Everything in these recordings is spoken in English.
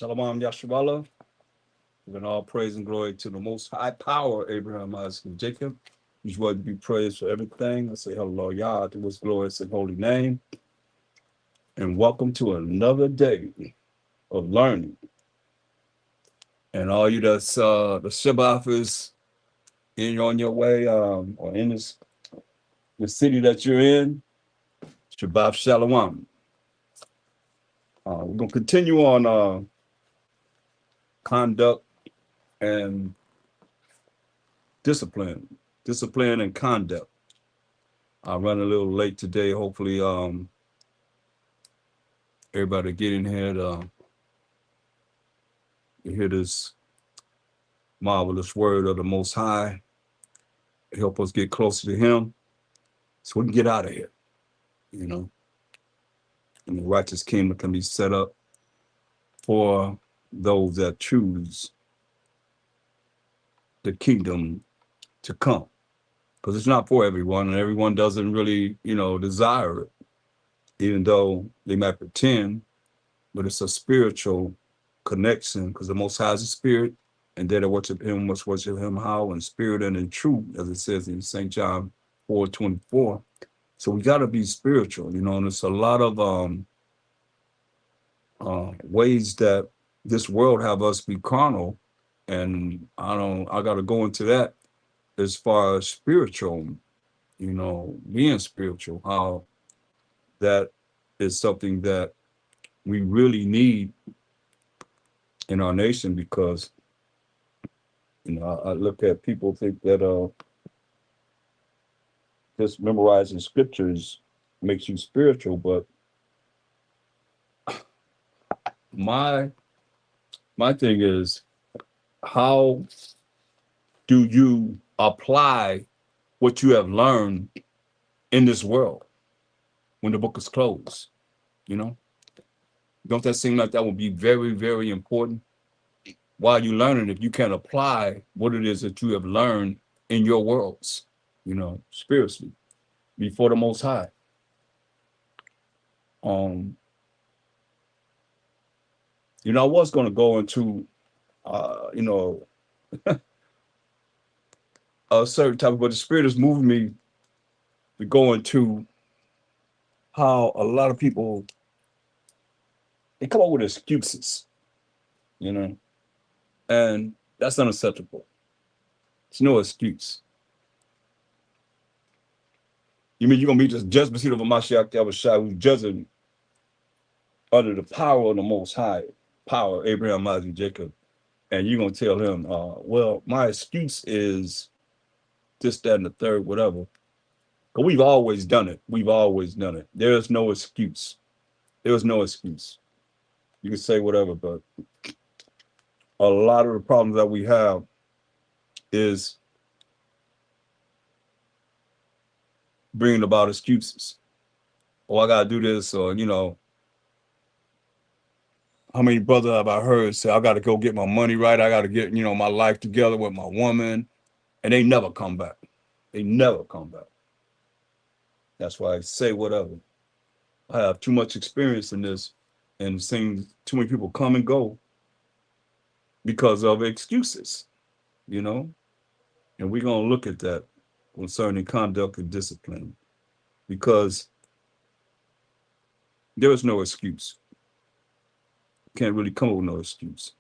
Shalom Yashabala. Giving all praise and glory to the most high power, Abraham, Isaac, and Jacob. He's worthy to be praised for everything. I say hello, Yah, to his glorious and holy name. And welcome to another day of learning. And all you that's the Shabbat is on your way, or in the city that you're in, Shabbat Shalom. We're gonna continue on conduct and discipline and conduct. I run a little late today. Hopefully, everybody get in here to hear this marvelous word of the Most High. Help us get closer to Him, so we can get out of here. You know, and the righteous kingdom can be set up for those that choose the kingdom to come. Because it's not for everyone, and everyone doesn't really, desire it, even though they might pretend. But it's a spiritual connection, because the Most High is a spirit, and they that worship Him must worship Him how? In spirit and in truth, as it says in St. John 4:24. So we got to be spiritual, and there's a lot of ways that this world have us be carnal, and I got to go into that as far as spiritual, being spiritual, how that is something that we really need in our nation, because I look at people think that just memorizing scriptures makes you spiritual, but my thing is, how do you apply what you have learned in this world when the book is closed? Don't that seem like that would be very, very important? While you're learning, if you can apply what it is that you have learned in your worlds, spiritually, before the Most High. I was going to go into, a certain type of, but the Spirit is moving me to go into how a lot of people, they come up with excuses, and that's unacceptable. It's no excuse. You mean you're going to be just judgment seat of a Mashiach Yahushua, who's judging under the power of the Most High, power, Abraham, Isaac, Jacob, and you're going to tell him, well, my excuse is this, that, and the third, whatever. But we've always done it. We've always done it. There's no excuse. There's no excuse. You can say whatever, but a lot of the problems that we have is bringing about excuses. Oh, I got to do this, or, how many brothers have I heard say, I got to go get my money right. I got to get, my life together with my woman. And they never come back. They never come back. That's why I say whatever. I have too much experience in this and seeing too many people come and go because of excuses, And we're going to look at that concerning conduct and discipline, because there is no excuse. Can't really come up with no excuse,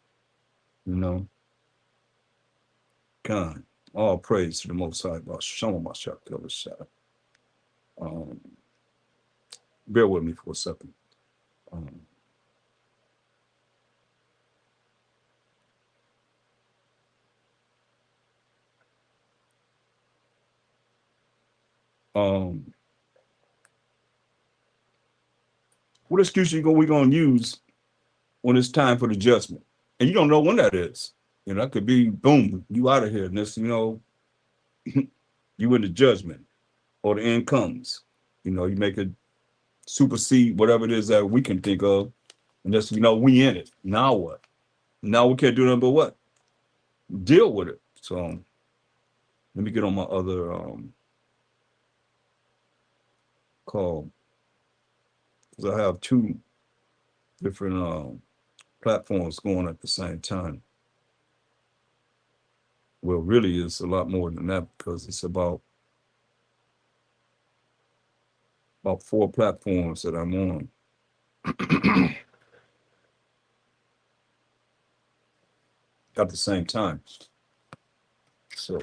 God, all praise to the Most High. Bear with me for a second. What excuse we going to use when it's time for the judgment? And you don't know when that is. That could be, boom, you out of here. And this, you in the judgment, or the end comes. You make it supersede whatever it is that we can think of. And just, we in it. Now what? Now we can't do nothing but what? Deal with it. So let me get on my other call, because I have two different platforms going at the same time. Well, really, it's a lot more than that because it's about 4 platforms that I'm on. At the same time. So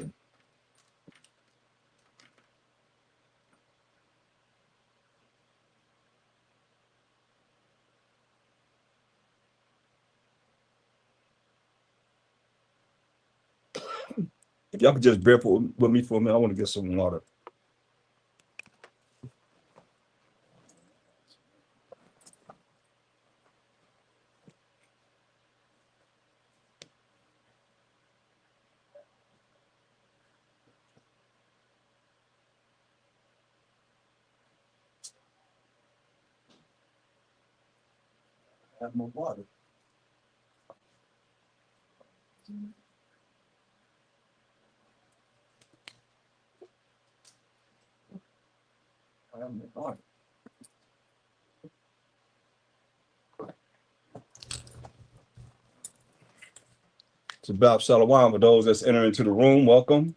if y'all could just bear with me for a minute, I want to get some water. Have more water. I have more water. It's about Shalom for those that's entering into the room. Welcome.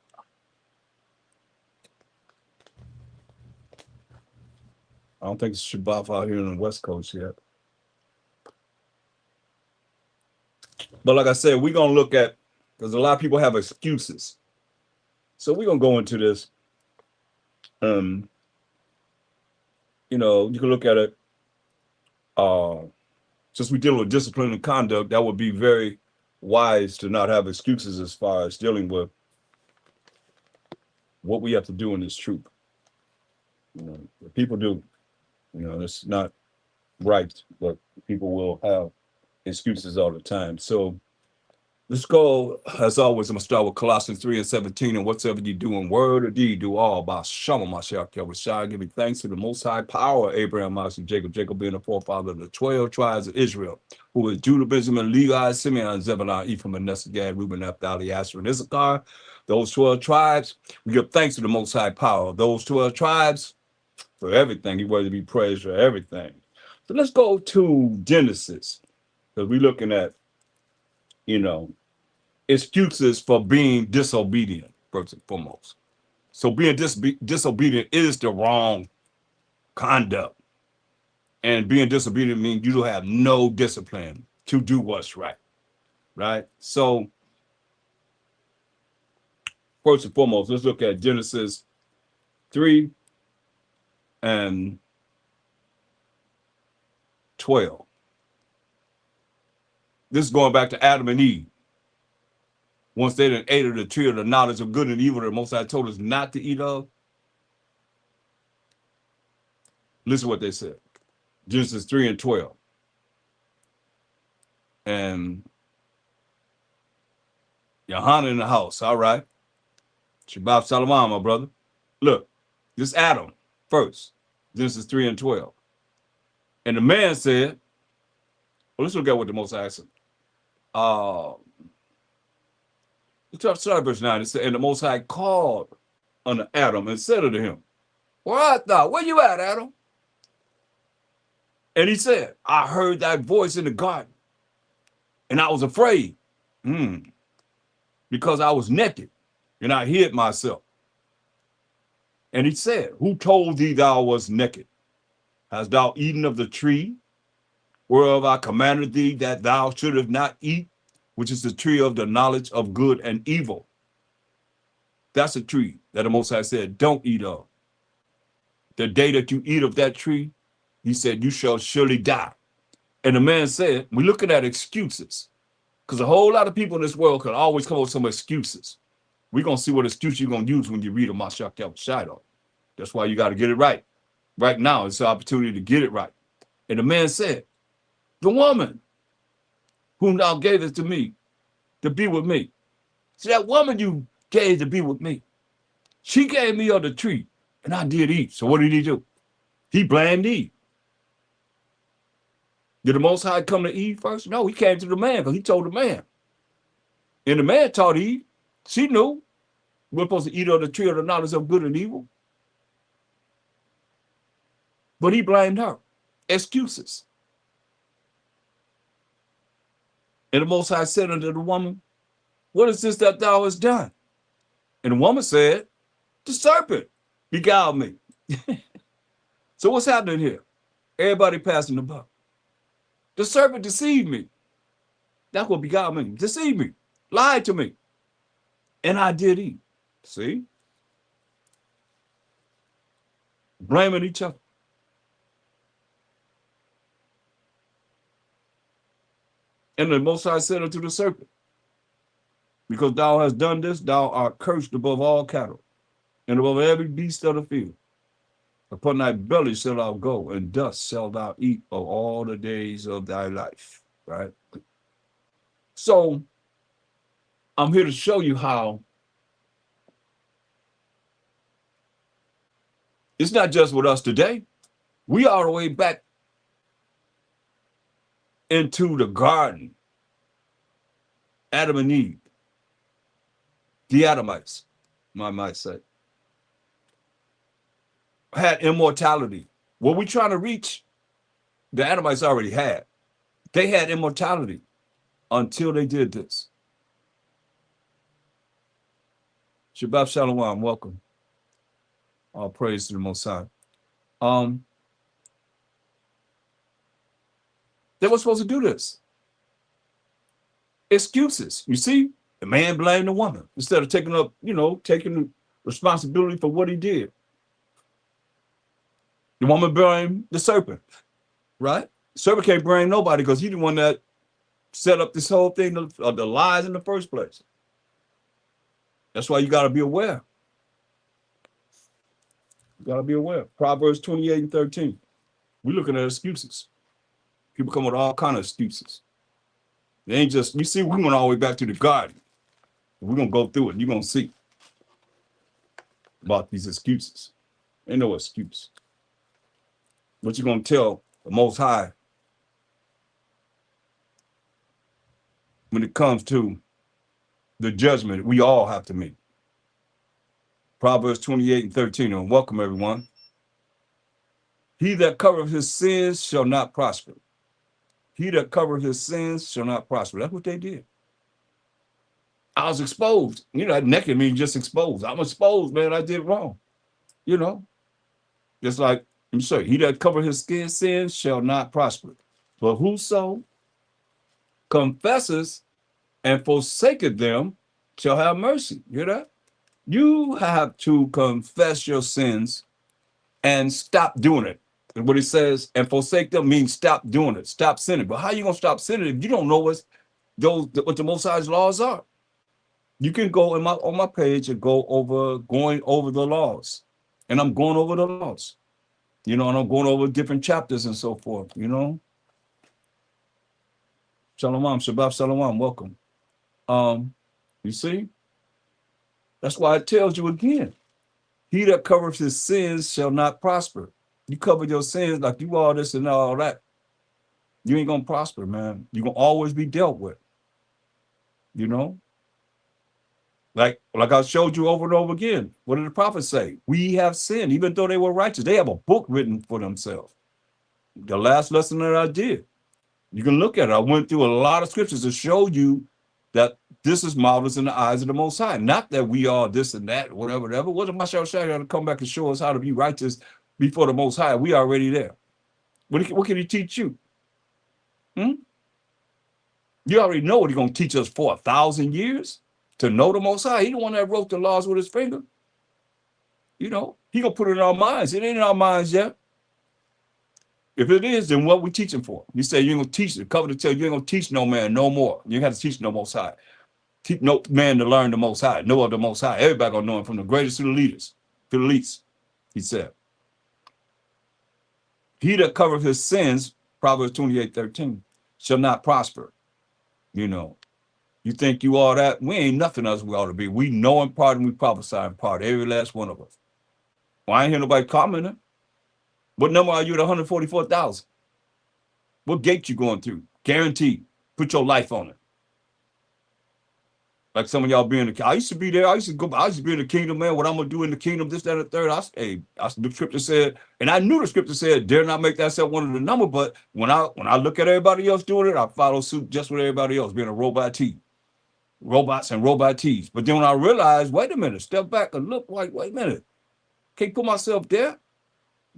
I don't think it's Shabbat out here on the West Coast yet. But like I said, we're going to look at, because a lot of people have excuses. So we're going to go into this. You know, you can look at it. Since we deal with discipline and conduct, that would be very wise to not have excuses as far as dealing with what we have to do in this truth. You know, people do. You know, it's not right, but people will have excuses all the time. So let's go, as always, I'm going to start with Colossians 3:17. And whatsoever you do in word or deed, do all by Shama Mashiach Yahushua, giving thanks to the Most High power, Abraham, Isaac, Jacob, Jacob being the forefather of the 12 tribes of Israel, who is Judah, Benjamin, Levi, Simeon, Zebulun, Ephraim, Manasseh, Gad, Reuben, Naphtali, Asher, and Issachar. Those 12 tribes, we give thanks to the Most High power. Those 12 tribes, for everything. He worthy to be praised for everything. So let's go to Genesis, because we're looking at, you know, excuses for being disobedient, first and foremost. So being disobedient is the wrong conduct. And being disobedient means you don't have no discipline to do what's right, right? So first and foremost, let's look at Genesis 3 and 12. This is going back to Adam and Eve. Once they done ate of the tree of the knowledge of good and evil that the Most High told us not to eat of. Listen to what they said. Genesis 3 and 12. And Johanna in the house. All right. Shabbat Shalom, my brother. Look, this Adam first. Genesis 3 and 12. And the man said, well, let's look at what the Most High said. Let's start verse 9. It said, and the Most High called unto Adam and said unto him, where art thou? Where you at, Adam? And he said, I heard thy voice in the garden, and I was afraid, because I was naked, and I hid myself. And he said, who told thee thou wast naked? Hast thou eaten of the tree whereof I commanded thee that thou shouldest not eat, which is the tree of the knowledge of good and evil? That's a tree that the Most High said, don't eat of. The day that you eat of that tree, he said, you shall surely die. And the man said, we're looking at excuses, because a whole lot of people in this world can always come up with some excuses. We're going to see what excuse you're going to use when you read a Mashiach Yahushua. That's why you got to get it right. Right now, it's an opportunity to get it right. And the man said, the woman whom thou gavest to me to be with me. See, that woman you gave to be with me, she gave me of the tree, and I did eat. So what did he do? He blamed Eve. Did the Most High come to Eve first? No, he came to the man because he told the man. And the man taught Eve. She knew we're supposed to eat of the tree of the knowledge of good and evil. But he blamed her. Excuses. And the Most High said unto the woman, what is this that thou hast done? And the woman said, the serpent beguiled me. So what's happening here? Everybody passing the buck. The serpent deceived me. That's what beguiled me. Deceived me. Lied to me. And I did eat. See? Blaming each other. And the Most High said unto the serpent, because thou hast done this, thou art cursed above all cattle, and above every beast of the field. Upon thy belly shalt thou go, and dust shalt thou eat of all the days of thy life. Right? So, I'm here to show you how it's not just with us today. We are the way back into the garden. Adam and Eve. The Adamites, I might say, had immortality. What we're trying to reach, the Adamites already had. They had immortality until they did this. Shabbat Shalom, welcome. All praise to the Most High. They were supposed to do this. Excuses. You see, the man blamed the woman instead of taking up, taking responsibility for what he did. The woman blamed the serpent, right? The serpent can't blame nobody because he's the one that set up this whole thing of the lies in the first place. That's why you got to be aware. You got to be aware. Proverbs 28:13. We're looking at excuses. People come with all kinds of excuses. They ain't just, you see, we went all the way back to the garden. We're going to go through it. You're going to see about these excuses. Ain't no excuse. What you going to tell the Most High when it comes to the judgment we all have to make? Proverbs 28:13. And welcome, everyone. He that covereth his sins shall not prosper. He that covereth his sins shall not prosper. That's what they did. I was exposed. That naked means just exposed. I'm exposed, man. I did wrong. Just like, I'm sorry, he that covereth his sins shall not prosper. But whoso confesses and forsaketh them shall have mercy. You hear that? You have to confess your sins and stop doing it. And what it says, and forsake them means stop doing it, stop sinning. But how are you going to stop sinning if you don't know what the Most High's laws are? You can go on my page and going over the laws. And I'm going over the laws. And I'm going over different chapters and so forth, Shalom, Shabbat Shalom, welcome. You see? That's why it tells you again. He that covers his sins shall not prosper. You cover your sins like you all this and all that, you ain't going to prosper, man. You're going to always be dealt with. Like I showed you over and over again. What did the prophets say? We have sinned, even though they were righteous. They have a book written for themselves. The last lesson that I did, you can look at it. I went through a lot of scriptures to show you that this is marvelous in the eyes of the Most High. Not that we are this and that, whatever. What if Mashal Shai got to come back and show us how to be righteous before the Most High? We already there. What can he teach you? You already know what he's going to teach us for 1,000 years to know the Most High. He the one that wrote the laws with his finger. He going to put it in our minds. It ain't in our minds yet. If it is, then what we teaching for? You say you ain't going to teach. The covenant tell you ain't going to teach no man no more. You ain't have to teach no Most High. Teach no man to learn the Most High. Know of the Most High. Everybody going to know him from the greatest to the least, he said. He that covereth his sins, Proverbs 28:13, shall not prosper. You think you all that? We ain't nothing else we ought to be. We know in part and we prophesy in part, every last one of us. Well, I ain't hear nobody commenting. What number are you at 144,000? What gate you going through? Guaranteed. Put your life on it. Like some of y'all be in the, I used to be there. I used to be in the kingdom, man. What I'm gonna do in the kingdom, this, that, and the third. The scripture said, and I knew the scripture said, dare not make thyself one of the number. But when I look at everybody else doing it, I follow suit just with everybody else, being a robot T, robots and robot T's. But then when I realized, wait a minute, step back and look, like, wait a minute, can't put myself there.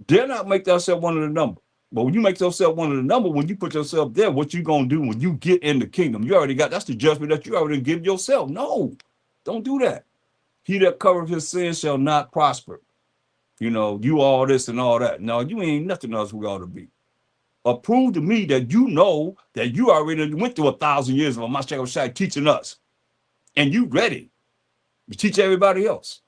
Dare not make thyself one of the number. But when you make yourself one of the number, when you put yourself there, what you gonna do when you get in the kingdom? You already got, that's the judgment that you already give yourself. No, don't do that. He that covereth his sin shall not prosper. You know, you all this and all that. No, you ain't nothing else we ought to be. Prove to me that you know that you already went through 1,000 years of a Mashiach teaching us, and you ready to teach everybody else.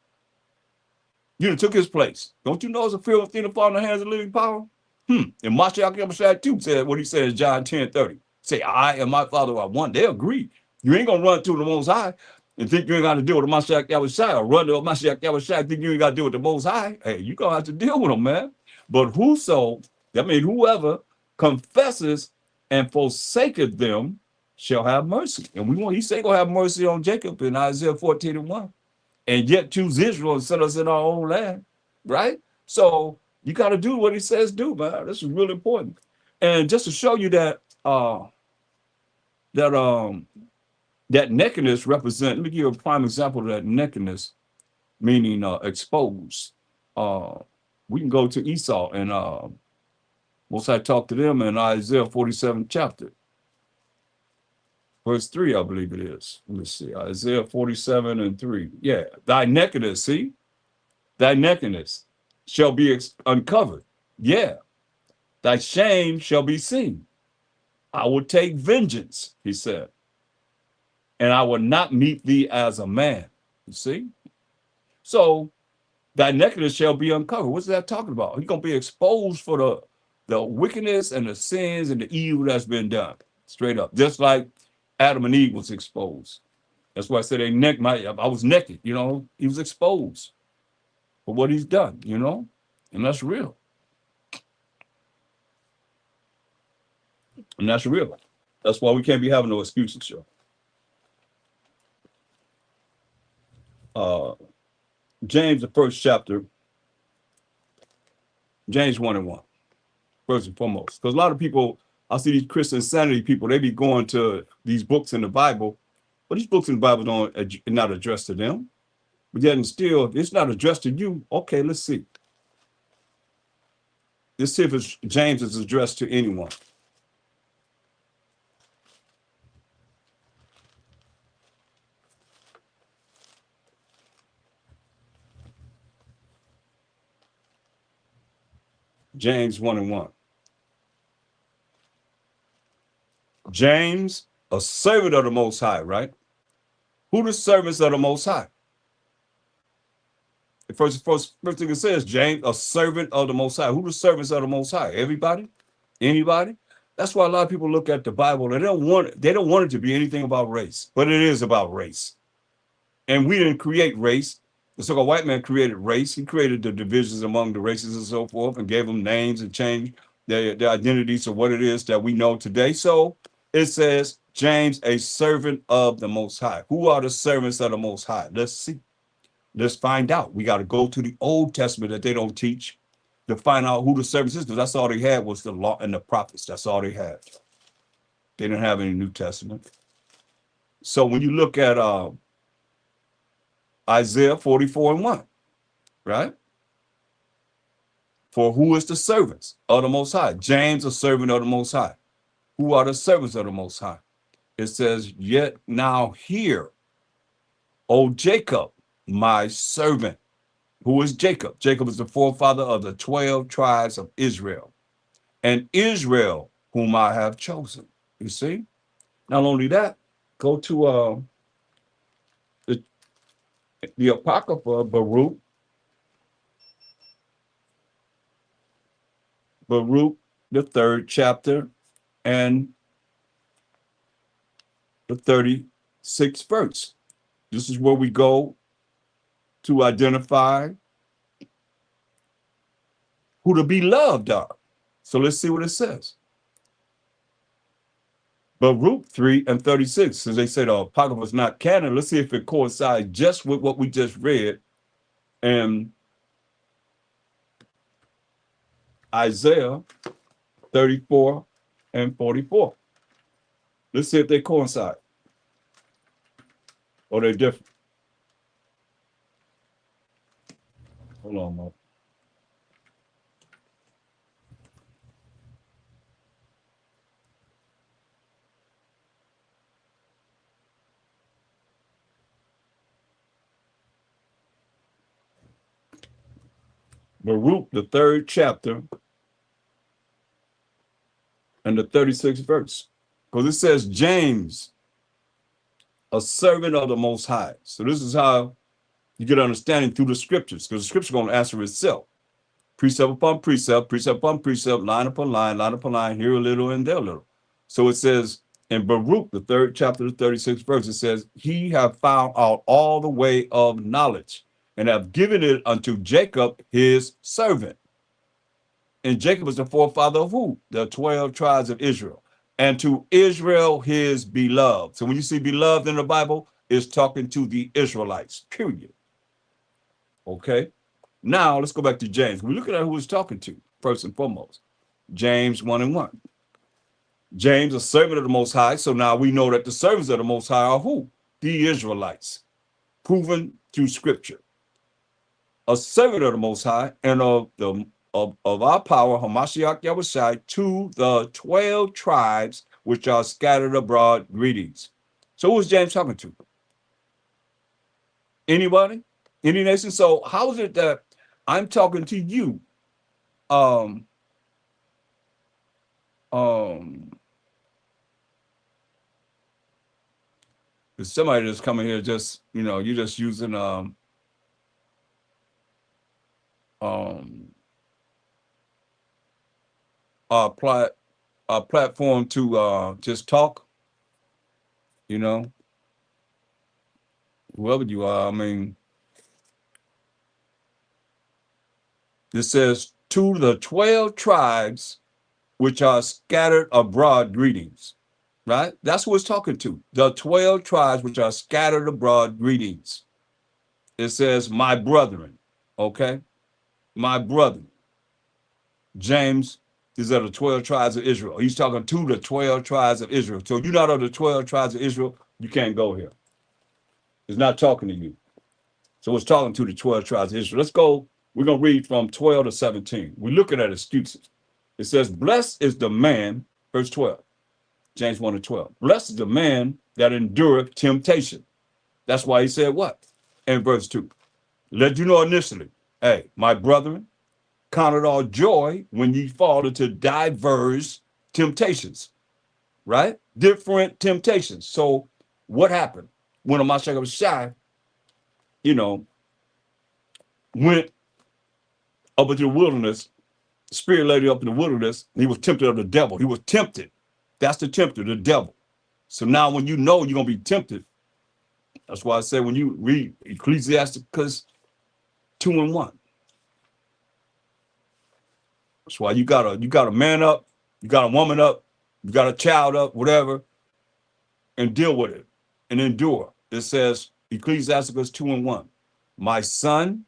You done took his place. Don't you know it's a fearful thing to fall in the hands of living power? And Mashiach too said what he said in John 10:30. Say, I and my Father are one. They agree. You ain't gonna run to the Most High and think you ain't got to deal with the Mashiach Yahushua, or run to the Mashiach Yahushua and think you ain't got to deal with the Most High. Hey, you gonna have to deal with them, man. But whoever confesses and forsaketh them shall have mercy. And he say gonna have mercy on Jacob in Isaiah 14:1. And yet choose Israel and set us in our own land, right? So you got to do what he says do, man. This is really important. And just to show you that that nakedness represent, let me give you a prime example of that nakedness, meaning exposed. We can go to Esau and once I talk to them in Isaiah 47 chapter, verse 3, I believe it is. Let me see. Isaiah 47:3. Yeah, thy nakedness, see? Thy nakedness shall be uncovered. Yeah, thy shame shall be seen. I will take vengeance, he said, and I will not meet thee as a man. You see? So thy nakedness shall be uncovered. What's that talking about? He's going to be exposed for the wickedness and the sins and the evil that's been done. Straight up. Just like Adam and Eve was exposed. That's why I said I was naked, you know. He was exposed for what he's done, you know. And that's real. And that's real. That's why we can't be having no excuses, yo. James, the first chapter, James 1:1, first and foremost. Because a lot of people, I see these Christian sanity people, they be going to these books in the Bible, but these books in the Bible don't not addressed to them. But yet and still, it's not addressed to you. Okay, let's see. Let's see if James is addressed to anyone. James 1:1. James, a servant of the Most High, right? Who the servants of the Most High? The first thing it says, James, a servant of the Most High. Who the servants of the Most High? Everybody? Anybody? That's why a lot of people look at the Bible and they don't want it to be anything about race, but it is about race. And we didn't create race. The so-called white man created race. He created the divisions among the races and so forth and gave them names and changed their identities to what it is that we know today. So it says, James, a servant of the Most High. Who are the servants of the Most High? Let's see. Let's find out. We got to go to the Old Testament that they don't teach to find out who the servants is, because that's all they had was the law and the prophets. That's all they had. They didn't have any New Testament. So when you look at Isaiah 44:1, right? For who is the servants of the Most High? James, a servant of the Most High. Who are the servants of the Most High? It says, yet now hear, O Jacob, my servant. Who is Jacob? Jacob is the forefather of the 12 tribes of Israel. And Israel, whom I have chosen. You see? Not only that, go to the Apocrypha, Baruch, the 3rd chapter, and the 36th verse. This is where we go to identify who the beloved are. So let's see what it says. Baruch 3 and 36. Since they said Apocrypha is not canon, let's see if it coincides just with what we just read in Isaiah 34 and 44. Let's see if they coincide or they're different. Hold on, Mark. Baruch, the 3rd chapter and the 36th verse. Because it says, James, a servant of the Most High. So this is how you get understanding through the scriptures, because the scripture is going to answer itself. Precept upon precept, precept upon precept, line upon line, here a little and there a little. So it says in Baruch, the 3rd chapter, the 36th verse, it says, he have found out all the way of knowledge and have given it unto Jacob, his servant. And Jacob is the forefather of who? The 12 tribes of Israel. And to Israel, his beloved. So when you see beloved in the Bible, it's talking to the Israelites, period. Okay. Now let's go back to James. We look at who he's talking to, first and foremost. James 1 and 1. James, a servant of the Most High. So now we know that the servants of the Most High are who? The Israelites, proven through scripture. A servant of the Most High and of our power, Hamashiach Yahushai, to the 12 tribes which are scattered abroad, greetings. So who is James talking to? Anybody? Any nation? So how is it that I'm talking to you? There's somebody that's coming here just, you're just using our platform to just talk, whoever you are. I mean, this says to the 12 tribes which are scattered abroad, greetings, right? That's who it's talking to. The 12 tribes which are scattered abroad, greetings. It says, my brethren, okay? My brethren. James is of the 12 tribes of Israel. He's talking to the 12 tribes of Israel. So if you're not of the 12 tribes of Israel, you can't go here. It's not talking to you. So it's talking to the 12 tribes of Israel. Let's go. We're going to read from 12 to 17. We're looking at excuses. It says, blessed is the man, verse 12, James 1 and 12. Blessed is the man that endureth temptation. That's why he said what? In verse 2. Let you know initially, hey, my brethren, count it all joy when ye fall into diverse temptations, right? Different temptations. So what happened when Hamashiach was shy, went up into the wilderness, spirit led him up in the wilderness, and he was tempted of the devil. He was tempted. That's the tempter, the devil. So now when you know you're going to be tempted, that's why I say when you read Ecclesiasticus 2 and 1. That's why you got a man up, you got a woman up, you got a child up, whatever, and deal with it and endure. It says Ecclesiasticus 2 and 1. My son,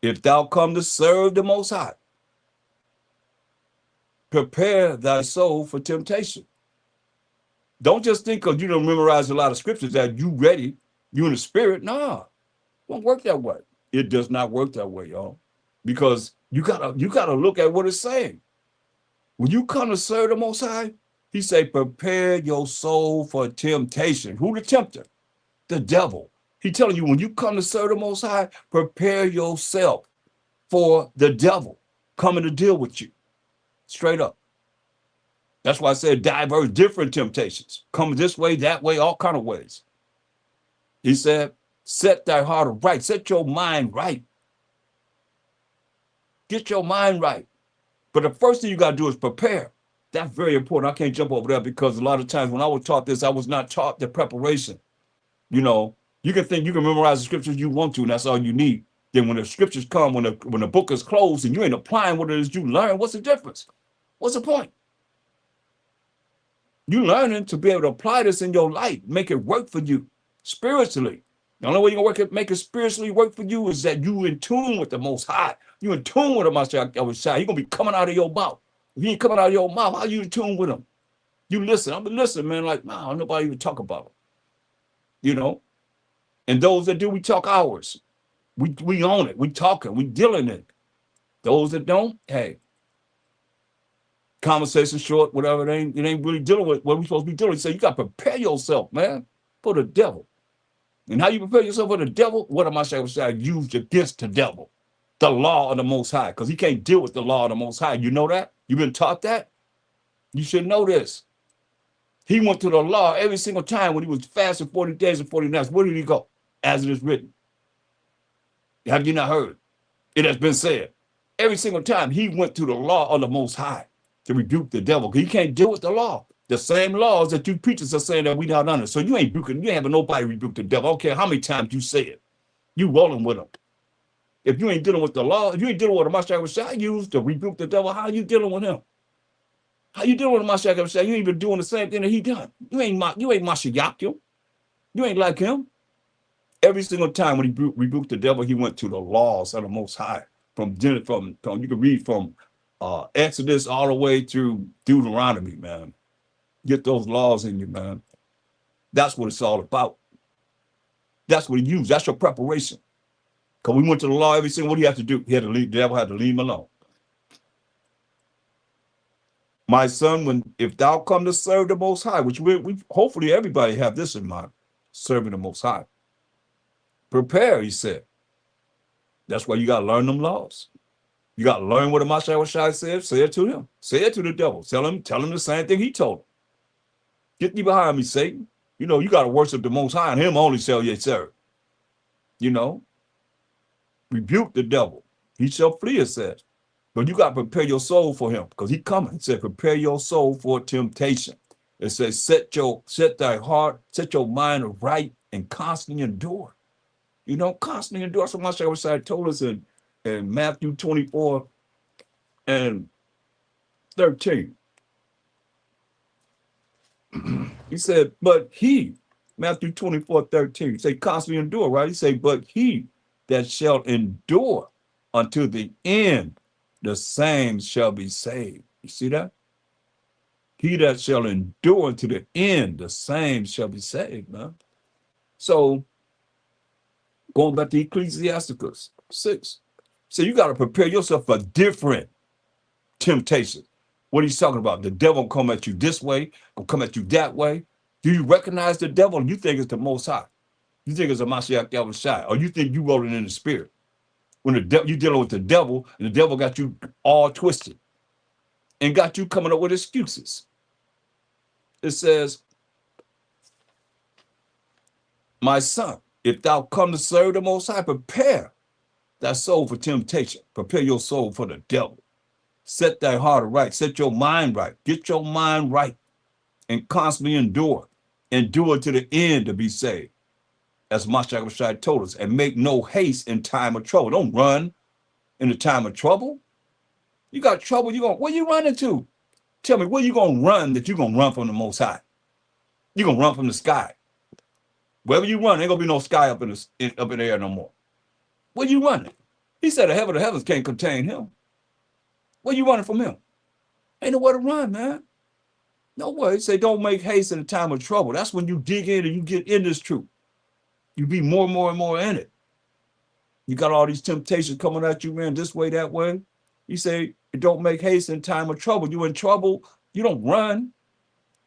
if thou come to serve the Most High, prepare thy soul for temptation. Don't just think because you don't memorize a lot of scriptures that you ready, you in the spirit. Nah, it won't work that way. It does not work that way, y'all. Because you gotta look at what it's saying. When you come to serve the Most High, he say, prepare your soul for temptation. Who the tempter? The devil. He telling you when you come to serve the Most High, prepare yourself for the devil coming to deal with you. Straight up. That's why I said diverse, different temptations. Come this way, that way, all kind of ways. He said, set thy heart right. Set your mind right. Get your mind right. But the first thing you got to do is prepare. That's very important. I can't jump over there because a lot of times when I was taught this, I was not taught the preparation. You can think you can memorize the scriptures you want to, and that's all you need. Then when the scriptures come, when the book is closed and you ain't applying what it is you learn, what's the difference? What's the point? You learning to be able to apply this in your life, make it work for you spiritually. The only way you can make it spiritually work for you is that you in tune with the Most High. You in tune with the Master Yahweh. He's gonna be coming out of your mouth. If he ain't coming out of your mouth, how you in tune with him? You listen. I'm listening, man. Like, man, nobody even talk about it. You know. And those that do, we talk hours. We own it. We talking. We dealing it. Those that don't, hey, conversation short, whatever. It ain't really dealing with what we supposed to be dealing. So you got to prepare yourself, man, for the devil. And how you prepare yourself for the devil? What am I saying? Used against the devil, the law of the Most High, because he can't deal with the law of the Most High. You know that? You've been taught that. You should know this. He went to the law every single time when he was fasting 40 days and 40 nights. Where did he go? As it is written. Have you not heard? It has been said. Every single time he went to the law of the Most High to rebuke the devil. He can't deal with the law. The same laws that you preachers are saying that we not under. So you ain't having nobody rebuke the devil. I don't care how many times you say it. You rolling with him. If you ain't dealing with the law, if you ain't dealing with the Mashiach used to rebuke the devil, how are you dealing with him? How you dealing with the Mashiach? You ain't even doing the same thing that he done. You ain't Mashiach. You ain't like him. Every single time when he rebuked the devil, he went to the laws of the Most High. From you can read from Exodus all the way to Deuteronomy, man. Get those laws in you, man. That's what it's all about. That's what he used. That's your preparation. Because we went to the law every single. What do you have to do? He had to leave. The devil had to leave him alone. My son, if thou come to serve the Most High, which we hopefully everybody have this in mind, serving the Most High. Prepare, he said. That's why you got to learn them laws. You got to learn what the Mashiach said. Say it to him. Say it to the devil. Tell him the same thing he told him. Get thee behind me, Satan. You know, you got to worship the Most High and him only shall ye serve. You know, rebuke the devil. He shall flee, it says. But you got to prepare your soul for him because he coming. It said, prepare your soul for temptation. It says, set thy heart, set your mind right and constantly endure. You know, constantly endure. So much I told us in Matthew 24 and 13. He said, but he, Matthew 24:13, say constantly endure, right? He say, but he that shall endure unto the end, the same shall be saved. You see that? He that shall endure unto the end, the same shall be saved, man. So, going back to Ecclesiasticus 6. So you got to prepare yourself for different temptations. What he's talking about, the devil will come at you this way, will come at you that way. Do you recognize the devil? You think it's the Most High. You think it's a Mashiach Yahushua, or you think you rolling in the spirit. When you're dealing with the devil, and the devil got you all twisted and got you coming up with excuses. It says, my son, if thou come to serve the Most High, prepare thy soul for temptation. Prepare your soul for the devil. Set thy heart right. Set your mind right. Get your mind right and constantly endure. Endure to the end to be saved. As Mashiach told us. And make no haste in time of trouble. Don't run in the time of trouble. You got trouble. Where you running to? Tell me, where you going to run that you're going to run from the Most High? You're going to run from the sky. Wherever you run, ain't going to be no sky up in the air no more. Where you running? He said the heaven of heavens can't contain him. Where you running from him? Ain't nowhere to run, man. No way. Say don't make haste in the time of trouble. That's when you dig in and you get in this truth. You be more and more and more in it. You got all these temptations coming at you, man, this way, that way. You say, don't make haste in time of trouble. You in trouble, you don't run.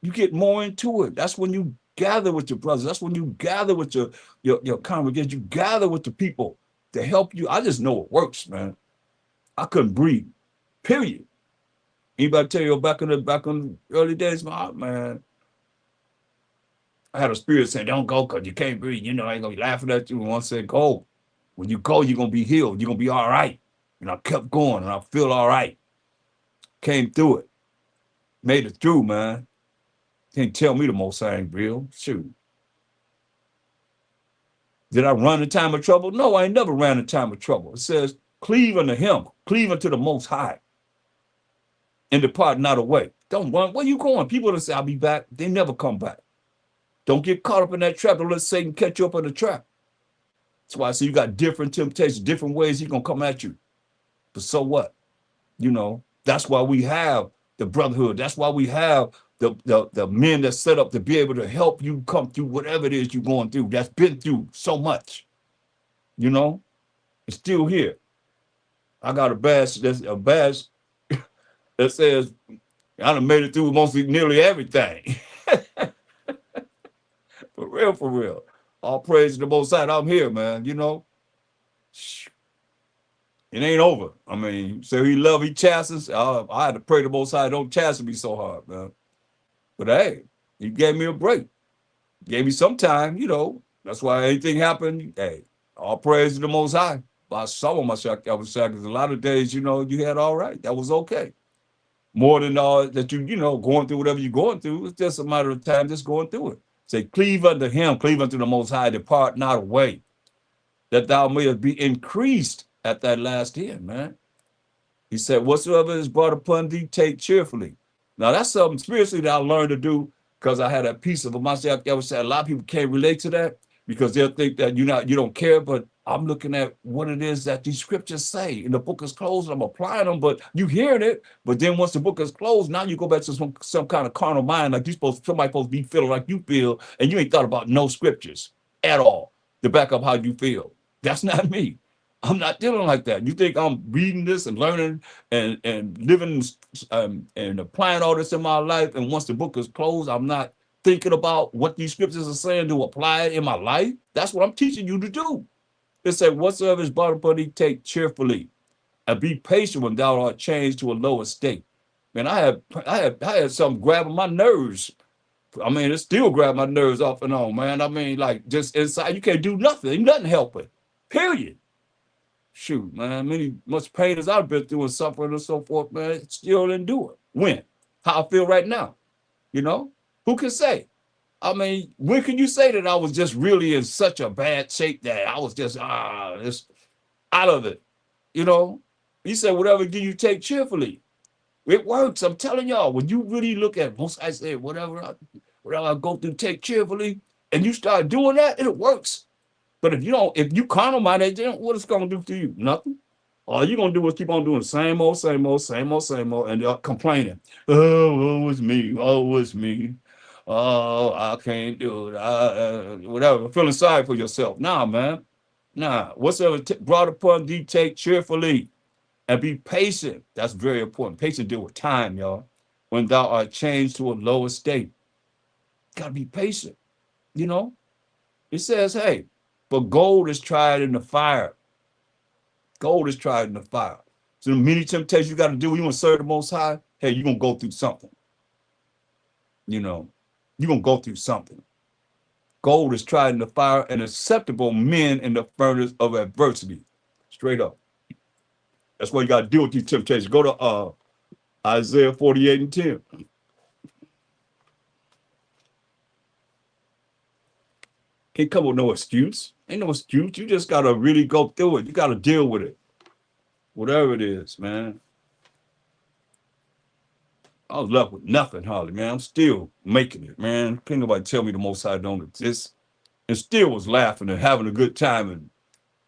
You get more into it. That's when you gather with your brothers. That's when you gather with your congregation. You gather with the people to help you. I just know it works, man. I couldn't breathe, period. Anybody tell you back in the early days, man, I had a spirit saying, don't go because you can't breathe. You know, I ain't going to be laughing at you. And one said, go. When you go, you're going to be healed. You're going to be all right. And I kept going and I feel all right. Came through it. Made it through, man. Can't tell me the Most High ain't real. Shoot. Did I run in time of trouble? No, I ain't never ran in time of trouble. It says, cleave unto him. Cleave unto the Most High. And depart not away. Don't run. Where you going? People that say, I'll be back, they never come back. Don't get caught up in that trap. Don't let Satan catch you up in the trap. That's why I say you got different temptations, different ways he's going to come at you. But so what? You know, that's why we have the brotherhood. That's why we have the men that set up to be able to help you come through whatever it is you're going through. That's been through so much. You know, it's still here. I got a badge that says I done made it through nearly everything. For real, for real. All praise to the Most High. I'm here, man. You know, it ain't over. I mean, so he love, he chastens. I had to pray the Most High don't chasten me so hard, man. But hey, he gave me a break. Gave me some time, you know. That's why anything happened. Hey, all praise to the Most High. I saw myself. I was saying, because a lot of days, you know, you had all right. That was okay. More than all that you know, going through whatever you're going through. It's just a matter of time just going through it. Say, cleave unto him, cleave unto the Most High, depart not away, that thou mayest be increased at that last end, man. He said, whatsoever is brought upon thee, take cheerfully. Now, that's something spiritually that I learned to do because I had a piece of myself. I would say a lot of people can't relate to that because they'll think that you don't care, but I'm looking at what it is that these scriptures say. And the book is closed, and I'm applying them, but you hearing it. But then once the book is closed, now you go back to some kind of carnal mind, like somebody supposed to be feeling like you feel, and you ain't thought about no scriptures at all to back up how you feel. That's not me. I'm not dealing like that. You think I'm reading this and learning and living and applying all this in my life, and once the book is closed, I'm not thinking about what these scriptures are saying to apply it in my life? That's what I'm teaching you to do. It said, whatsoever is brought upon thee, take cheerfully, and be patient when thou art changed to a lower state. Man, I had something grabbing my nerves. I mean, it still grabbing my nerves off and on, man. I mean, like just inside, you can't do nothing. Ain't nothing helping. Period. Shoot, man, much pain as I've been through and suffering and so forth, man, still didn't do it. When? How I feel right now, you know? Who can say? I mean, when can you say that I was just really in such a bad shape that I was just out of it? You know? He said, whatever do you take cheerfully. It works. I'm telling y'all, when you really look at most, I say, whatever I go through, take cheerfully, and you start doing that, it works. But if you carnal minded, then what it's gonna do to you? Nothing. All you're gonna do is keep on doing the same old, and complaining. Oh, it was me. Oh, it was me. Oh, I can't do it. Whatever. Feeling sorry for yourself. Nah, man. Nah. Whatsoever brought upon thee, take cheerfully, and be patient. That's very important. Patient deal with time, y'all. When thou art changed to a lower state, gotta be patient. You know. It says, hey, but gold is tried in the fire. Gold is tried in the fire. So the many temptations you got to do, you want to serve the Most High, hey, you're going to go through something. You know, you're going to go through something. Gold is tried in the fire, and acceptable men in the furnace of adversity. Straight up. That's why you got to deal with these temptations. Go to Isaiah 48 and 10. Can't come with no excuse. Ain't no excuse. You just got to really go through it. You got to deal with it. Whatever it is, man. I was left with nothing, hardly, man. I'm still making it, man. Can't nobody tell me the Most High don't exist. And still was laughing and having a good time. And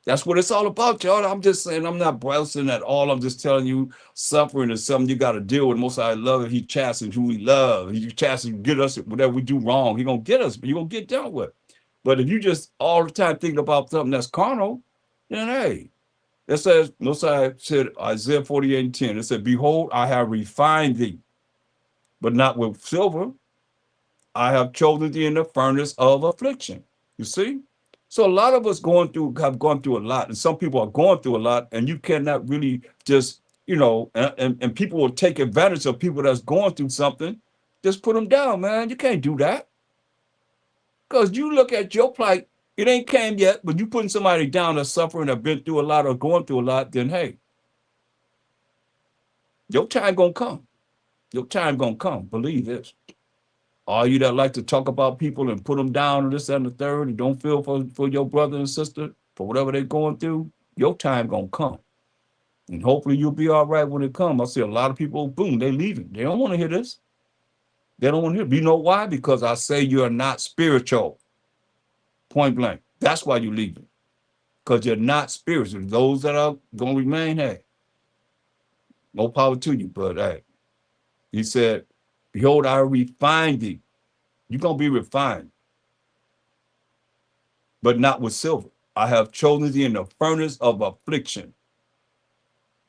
that's what it's all about, y'all. I'm just saying, I'm not browsing at all. I'm just telling you, suffering is something you got to deal with. Most High love it. He chastens who he loves. He chastens, get us whatever we do wrong. He going to get us, but you're going to get dealt with. But if you just all the time thinking about something that's carnal, then hey, it says, Most High said, Isaiah 48 and 10, it said, behold, I have refined thee, but not with silver. I have chosen thee in the furnace of affliction. You see? So a lot of us have gone through a lot, and some people are going through a lot, and you cannot really just, and people will take advantage of people that's going through something. Just put them down, man. You can't do that. Because you look at your plight, it ain't came yet, but you putting somebody down that's suffering, have been through a lot or going through a lot, then hey, your time gonna come. Your time gonna come. Believe this. All you that like to talk about people and put them down and this and the third and don't feel for your brother and sister for whatever they're going through, your time gonna come. And hopefully you'll be all right when it comes. I see a lot of people, boom, they leaving. They don't want to hear this. They don't want to hear. You know why? Because I say you are not spiritual. Point blank. That's why you're leaving. Because you're not spiritual. Those that are going to remain, hey, no power to you. But hey, he said, behold, I refine thee. You're going to be refined, but not with silver. I have chosen thee in the furnace of affliction.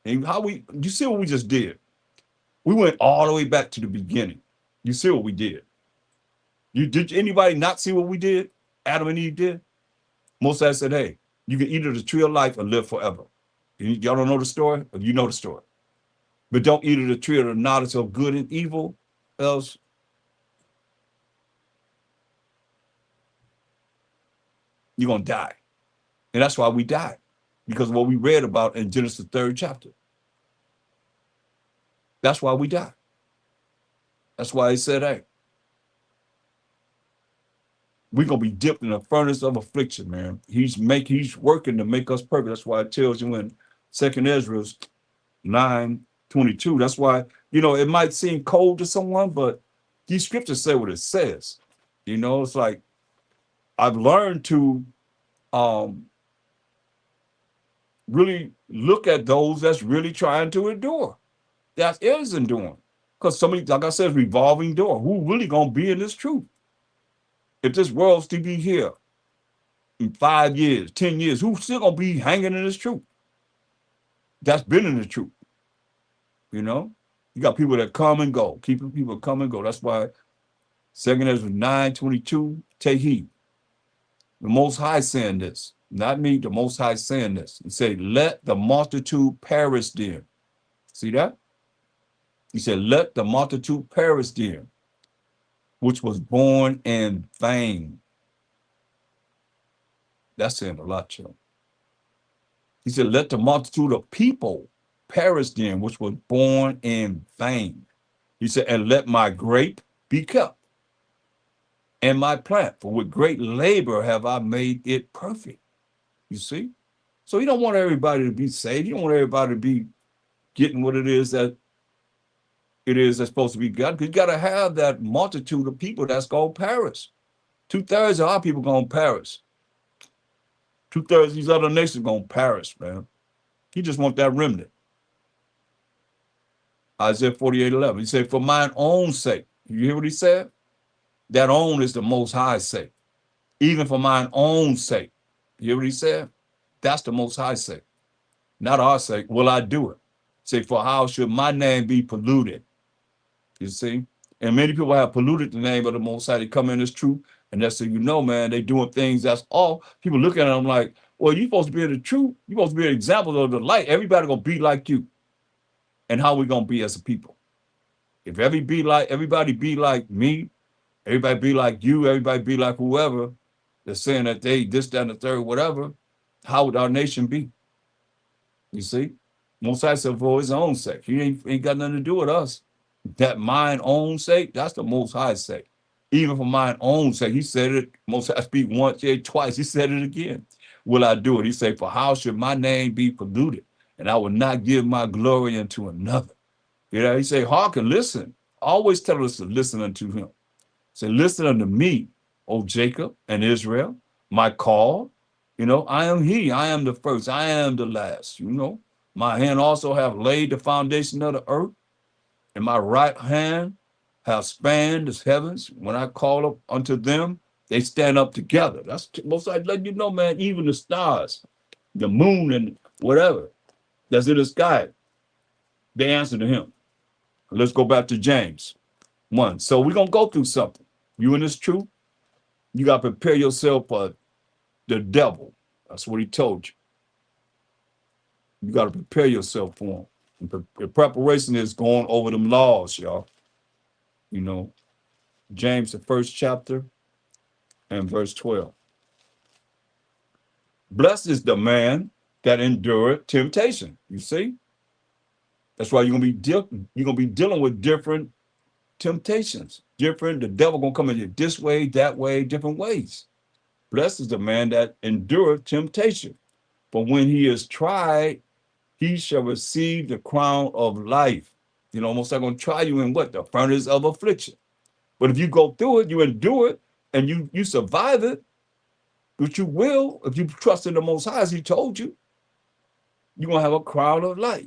And you see what we just did? We went all the way back to the beginning. You see what we did? Did anybody not see what we did? Adam and Eve did? Moses said, hey, you can eat of the tree of life and live forever. Y'all don't know the story? Or you know the story. But don't eat of the tree of the knowledge of good and evil, else you're going to die. And that's why we died. Because of what we read about in Genesis 3rd chapter. That's why we died. That's why he said, hey, we're going to be dipped in a furnace of affliction, man. He's working to make us perfect. That's why it tells you in 2nd Ezra 9:22. That's why, it might seem cold to someone, but these scriptures say what it says. It's like I've learned to really look at those that's really trying to endure. That is enduring. Because somebody, like I said, revolving door. Who really going to be in this truth? If this world's to be here in 5 years, 10 years, who's still going to be hanging in this truth? That's been in the truth. You got people that come and go, keeping people come and go. That's why 2nd Ezra 9:22, take heed. The Most High saying this, not me, the Most High saying this. He said, let the multitude perish then. See that? He said, let the multitude perish then, which was born in vain. That's saying a lot, Joe. He said, let the multitude of people perish then, which was born in vain. He said, and let my grape be kept, and my plant, for with great labor have I made it perfect. You see? So you don't want everybody to be saved. You don't want everybody to be getting what it is that's supposed to be gotten. Because you got to have that multitude of people that's going to perish. 2/3 of our people going to perish. 2/3 of these other nations going to perish, man. He just want that remnant. Isaiah 48:11. He said, for mine own sake. You hear what he said? That own is the Most High's sake. Even for mine own sake. You hear what he said? That's the Most High's sake. Not our sake. Will I do it? Say, for how should my name be polluted? You see? And many people have polluted the name of the Most High. They come in as truth. And that's so man, they doing things that's all. People look at them like, well, you're supposed to be in the truth. You're supposed to be an example of the light. Everybody going to be like you. And how we going to be as a people? If everybody be like me, everybody be like you, everybody be like whoever, they're saying that they this, that, and the third, whatever, how would our nation be? You see? Most High said for his own sake. He ain't got nothing to do with us. That mine own sake, that's the Most High sake. Even for mine own sake, he said it, Most High speak once, yeah, twice, he said it again. Will I do it? He said, for how should my name be polluted? And I will not give my glory unto another. He said, hearken, listen. Always tell us to listen unto him. Say, listen unto me, O Jacob and Israel, my call. I am he, I am the first, I am the last. My hand also have laid the foundation of the earth, and my right hand have spanned the heavens. When I call up unto them, they stand up together. That's most I let you know, man, even the stars, the moon and whatever that's in the sky, they answer to him. Let's go back to James 1. So we're going to go through something. You in this truth, you got to prepare yourself for the devil. That's what he told you. You got to prepare yourself for him. The preparation is going over them laws, y'all. James, the 1st chapter and verse 12. Blessed is the man that endureth temptation. You see? That's why you're gonna be dealing with different temptations. The devil gonna come at you this way, that way, different ways. Blessed is the man that endureth temptation. For when he is tried, he shall receive the crown of life. Almost like gonna try you in what? The furnace of affliction. But if you go through it, you endure it, and you survive it, which you will, if you trust in the Most High, as he told you, you're going to have a crown of life,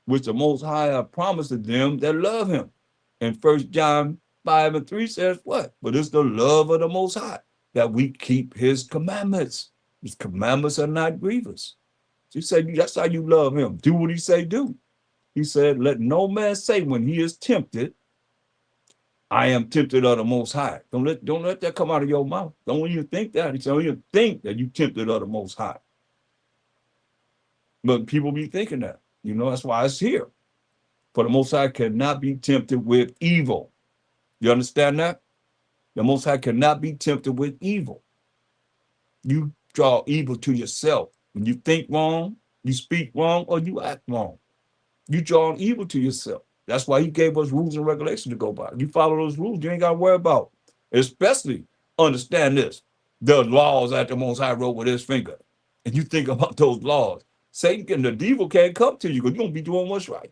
which the Most High have promised to them that love him. And 1 John 5:3 says what? But it's the love of the Most High, that we keep his commandments. His commandments are not grievous. He said, that's how you love him. Do what he say do. He said, let no man say when he is tempted, I am tempted of the Most High. Don't let that come out of your mouth. Don't even think that. He said, don't even think that you tempted of the Most High. But people be thinking that. That's why it's here. For the Most High cannot be tempted with evil. You understand that? The Most High cannot be tempted with evil. You draw evil to yourself. When you think wrong, you speak wrong, or you act wrong. You draw evil to yourself. That's why he gave us rules and regulations to go by. You follow those rules, you ain't got to worry about. Especially, understand this, the laws that the Most High wrote with his finger. And you think about those laws. Satan and the devil can't come to you because you're going to be doing what's right.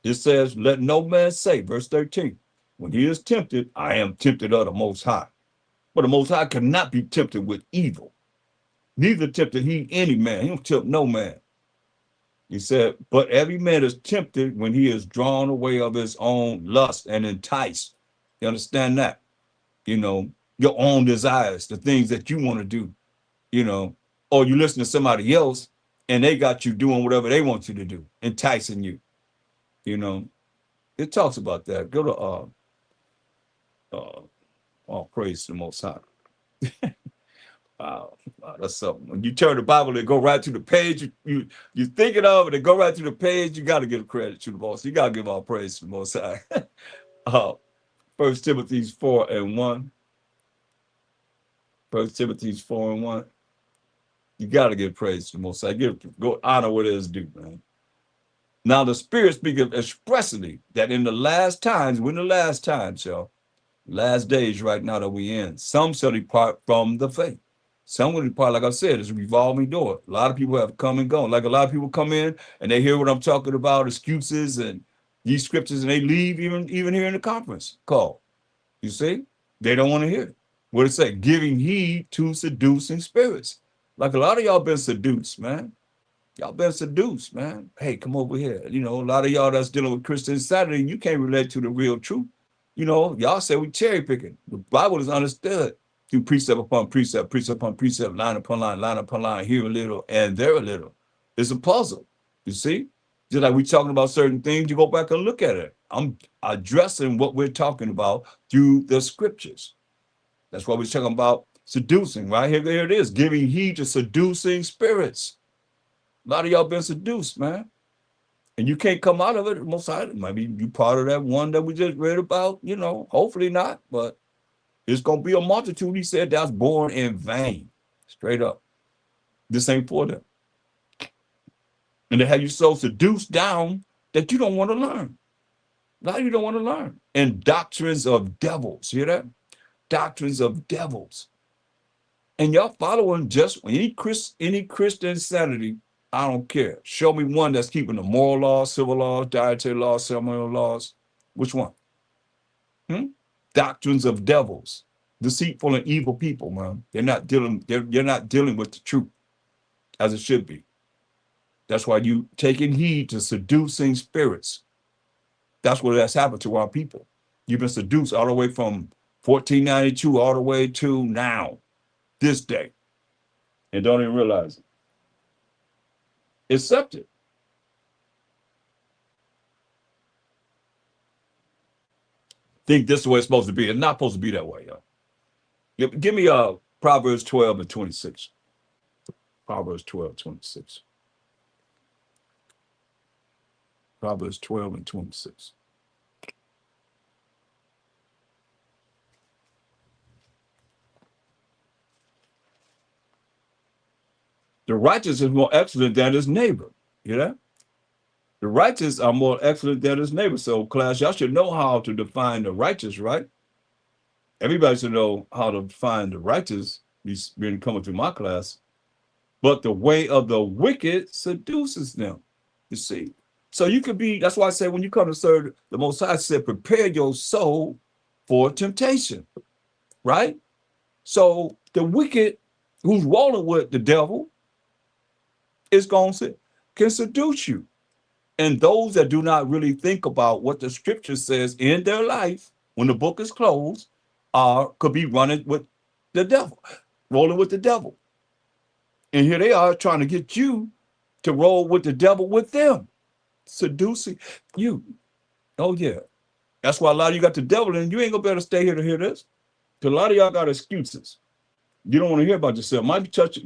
It says, let no man say, verse 13, when he is tempted, I am tempted of the Most High. But the Most High cannot be tempted with evil. Neither tempted he any man. He don't tempt no man. He said, but every man is tempted when he is drawn away of his own lust and enticed. You understand that? Your own desires, the things that you want to do, or you listen to somebody else and they got you doing whatever they want you to do, enticing you. It talks about that. Go to oh, praise the Most High. Wow, that's something. When you turn the Bible, they go right to the page. You thinking of it, they go right to the page. You got to give credit to the boss. You got to give all praise to the Most High. 1 Timothy 4:1. 1 Timothy 4:1. You got to give praise to the Most High. Go honor what it is due, man. Now the Spirit speaketh expressly that in the last times, when the last times, y'all, last days right now that we in, some shall depart from the faith. Some will depart, like I said, it's a revolving door. A lot of people have come and gone. Like a lot of people come in and they hear what I'm talking about, excuses and these scriptures, and they leave even here in the conference call. You see? They don't want to hear it. What it say? Giving heed to seducing spirits. Like a lot of y'all been seduced, man. Y'all been seduced, man. Hey, come over here. A lot of y'all that's dealing with Christian Saturday, you can't relate to the real truth. Y'all say we cherry picking. The Bible is understood through precept upon precept, precept upon precept, line upon line, here a little and there a little. It's a puzzle, you see? Just like we talking about certain things, you go back and look at it. I'm addressing what we're talking about through the scriptures. That's why we're talking about seducing, right? Here it is, giving heed to seducing spirits. A lot of y'all been seduced, man. And you can't come out of it. Most likely, maybe you part of that one that we just read about, hopefully not, but it's going to be a multitude, he said, that's born in vain. Straight up. This ain't for them. And they have you so seduced down that you don't want to learn. A lot of you don't want to learn. And doctrines of devils, hear that? Doctrines of devils. And y'all following just any Christian sanity, I don't care. Show me one that's keeping the moral laws, civil laws, dietary laws, ceremonial laws. Which one? Doctrines of devils, deceitful and evil people, man. You're not dealing with the truth as it should be. That's why you taking heed to seducing spirits. That's what has happened to our people. You've been seduced all the way from 1492 all the way to now, this day, and don't even realize it. Accept it. Think this is the way it's supposed to be. It's not supposed to be that way, y'all. Give me Proverbs 12:26. Proverbs 12:26. Proverbs 12:26. The righteous is more excellent than his neighbor. You know? The righteous are more excellent than his neighbor. So, class, y'all should know how to define the righteous, right? Everybody should know how to define the righteous. He's been coming through my class. But the way of the wicked seduces them. You see? So you could be, that's why I say when you come to serve the Most High, I said, prepare your soul for temptation, right? So the wicked who's rolling with the devil is going to can seduce you. And those that do not really think about what the scripture says in their life when the book is closed could be running with the devil, rolling with the devil. And here they are trying to get you to roll with the devil with them, seducing you. Oh, yeah. That's why a lot of you got the devil and you ain't gonna be able to stay here to hear this. Because a lot of y'all got excuses. You don't want to hear about yourself. Might touch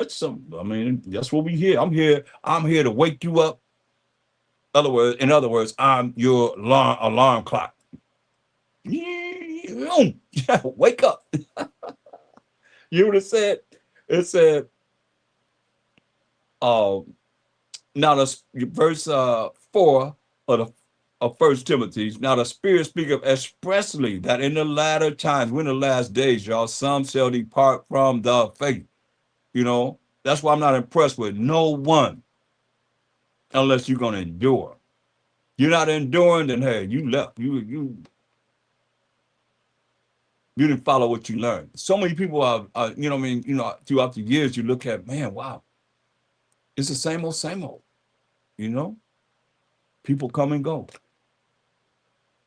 some. I mean, that's what we hear. I'm here to wake you up. In other words, I'm your alarm clock. Wake up. You would have said, it said, uh, now the verse 4 of the of First Timothy. Now the Spirit speaketh expressly that in the latter times, when the last days, y'all, some shall depart from the faith. You know, that's why I'm not impressed with no one unless you're gonna endure. You're not enduring, then hey, you left. You didn't follow what you learned. So many people you know what I mean, throughout the years, you look at, man, wow, it's the same old, you know. People come and go.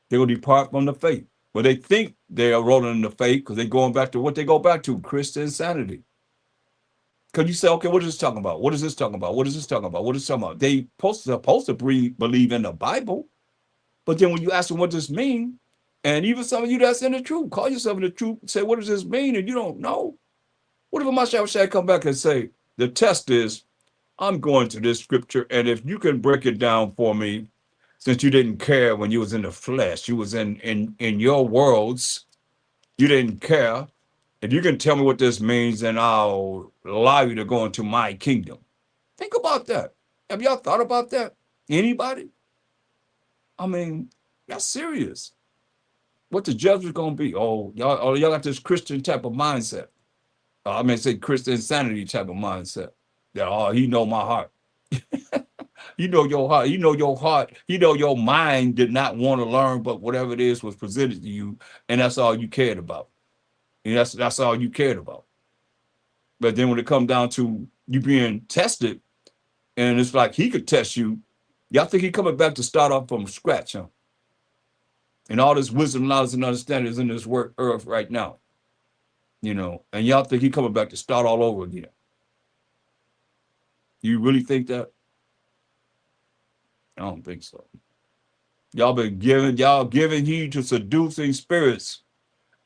They will depart from the faith. But they think they are rolling in the faith because they're going back to what they go back to, Christian insanity. Because you say, okay, what is this talking about? What is this talking about? What is this talking about? What is this talking about? They supposed to believe in the Bible, but then when you ask them what does this mean, and even some of you that's in the truth, call yourself in the truth, say, what does this mean? And you don't know. What if Mashiach come back and say, the test is, I'm going to this scripture, and if you can break it down for me, since you didn't care when you was in the flesh, you was in your worlds, you didn't care. If you can tell me what this means, then I'll allow you to go into my kingdom. Think about that. Have y'all thought about that? Anybody? I mean, that's serious. What the judgment's gonna be? Oh, y'all got this Christian type of mindset. I mean, say Christian insanity type of mindset. That he know my heart. You know your heart. You know your heart. You know your mind did not want to learn, but whatever it is was presented to you, and that's all you cared about. And that's all you cared about. But then when it comes down to you being tested, and it's like he could test you, y'all think he coming back to start off from scratch, huh? And all this wisdom, knowledge, and understanding is in this work earth right now. And y'all think he coming back to start all over again. You really think that? I don't think so. Y'all giving heed to seducing spirits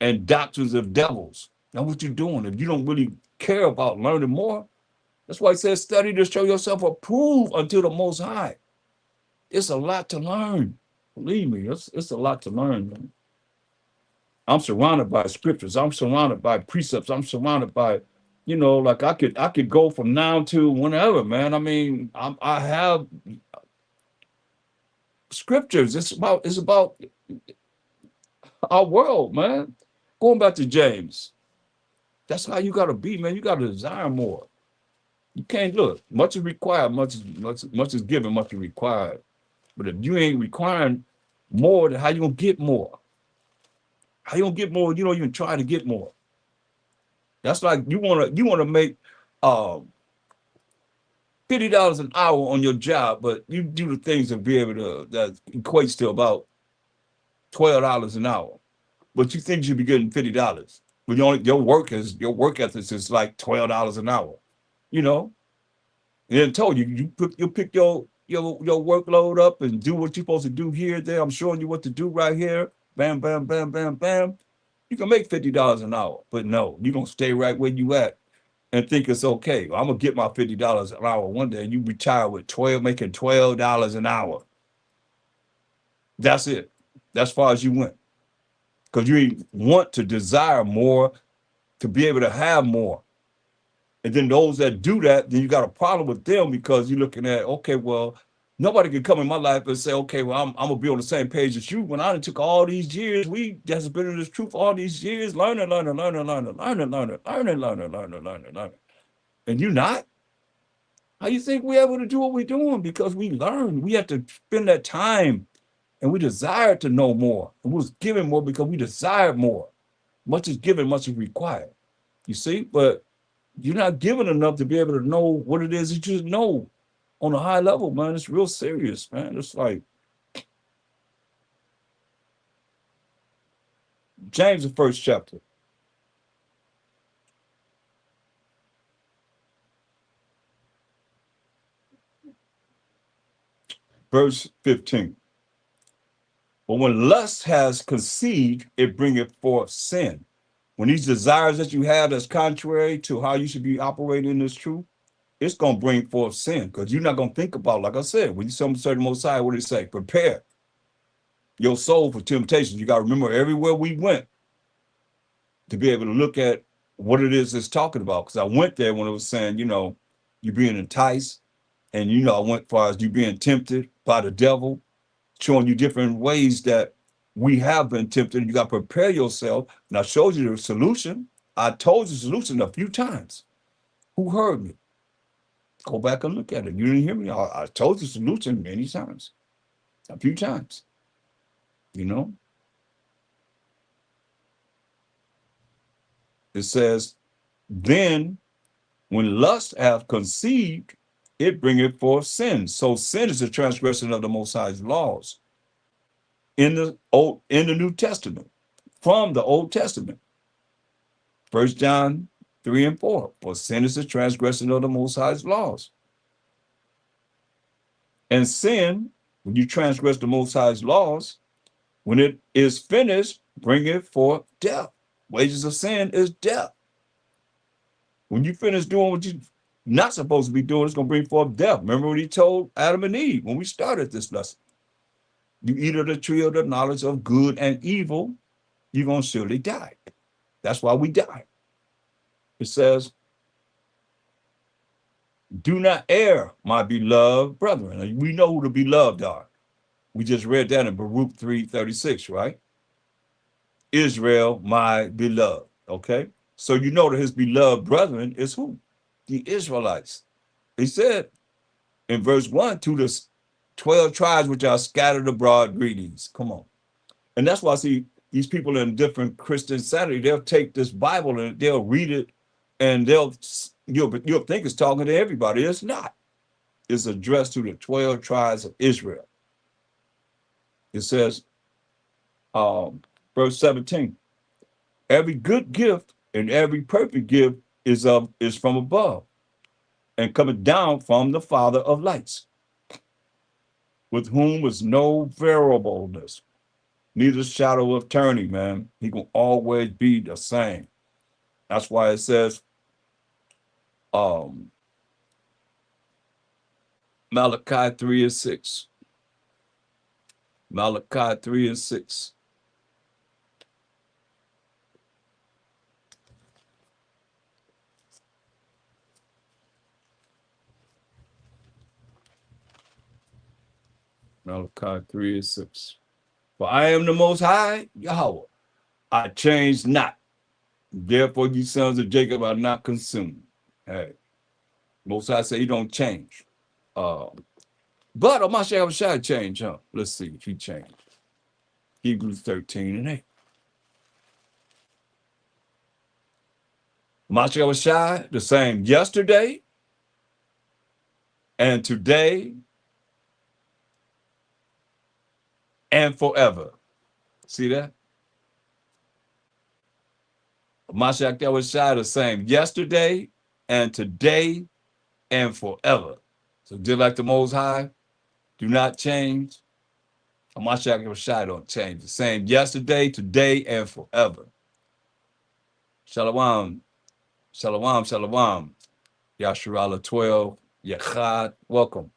and doctrines of devils. Now what you doing if you don't really care about learning more? That's why it says study to show yourself approved unto the Most High. It's a lot to learn. Believe me, it's a lot to learn, man. I'm surrounded by scriptures. I'm surrounded by precepts. I'm surrounded by, like I could go from now to whenever, man. I mean, I have scriptures. It's about our world, man. Going back to James. That's how you gotta be, man. You gotta desire more. You can't look. Much is required, much is given, much is required. But if you ain't requiring more, then how you gonna get more? How you gonna get more? You don't even try to get more. That's like you wanna make $50 an hour on your job, but you do the things to be able to that equates to about $12 an hour. But you think you should be getting $50. But your work ethics is like $12 an hour. You know, and then told you pick your workload up and do what you're supposed to do here, there. I'm showing you what to do right here. Bam, bam, bam, bam, bam. You can make $50 an hour, but no, you're gonna stay right where you at and think it's okay. I'm gonna get my $50 an hour one day, and you retire with making $12 an hour. That's it. That's far as you went. Because you want to desire more to be able to have more. And then those that do that, then you got a problem with them because you're looking at, okay, well, nobody can come in my life and say, okay, well, I'm gonna be on the same page as you. When I took all these years, we just been in this truth all these years, learning, learning, learning, learning, learning, learning, learning, learning, learning, learning, learning. And you not? How you think we're able to do what we're doing? Because we learn. We have to spend that time, and we desire to know more. And we was given more because we desired more. Much is given, much is required. You see, but you're not given enough to be able to know what it is that you know on a high level, man. It's real serious, man. It's like James, the first chapter, verse 15. But when lust has conceived, it bringeth forth sin. When these desires that you have that's contrary to how you should be operating in this truth, it's going to bring forth sin because you're not going to think about, like I said, when you some certain Most High, what did it say? Prepare your soul for temptations. You got to remember everywhere we went to be able to look at what it is it's talking about. Because I went there when it was saying, you being enticed, and I went as far as you being tempted by the devil, showing you different ways that we have been tempted. You got to prepare yourself. And I showed you the solution. I told you the solution a few times. Who heard me? Go back and look at it. You didn't hear me. I told you the solution many times, a few times. It says, then when lust hath conceived, it bringeth forth sin. So sin is a transgression of the Most High's laws in the New Testament, from the Old Testament. 1 John 3 and 4. For sin is a transgression of the Most High's laws. And sin, when you transgress the Most High's laws, when it is finished, bringeth forth death. Wages of sin is death. When you finish doing what you're not supposed to be doing, it's going to bring forth death. Remember what he told Adam and Eve when we started this lesson? You eat of the tree of the knowledge of good and evil, you're going to surely die. That's why we die. It says, do not err, my beloved brethren. And we know who the beloved are. We just read that in Baruch 3:36, right? Israel, my beloved. Okay? So you know that his beloved brethren is who? The Israelites. He said in verse 1, to the 12 tribes which are scattered abroad, greetings. Come on. And that's why I see these people in different Christian Saturday, they'll take this Bible and they'll read it and you'll think it's talking to everybody. It's not. It's addressed to the 12 tribes of Israel. It says, verse 17, every good gift and every perfect gift is from above and coming down from the Father of lights, with whom is no variableness, neither shadow of turning, man. He will always be the same. That's why it says, Malachi 3 and 6. Malachi 3 and 6. Malachi 3 and 6. For I am the Most High, Yahweh. I change not. Therefore, you sons of Jacob are not consumed. Hey, Most High say he don't change. But Mashiach shall change, huh? Let's see if he changed. Hebrews 13 and 8. Mashiach Shai, the same yesterday and today and forever. See that? Mashiach Shai, the same yesterday and today and forever. So just like the Most High, do not change. Mashiach Shai don't change. The same yesterday, today, and forever. Shalom. Shalom, shalom. Yasharala 12. Yachad. Welcome.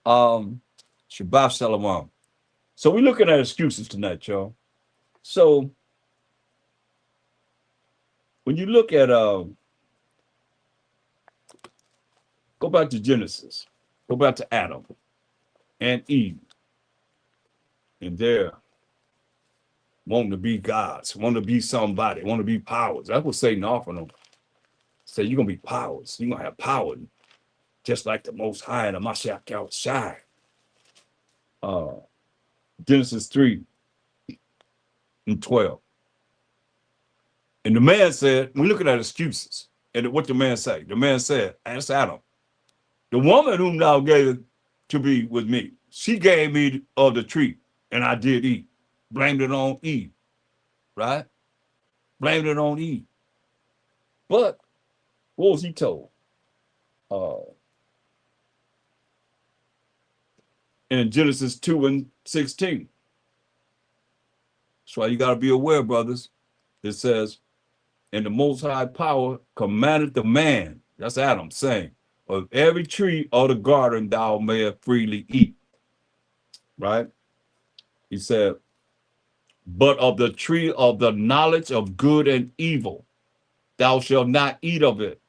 Shabbat shalom. So we're looking at excuses tonight, y'all. So when you look at go back to Genesis, go back to Adam and Eve, and they're wanting to be gods, want to be somebody, want to be powers. That's what Satan offered them. Say you're gonna be powers, you're gonna have power. just like the Most High and the Mashiach outside. Genesis 3:12. And the man said, we're looking at excuses. And what the man say? The man said, ask Adam, the woman whom thou gave to be with me, she gave me of the tree, and I did eat. Blamed it on Eve, right? Blamed it on Eve. But what was he told? In Genesis 2:16. That's why you got to be aware, brothers. It says, and the Most High power commanded the man, that's Adam, saying, of every tree of the garden thou mayest freely eat. Right? He said, but of the tree of the knowledge of good and evil, thou shalt not eat of it.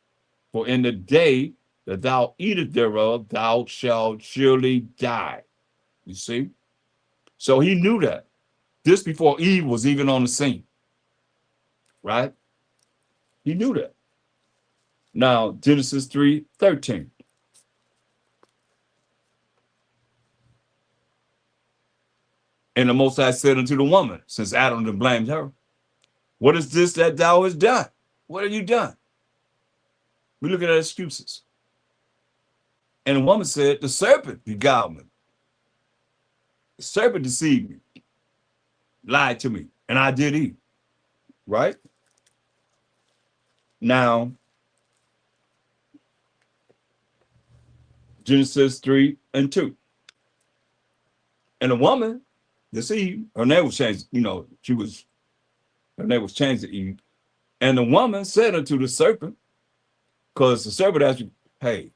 For in the day that thou eatest thereof, thou shalt surely die. You see? So he knew that. This before Eve was even on the scene. Right? He knew that. Now, Genesis 3:13. And the Most High said unto the woman, since Adam had blamed her, what is this that thou hast done? What have you done? We look at excuses. And the woman said, the serpent beguiled me. The serpent deceived me, lied to me, and I did eat. Right? Now, Genesis 3:2. And the woman deceived, her name was changed, her name was changed to Eve. And the woman said unto the serpent, because the serpent asked you, hey,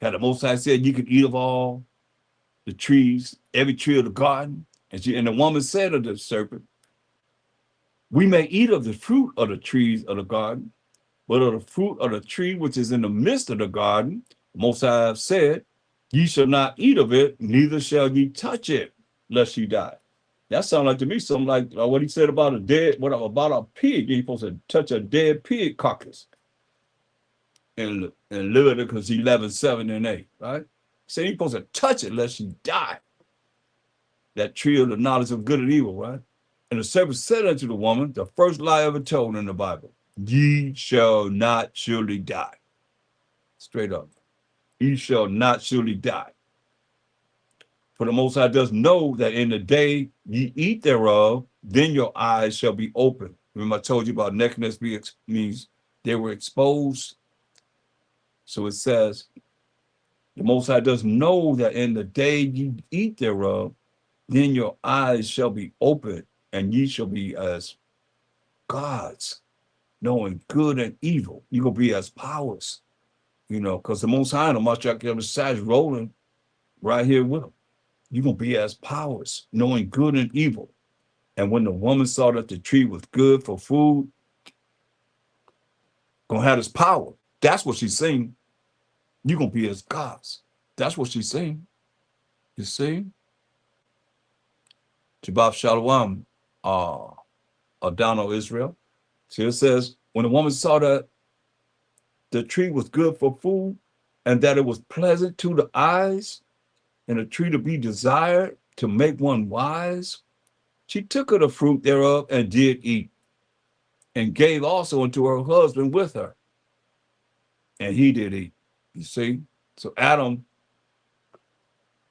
had the Most High said you could eat of all the trees, every tree of the garden? And the woman said unto the serpent, we may eat of the fruit of the trees of the garden, but of the fruit of the tree which is in the midst of the garden, Most High said, ye shall not eat of it, neither shall ye touch it, lest ye die. That sounds like to me something like what he said about about a pig. You're supposed to touch a dead pig carcass. In Leviticus 11:7-8, right? So you're supposed to touch it lest you die. That tree of the knowledge of good and evil, right? And the serpent said unto the woman, the first lie ever told in the Bible, ye shall not surely die. Straight up. Ye shall not surely die. For the Most High does know that in the day ye eat thereof, then your eyes shall be open. Remember I told you about nakedness means they were exposed. So it says, the Most High does know that in the day ye eat thereof, then your eyes shall be open, and ye shall be as gods, knowing good and evil. You're going to be as powers, because the Most High, the Mashiach on the side is rolling right here with him. You're going to be as powers, knowing good and evil. And when the woman saw that the tree was good for food, going to have this power. That's what she's saying. You're going to be as gods. That's what she's saying. You see? Shabbat Shalom, Adano Israel. So it says, when the woman saw that the tree was good for food and that it was pleasant to the eyes and a tree to be desired to make one wise, she took of the fruit thereof and did eat, and gave also unto her husband with her, and he did eat. You see? So Adam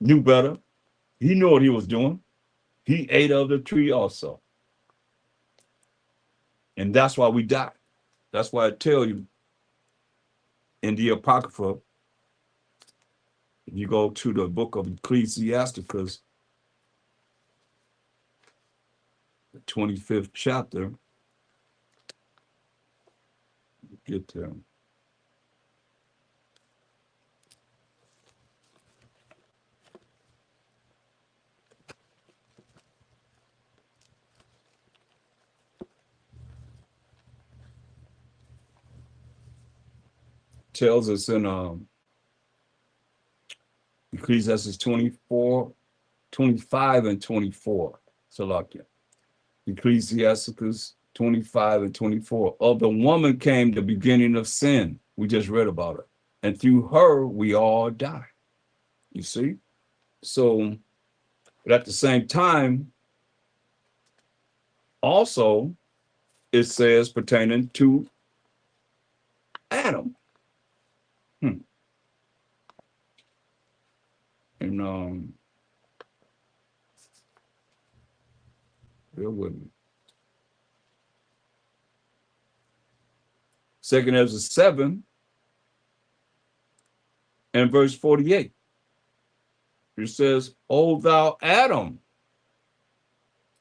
knew better. He knew what he was doing. He ate of the tree also. And that's why we die. That's why I tell you in the Apocrypha, you go to the book of Ecclesiasticus, the 25th chapter, get there. Tells us in Ecclesiastes 24, 25 and 24. Salakia. Ecclesiasticus 25 and 24. Of the woman came the beginning of sin. We just read about it. and through her we all die. You see? So, but at the same time, also it says pertaining to Adam. Hmm. And bear with me. Second Ezra 7 and verse 48. It says, O thou Adam,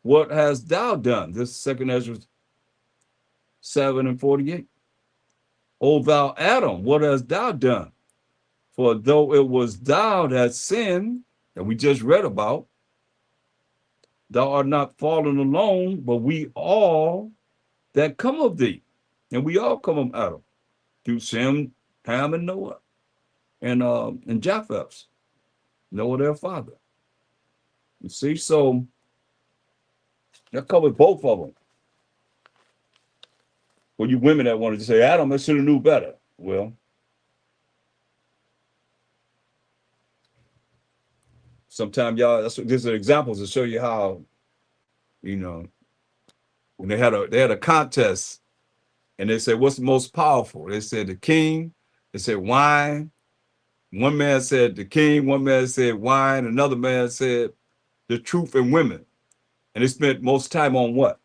what hast thou done? This is Second Ezra 7 and 48. O thou Adam, what hast thou done? For though it was thou that sinned, that we just read about, thou art not fallen alone, but we all that come of thee. And we all come of Adam through Shem, Ham, and Noah, and Japheth, Noah their father. You see, so that covers both of them. For you women that wanted to say, Adam, I should have knew better. Well, sometimes y'all, these are examples to show you how, you know, when they had a contest and they said, what's the most powerful? They said the king, they said wine. One man said the king, one man said wine, another man said the truth and women. And they spent most time on what?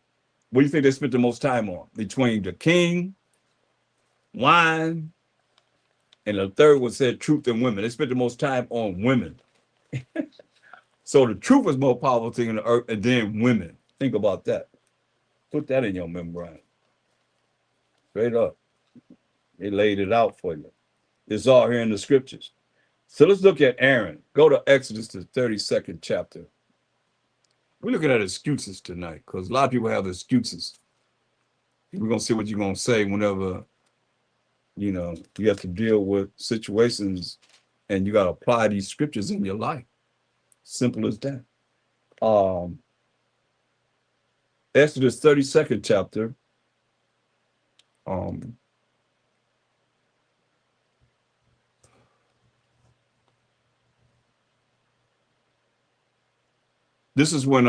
What do you think they spent the most time on? Between the king, wine, and the third one said truth and women. They spent the most time on women. So the truth is more powerful thing in the earth, and then women. Think about that. Put that in your membrane. Straight up. They laid it out for you. It's all here in the scriptures. So let's look at Aaron. Go to Exodus, the 32nd chapter. We're looking at excuses tonight because a lot of people have excuses. We're going to see what you're going to say whenever, you have to deal with situations and you got to apply these scriptures in your life. Simple as that. Exodus 32nd chapter. This is when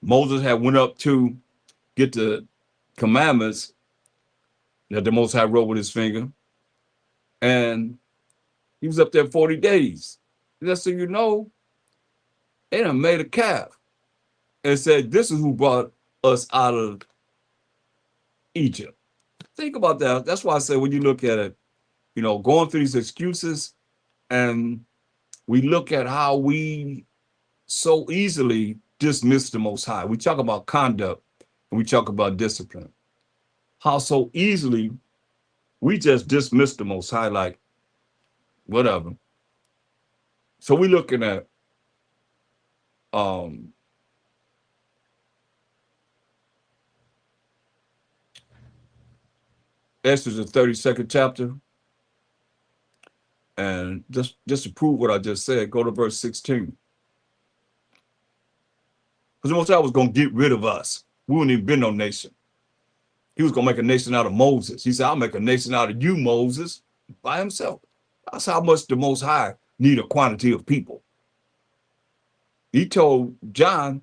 Moses had went up to get the commandments that the Most High wrote with his finger. And he was up there 40 days. Just so you know, they done made a calf and said, this is who brought us out of Egypt. Think about that. That's why I say when you look at it, going through these excuses and we look at how we so easily dismiss the Most High. We talk about conduct and we talk about discipline. How so easily we just dismiss the Most High like whatever. So we're looking at Exodus, the 32nd chapter. And just to prove what I just said, go to verse 16. Because the Most High was going to get rid of us. We wouldn't even been no nation. He was going to make a nation out of Moses. He said, I'll make a nation out of you, Moses, by himself. That's how much the Most High need a quantity of people. He told John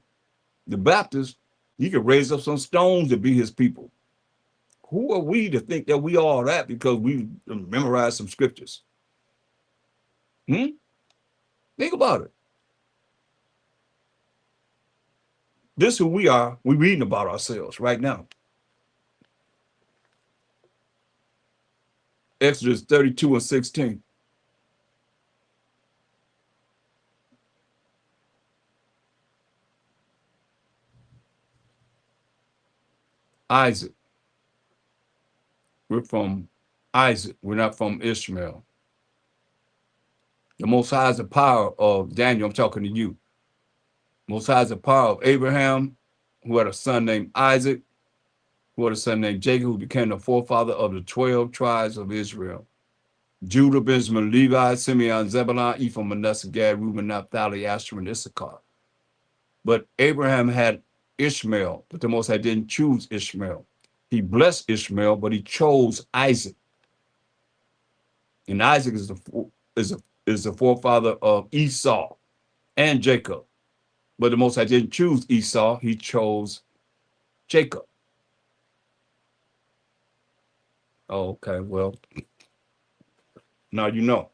the Baptist, he could raise up some stones to be his people. Who are we to think that we are that because we memorized some scriptures? Think about it. This is who we are. We're reading about ourselves right now. Exodus 32 and 16. Isaac. We're from Isaac. We're not from Ishmael. The Most High is the power of Daniel. I'm talking to you. Most High is the power of Abraham, who had a son named Isaac, who had a son named Jacob, who became the forefather of the 12 tribes of Israel. Judah, Benjamin, Levi, Simeon, Zebulun, Ephraim, Manasseh, Gad, Reuben, Naphtali, Asher, and Issachar. But Abraham had Ishmael, but the Most High didn't choose Ishmael. He blessed Ishmael, but he chose Isaac. And Isaac is the forefather of Esau and Jacob. But the Most High didn't choose Esau, he chose Jacob. Oh, okay, well, now you know.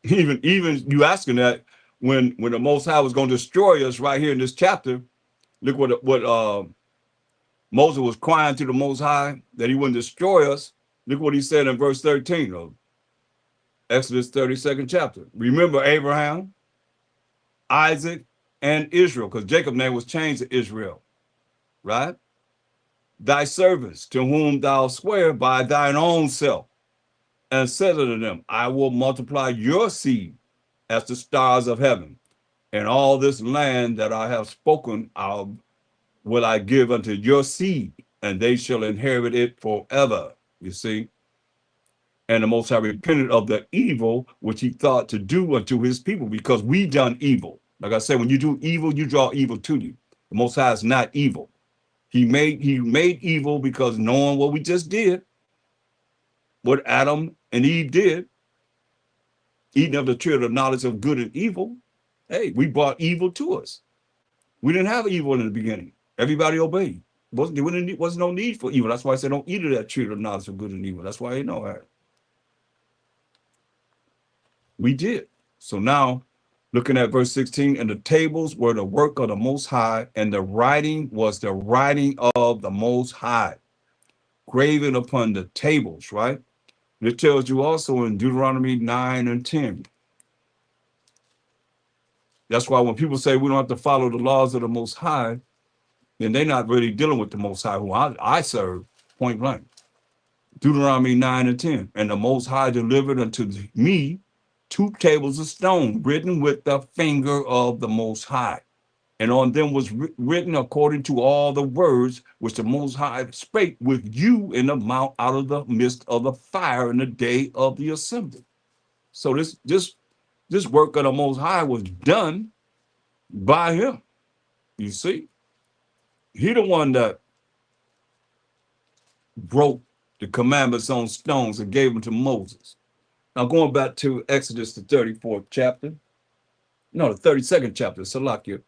Even you asking that when the Most High was going to destroy us right here in this chapter, look what Moses was crying to the Most High that he wouldn't destroy us. Look what he said in verse 13 of Exodus 32nd chapter. Remember Abraham, Isaac, and Israel, because Jacob's name was changed to Israel, right? Thy servants, to whom thou swear by thine own self, and said unto them, I will multiply your seed as the stars of heaven, and all this land that I have spoken of will I give unto your seed, and they shall inherit it forever. You see? And the Most High repented of the evil which he thought to do unto his people, because we done evil. Like I said, when you do evil, you draw evil to you. The Most High is not evil. He made evil because knowing what we just did, what Adam and Eve did, eating of the tree of the knowledge of good and evil, hey, we brought evil to us. We didn't have evil in the beginning. Everybody obeyed. There wasn't no need for evil. That's why I said don't eat of that tree of the knowledge of good and evil. That's why you know that. We did. So now, looking at verse 16, and the tables were the work of the Most High, and the writing was the writing of the Most High, graven upon the tables, right? It tells you also in Deuteronomy 9 and 10. That's why when people say we don't have to follow the laws of the Most High, then they're not really dealing with the Most High, who I serve, point blank. Deuteronomy 9 and 10. And the Most High delivered unto me 2 tables of stone, written with the finger of the Most High. And on them was written according to all the words which the Most High spake with you in the mount out of the midst of the fire in the day of the assembly. So this work of the Most High was done by him. You see, he the one that broke the commandments on stones and gave them to Moses. Now going back to Exodus, the 34th chapter, no, the 32nd chapter, Salakia,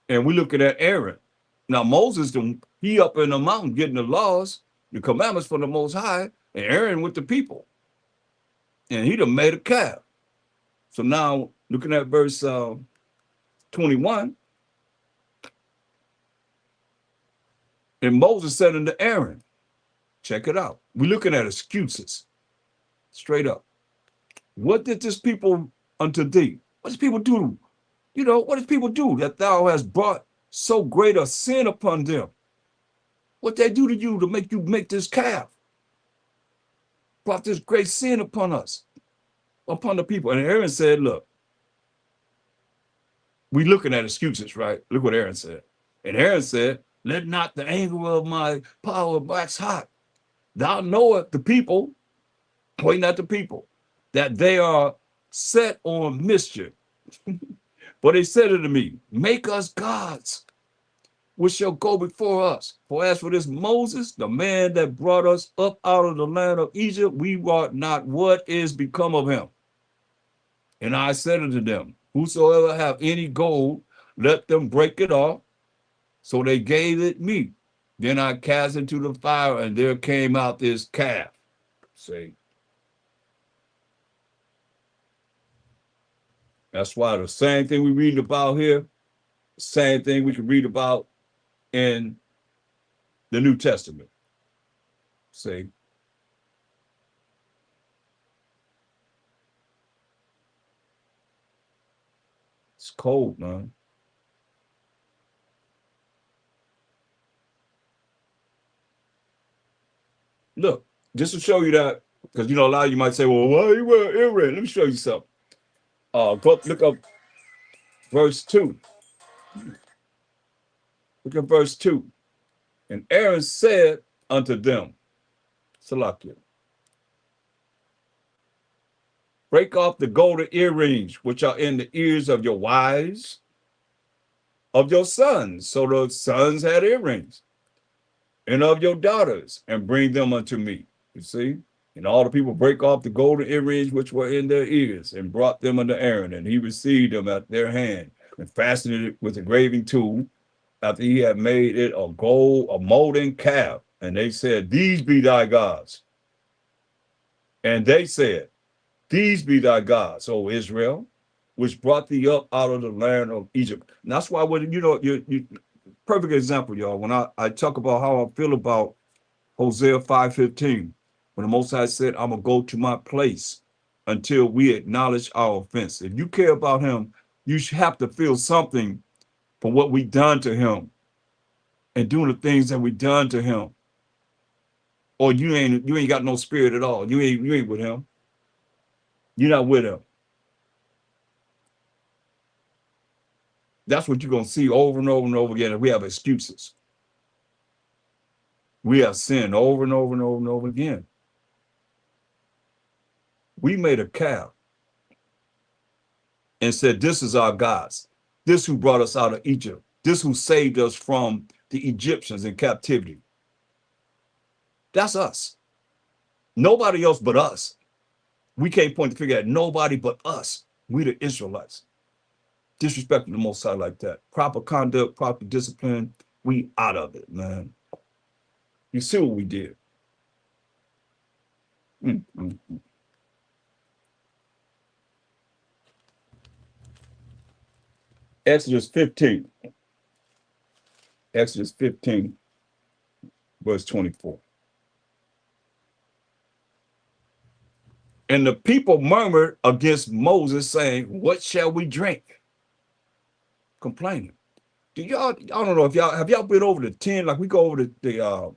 and we're looking at Aaron. Now Moses, he up in the mountain getting the laws, the commandments from the Most High, and Aaron with the people. And he done made a calf. So now looking at verse 21, and Moses said unto Aaron, check it out. We're looking at excuses, straight up. What did this people unto thee? What does people do? You know, what does people do that thou hast brought so great a sin upon them? What they do to you to make you make this calf? Brought this great sin upon us, upon the people. And Aaron said, look, we looking at excuses, right? Look what Aaron said. And Aaron said, let not the anger of my power wax hot. Thou knowest the people, pointing at the people, that they are set on mischief. But he said unto me, make us gods, which shall go before us. For as for this Moses, the man that brought us up out of the land of Egypt, we wot not what is become of him. And I said unto them, whosoever have any gold, let them break it off. So they gave it me. Then I cast into the fire, and there came out this calf. See? That's why the same thing we read about here, same thing we can read about in the New Testament. See? It's cold, man. Look, just to show you that, because you know a lot of you might say, well, why you wear earring? Let me show you something. Look up verse 2. Look at verse 2. And Aaron said unto them, Salakia, break off the golden earrings which are in the ears of your wives, of your sons. So the sons had earrings, and of your daughters, and bring them unto me. You see? And all the people break off the golden earrings which were in their ears and brought them unto Aaron. And he received them at their hand and fastened it with a graving tool after he had made it a gold, a molten calf. And they said, these be thy gods. And they said, these be thy gods, O Israel, which brought thee up out of the land of Egypt. And that's why when you perfect example, y'all. When I talk about how I feel about Hosea 5:15, when the Most High said, I'm gonna go to my place until we acknowledge our offense. If you care about him, you should have to feel something for what we done to him and doing the things that we done to him. Or you ain't got no spirit at all. You ain't with him. You're not with him. That's what you're gonna see over and over and over again. If we have excuses. We have sinned over and over and over and over again. We made a calf and said, this is our gods. This who brought us out of Egypt. This who saved us from the Egyptians in captivity. That's us. Nobody else but us. We can't point the finger at nobody but us. We the Israelites. Disrespecting the Most High like that. Proper conduct, proper discipline. We out of it, man. You see what we did. Exodus 15. Exodus 15, verse 24. And the people murmured against Moses, saying, what shall we drink? Complaining. Do y'all, I don't know if y'all, have y'all been over the 10, like we go over the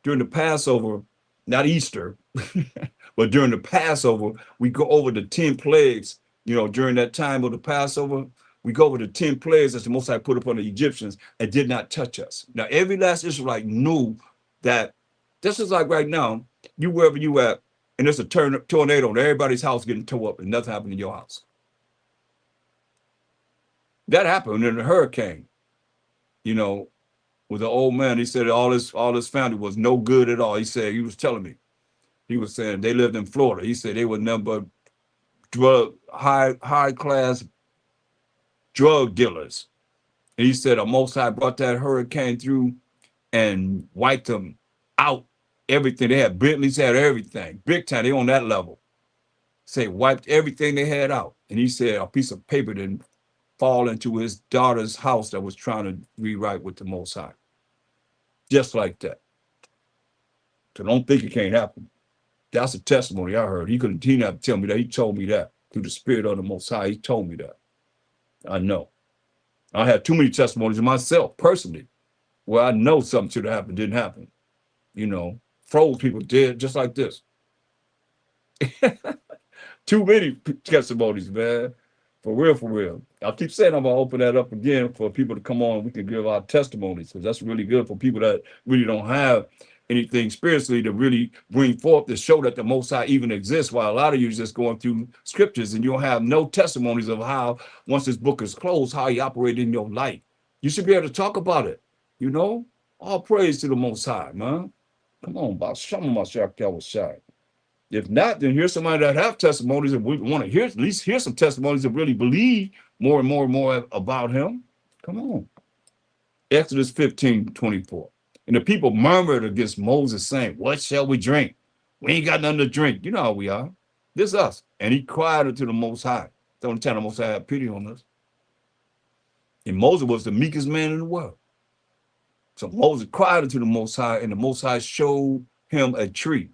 during the Passover, not Easter, but during the Passover, we go over the 10 plagues, during that time of the Passover, we go over the 10 plagues that the Most High put upon the Egyptians and did not touch us. Now, every last Israelite knew that this is like right now, you wherever you at, and there's a tornado and everybody's house getting tore up and nothing happened in your house. That happened in a hurricane, with an old man. He said all his family was no good at all. He was telling me, he was saying they lived in Florida. He said they were number high class drug dealers. And he said the Most High brought that hurricane through and wiped them out. Everything they had, Bentleys had everything, big time. They on that level. Say wiped everything they had out. And he said a piece of paper didn't fall into his daughter's house that was trying to rewrite with the Most High. Just like that. So don't think it can't happen. That's a testimony I heard. He didn't have to tell me that. He told me that through the Spirit of the Most High. He told me that. I know. I had too many testimonies of myself personally, where I know something should have happened, didn't happen. Froze people dead just like this. Too many testimonies, man. For real, for real. I keep saying I'm going to open that up again for people to come on. We can give our testimonies because that's really good for people that really don't have anything spiritually to really bring forth to show that the Most High even exists, while a lot of you just going through scriptures and you'll have no testimonies of how, once this book is closed, how he operated in your life. You should be able to talk about it, All praise to the Most High, man. Come on, boss. Show me my shot. If not, then here's somebody that have testimonies and we want to hear, at least hear some testimonies that really believe more and more and more about him. Come on. Exodus 15:24. And the people murmured against Moses, saying, what shall we drink? We ain't got nothing to drink. You know how we are. This is us. And he cried unto the Most High. The only time the Most High had pity on us. And Moses was the meekest man in the world. So Moses cried unto the Most High, and the Most High showed him a tree,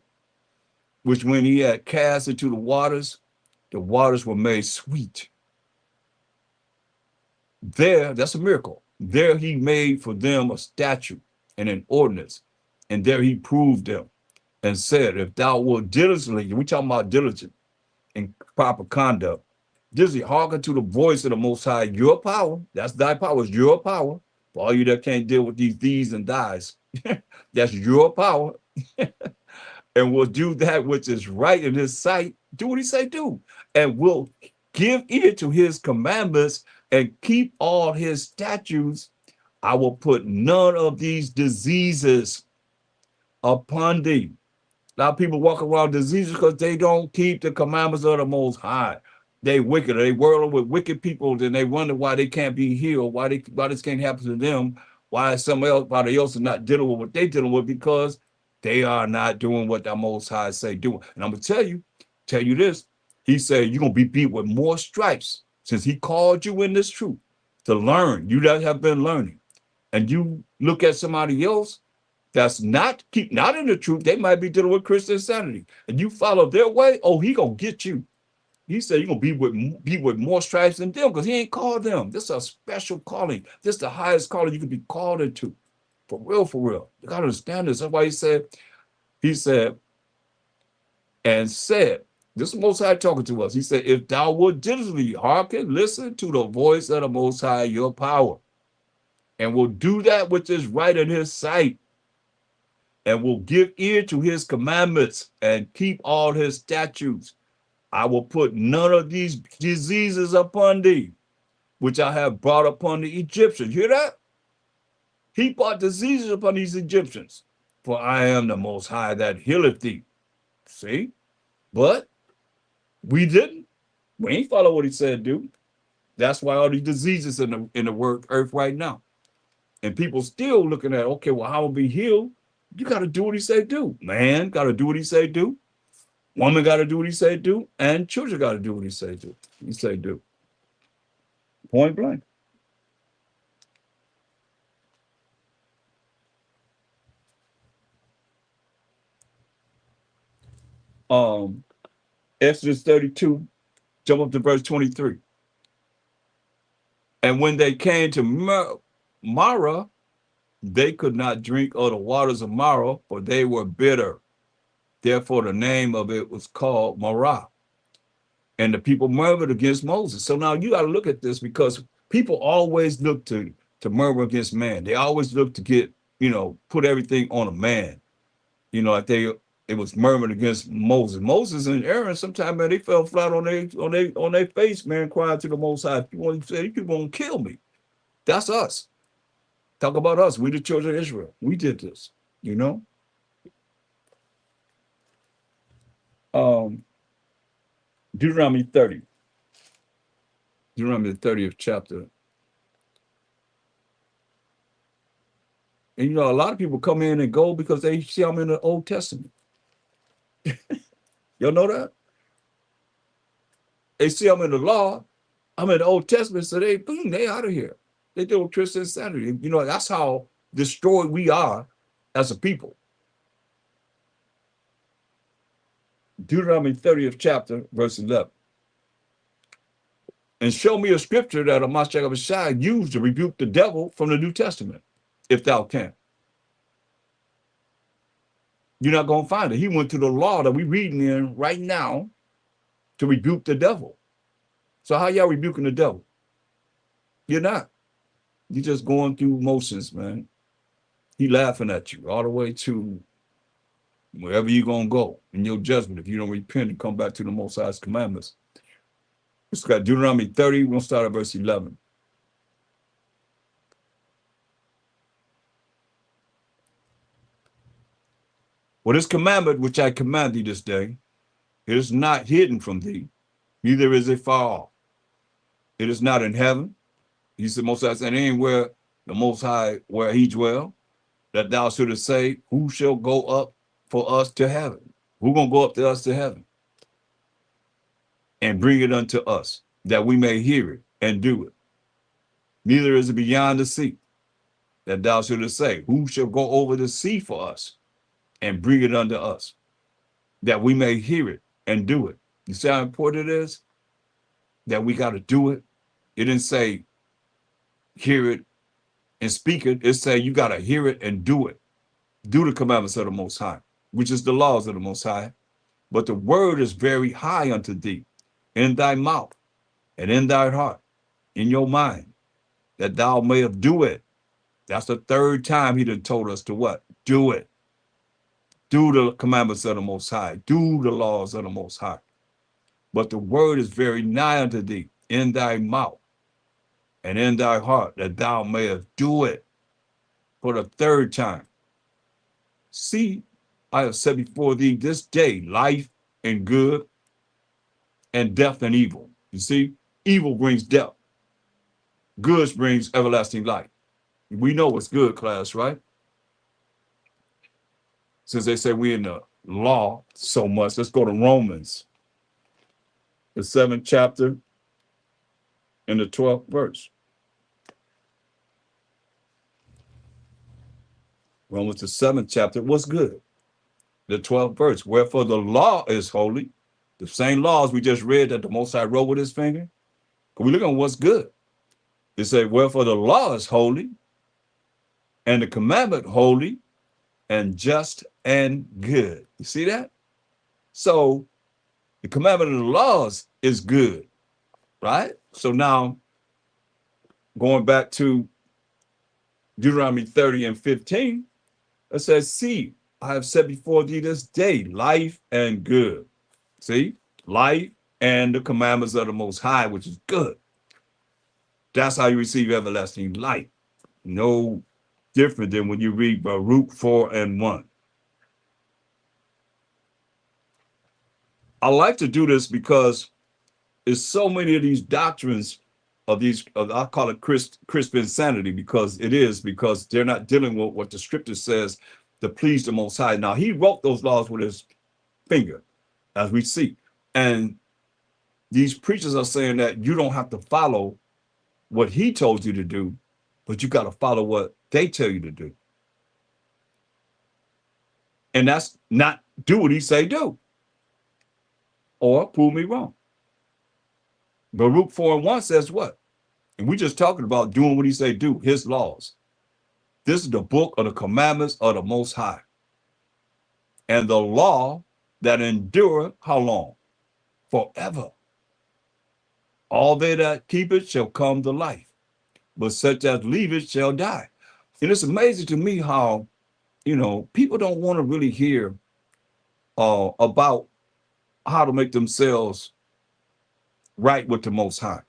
which when he had cast into the waters were made sweet. There, that's a miracle. There he made for them a statute and an ordinance, and there he proved them and said, if thou wilt diligently, we talking about diligent and proper conduct, diligently hearken to the voice of the Most High, your power, that's thy power, is your power. For all you that can't deal with these and thys, that's your power. And will do that which is right in his sight. Do what he say do. And will give ear to his commandments and keep all his statutes. I will put none of these diseases upon thee, A lot of people walk around diseases because they don't keep the commandments of the Most High. They wicked. They whirl with wicked people, and they wonder why they can't be healed, why this can't happen to them, why somebody else is not dealing with what they dealing with, because they are not doing what the Most High say do. And I'm gonna tell you this. He said you're gonna be beat with more stripes since he called you in this truth to learn. You that have been learning, and you look at somebody else that's not in the truth, they might be dealing with Christian insanity, and you follow their way. Oh, he gonna get you. He said you're gonna be with more stripes than them because he ain't called them. This is a special calling. This is the highest calling you could be called into. For real, for real. You gotta understand this. That's why he said, and said, this is the Most High talking to us. He said, if thou would diligently hearken, listen to the voice of the Most High, your power, and will do that which is right in his sight, and will give ear to his commandments and keep all his statutes, I will put none of these diseases upon thee, which I have brought upon the Egyptians. Hear that? He brought diseases upon these Egyptians. For I am the Most High that healeth thee. See? But we didn't. We ain't follow what he said, dude. That's why all these diseases in the work earth right now. And people still looking at, okay, well, how will be healed? You got to do what he said do. Man got to do what he said do. Woman got to do what he said do. And children got to do what he said do. He said do. Point blank. Um, Exodus 32, jump up to verse 23. And when they came to Marah, they could not drink of the waters of Marah, for they were bitter. Therefore, the name of it was called Marah. And the people murmured against Moses. So now you got to look at this, because people always look to murmur against man. They always look to get, put everything on a man. Like it was murmured against Moses. Moses and Aaron, sometimes, man, they fell flat on their face, man, crying to the Most High. People say, "You gonna kill me?" That's us. Talk about us. We the children of Israel. We did this. You know. Deuteronomy 30. Deuteronomy the 30th chapter. And a lot of people come in and go because they see I'm in the Old Testament. Y'all know that? They see I'm in the law. I'm in the Old Testament, so they out of here. They deal with Christian insanity. That's how destroyed we are as a people. Deuteronomy 30th chapter, verse 11. And show me a scripture that a Mashiach used to rebuke the devil from the New Testament, if thou can. You're not going to find it. He went to the law that we're reading in right now to rebuke the devil. So how y'all rebuking the devil? You're not. You're just going through motions, man. He laughing at you all the way to wherever you're going to go in your judgment if you don't repent and come back to the Most High's commandments. It's got Deuteronomy 30. We're going to start at verse 11. For this commandment which I command thee this day, it is not hidden from thee, neither is it far off. It is not in heaven. He said, Most High said, anywhere the Most High where he dwell, that thou shouldest say, who shall go up for us to heaven? Who gonna go up to us to heaven? And bring it unto us, that we may hear it and do it. Neither is it beyond the sea, that thou shouldest say, who shall go over the sea for us and bring it unto us, that we may hear it and do it. You see how important it is that we got to do it? It didn't say hear it and speak it. It say you got to hear it and do it. Do the commandments of the Most High, which is the laws of the Most High. But the word is very high unto thee, in thy mouth and in thy heart, in your mind, that thou mayest do it. That's the third time he done told us to what? Do it. Do the commandments of the Most High. Do the laws of the Most High. But the word is very nigh unto thee, in thy mouth and in thy heart, that thou mayest do it. For the third time. See, I have set before thee this day life and good, and death and evil. You see, evil brings death. Good brings everlasting life. We know what's good, class, right? Since they say we in the law so much, let's go to Romans, the 7th chapter and the 12th verse. Romans, the 7th chapter, what's good? The 12th verse. Wherefore the law is holy. The same laws we just read that the Most High wrote with his finger. We look at what's good. They say, wherefore the law is holy, and the commandment holy, and just and good. You see that? So the commandment of the laws is good, right? So now going back to Deuteronomy 30 and 15, it says, see, I have set before thee this day life and good. See, life and the commandments of the Most High, which is good. That's how you receive everlasting life. No different than when you read Baruch 4 and 1. I like to do this because there's so many of these doctrines of these, I call it crisp insanity, because it is, because they're not dealing with what the scripture says to please the Most High. Now, he wrote those laws with his finger, as we see. And these preachers are saying that you don't have to follow what he told you to do, but you got to follow what they tell you to do. And that's not do what he say do. Or prove me wrong. Baruch 4 and 1 says what? And we just talking about doing what he say do, his laws. This is the book of the commandments of the Most High. And the law that endureth how long? Forever. All they that keep it shall come to life, but such as leave it shall die. And it's amazing to me how, people don't want to really hear about how to make themselves right with the Most High.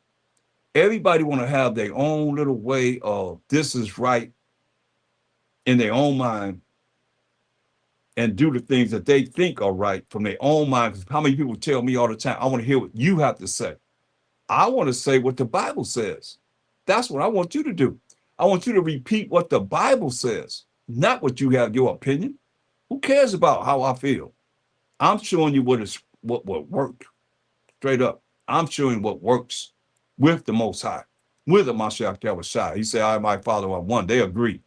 Everybody want to have their own little way of this is right in their own mind and do the things that they think are right from their own mind. How many people tell me all the time, I want to hear what you have to say. I want to say what the Bible says. That's what I want you to do. I want you to repeat what the Bible says, not what you have your opinion. Who cares about how I feel? I'm showing you what worked. Straight up. I'm showing what works with the Most High, with the Mashiach Yahushua. He said, I, my Father, are one. They agree.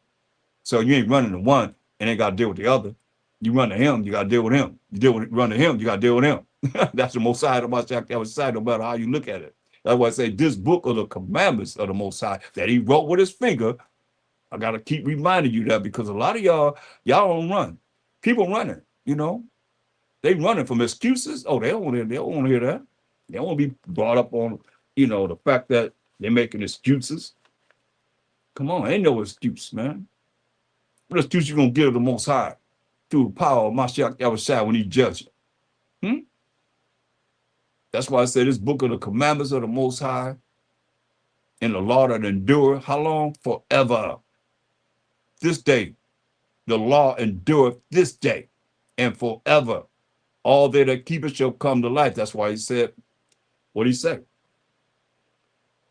So you ain't running to one and ain't got to deal with the other. You run to him, you got to deal with him. Run to him, you got to deal with him. That's the Most High of the Mashiach Yahushua, no matter how you look at it. That's why I say this book of the commandments of the Most High that he wrote with his finger. I got to keep reminding you that, because a lot of y'all don't run. People running, they running from excuses. Oh, they don't want to hear that. They don't want to be brought up on, the fact that they're making excuses. Come on, ain't no excuse, man. What excuse you gonna give the Most High through the power of Mashiach Yahushua when he judges you? That's why I say this book of the commandments of the Most High and the law that endure, how long? Forever. This day, the law endureth this day and forever. All they that keep it shall come to life. That's why he said what he said.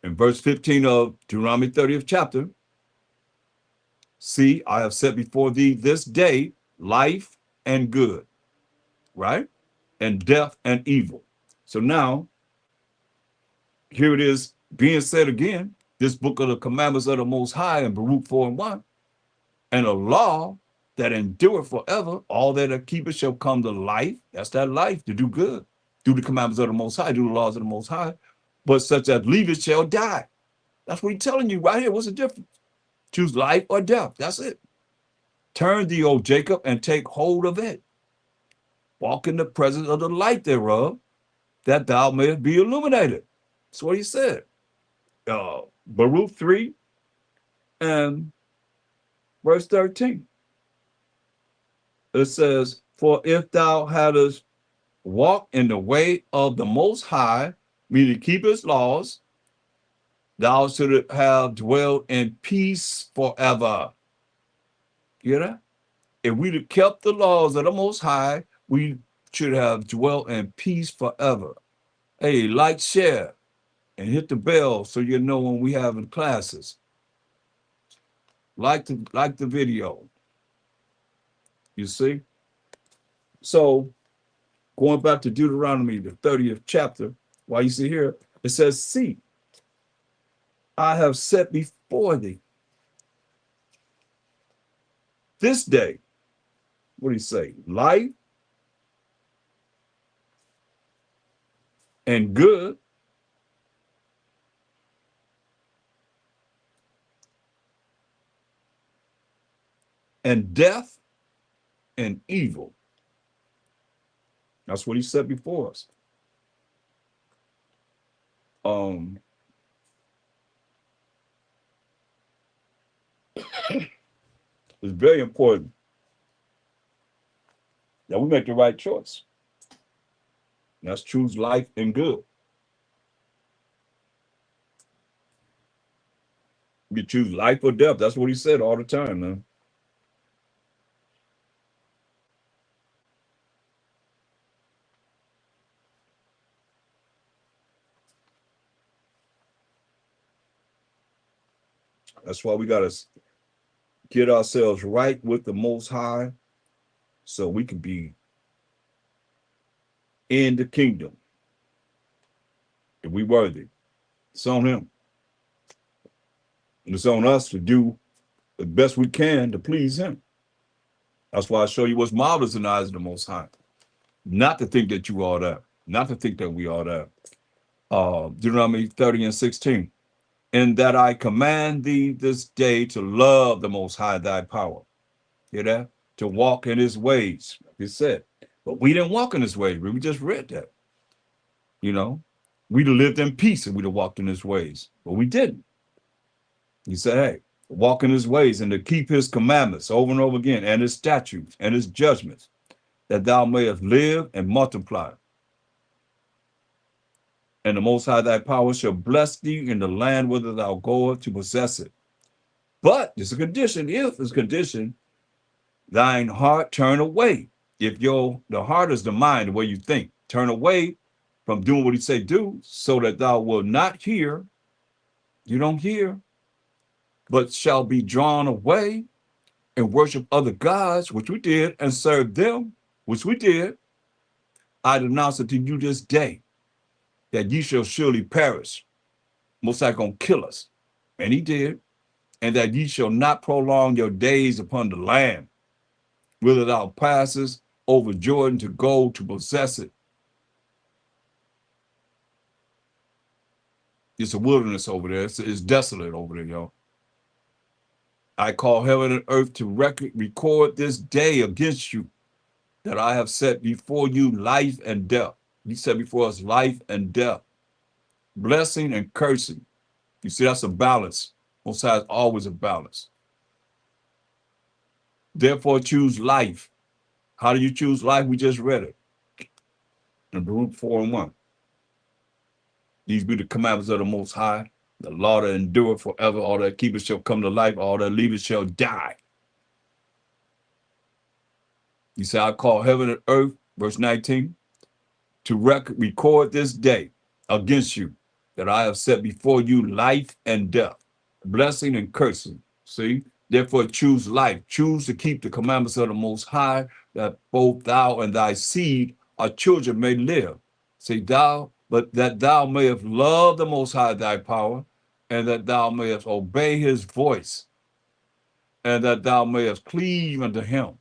In verse 15 of Deuteronomy 30th chapter, see, I have set before thee this day life and good, right? And death and evil. So now, here it is being said again, this book of the commandments of the Most High in Baruch 4 and 1, and a law that endureth forever, all that keep it shall come to life. That's that life, to do good. Do the commandments of the Most High, do the laws of the Most High, but such as leave it shall die. That's what he's telling you right here. What's the difference? Choose life or death. That's it. Turn thee, O Jacob, and take hold of it. Walk in the presence of the light thereof, that thou mayest be illuminated. That's what he said. Baruch 3 and verse 13. It says, for if thou hadst walked in the way of the Most High, meaning keep his laws, thou shouldst have dwelled in peace forever. You hear that? If we'd have kept the laws of the Most High, we should have dwelt in peace forever. Hey, like, share, and hit the bell so you know when we having classes. Like the video. You see? So going back to Deuteronomy, the 30th chapter, while you see here, it says, see, I have set before thee this day. What do you say? Life and good, and death and evil. That's what he said before us. Um, it's very important that we make the right choice. Let's choose life and good. You choose life or death. That's what he said all the time, man. That's why we got to get ourselves right with the Most High so we can be in the kingdom. If we worthy, it's on him. And it's on us to do the best we can to please him. That's why I show you what's marvelous in the eyes of the Most High. Not to think that you are that. Not to think that we are that. Deuteronomy 30 and 16. And that I command thee this day to love the Most High thy power. Hear that? To walk in his ways. Like he said. But we didn't walk in his ways. We just read that. You know, we'd have lived in peace if we'd have walked in his ways. But we didn't. He said, hey, walk in his ways and to keep his commandments over and over again, and his statutes and his judgments, that thou mayest live and multiply. And the Most High thy power shall bless thee in the land whither thou goest to possess it. But there's a condition, if there's a condition, thine heart turn away. If the heart is the mind, the way you think, turn away from doing what he say do, so that thou wilt not hear, you don't hear, but shall be drawn away and worship other gods, which we did, and serve them, which we did. I denounce it to you this day, that ye shall surely perish. Most High gonna kill us. And he did. And that ye shall not prolong your days upon the land, whither thou passest over Jordan to go to possess it. It's a wilderness over there. It's desolate over there, y'all. I call heaven and earth to record this day against you, that I have set before you life and death. He set before us life and death, blessing and cursing. You see, that's a balance. Most High is always a balance. Therefore, choose life. How do you choose life? We just read it in Baruch 4 and 1. These be the commandments of the Most High, the law that endureth forever. All that keepers shall come to life, all that leavers shall die. You say, I call heaven and earth, verse 19, to record this day against you, that I have set before you life and death, blessing and cursing. See? Therefore, choose life. Choose to keep the commandments of the Most High, that both thou and thy seed, our children, may live. Say thou, but that thou mayest love the Most High thy power, and that thou mayest obey his voice, and that thou mayest cleave unto him.